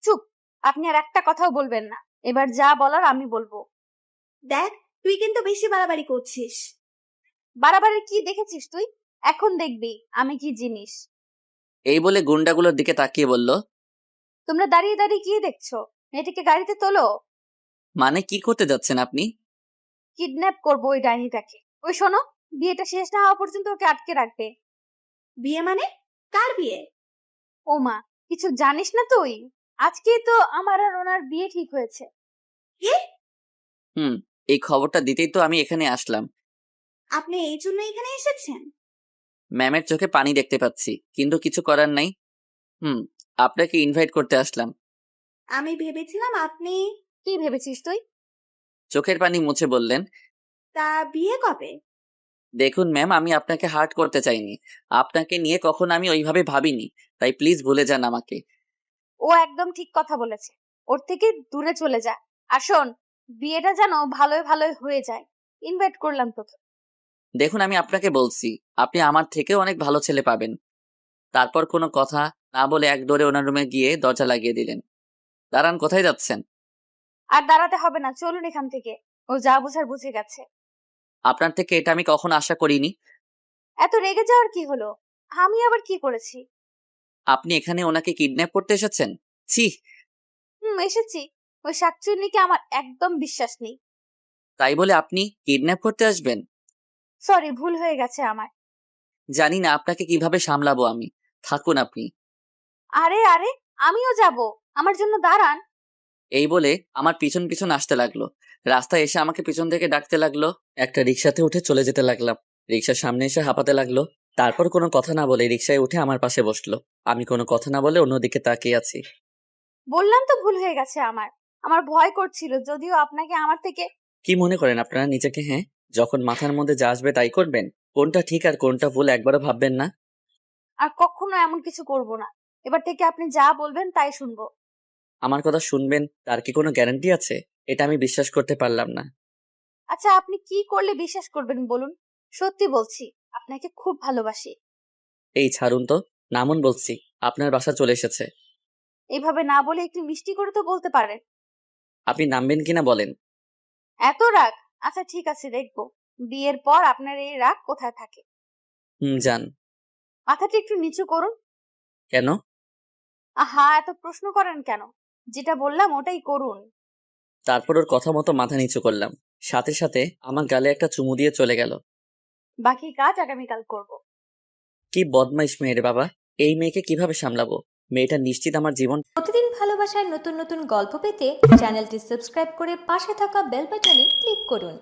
A: চুপ! আপনি আর একটা কথাও বলবেন না। এবার যা বলার আমি বলবো।
G: দেখ, তুই কিন্তু বেশি বাড়াবাড়ি করছিস।
A: বাড়াবাড়ি কি দেখেছিস তুই? এখন দেখবি আমি কি জিনিস।
C: এই বলে গুন্ডাগুলোর দিকে তাকিয়ে বলল,
A: তোমরা দাঁড়িয়ে দাঁড়িয়ে কি দেখছো? মেয়েটিকে গাড়িতে তোলো।
C: মানে কি করতে যাচ্ছেন আপনি?
A: কিডন্যাপ করবো ওই ডাইনিটাকে। ওই শোনো, বিয়েটা শেষ না হওয়া পর্যন্ত ওকে আটকে রাখবে।
G: বিয়ে মানে? কার বিয়ে?
A: ও মা, কিছু জানিস না তুই? আজকেই তো আমার আর ওনার বিয়ে ঠিক হয়েছে।
G: কি?
C: এই খবরটা দিতেই তো আমি এখানে আসলাম।
G: আপনি এই জন্য এখানে এসেছেন?
C: ম্যামের চোখে পানি দেখতে পাচ্ছি, কিন্তু কিছু করার নাই। আপনাকে ইনভাইট করতে আসলাম।
G: আমি ভেবেছিলাম আপনি।
A: কি ভেবেছিস তুই?
C: চোখের পানি মুছে বললেন,
G: তা বিয়ে কবে?
C: দেখুন ম্যাম, আমি আপনাকে হার্ট করতে চাইনি। আপনাকে নিয়ে কখনো আমি ওইভাবে ভাবিনি, তাই প্লিজ ভুলে যান আমাকে।
A: ও একদম ঠিক কথা বলেছে। ওর থেকে দূরে চলে যা। আর শোন, বিয়েটা যেন ভালোই ভালোই হয়ে যায়। ইনভাইট করলাম তোকে।
C: দেখুন, আমি আপনাকে বলছি, আপনি আমার থেকেও অনেক ভালো ছেলে পাবেন। তারপর কোনো কথা না বলে এক দৌড়ে ওনার রুমে গিয়ে দরজা লাগিয়ে দিলেন। দাঁড়ান, কোথায় যাচ্ছেন?
A: আর দাঁড়াতে হবে না, চলুন এখান থেকে। ও যা বুঝার বুঝে গেছে।
C: আপনার থেকে এটা আমি কখনো আশা করিনি।
A: এত রেগে যাওয়ার কি হলো? আমি আবার কি করেছি?
C: আপনি এখানে ওনাকে কিডন্যাপ করতে এসেছেন? ছি!
A: এসেছি। ওই শাকচুন্নিকে আমার একদম বিশ্বাস নেই।
C: তাই বলে আপনি কিডন্যাপ করতে আসবেন?
A: সরি, ভুল হয়ে গেছে আমার।
C: জানি না আপনাকে কিভাবে সামলাবো আমি। থাকুন আপনি।
A: আরে আরে, আমিও যাব। আমার জন্য দাঁড়ান।
C: এই বলে আমার পিছন পিছন আসতে লাগলো। রাস্তায় এসে আমাকে পিছন থেকে ডাকতে লাগলো। একটা রিক্সাতে উঠে চলে যেতে লাগলাম। রিক্সার সামনে এসে হাঁপাতে লাগলো। তারপর কোনো কথা না বলে রিক্সায় উঠে আমার পাশে বসলো। আমি কোনো কথা না বলে অন্যদিকে তাকিয়ে আছি।
A: বললাম তো ভুল হয়ে গেছে আমার। আমার ভয় করছিল, যদিও আপনাকে আমার থেকে।
C: কি মনে করেন আপনারা নিজেকে? হ্যাঁ, যখন মাথার মধ্যে যা আসবে তাই করবেন? কোনটা ঠিক আর কোনটা ভুল একবারও ভাববেন না?
A: আর কখনো এমন কিছু করব না। এবার থেকে আপনি যা বলবেন তাই শুনবো।
C: আমার কথা শুনবেন তার কি কোনো গ্যারান্টি আছে? এটা আমি বিশ্বাস করতে পারলাম না।
A: আচ্ছা, আপনি কি করলে বিশ্বাস করবেন বলুন? সত্যি বলছি, আপনাকে খুব ভালোবাসি।
C: এই ছাড়ুন তো, নামুন বলছি। আপনার বাসা চলে এসেছে।
A: এইভাবে না বলে একটু মিষ্টি করে তো বলতে পারেন।
C: আপনি নামবেন কিনা বলেন?
A: এত রাগ? আচ্ছা ঠিক আছে, দেখবো বিয়ের পর আপনার এই রাগ কোথায় থাকে।
C: যান।
A: মাথাটা একটু নিচু করুন।
C: কেন?
A: আহা, এত প্রশ্ন করেন কেন? যেটা বললাম ওটাই করুন।
C: তারপর ওর কথা মতো মাথা নিচু করলাম। সাথে সাথে আমার গালে একটা চুমু দিয়ে চলে গেল।
A: বাকি কাজ আগামীকাল করব।
C: কি বদমাইশ মেয়ে রে বাবা! এই মেয়েকে কিভাবে সামলাবো? মেয়েটা নিশ্চিত আমার জীবন।
Q: প্রতিদিন ভালোবাসার নতুন নতুন গল্প পেতে চ্যানেলটি সাবস্ক্রাইব করে পাশে থাকা বেল বাটনে ক্লিক করুন।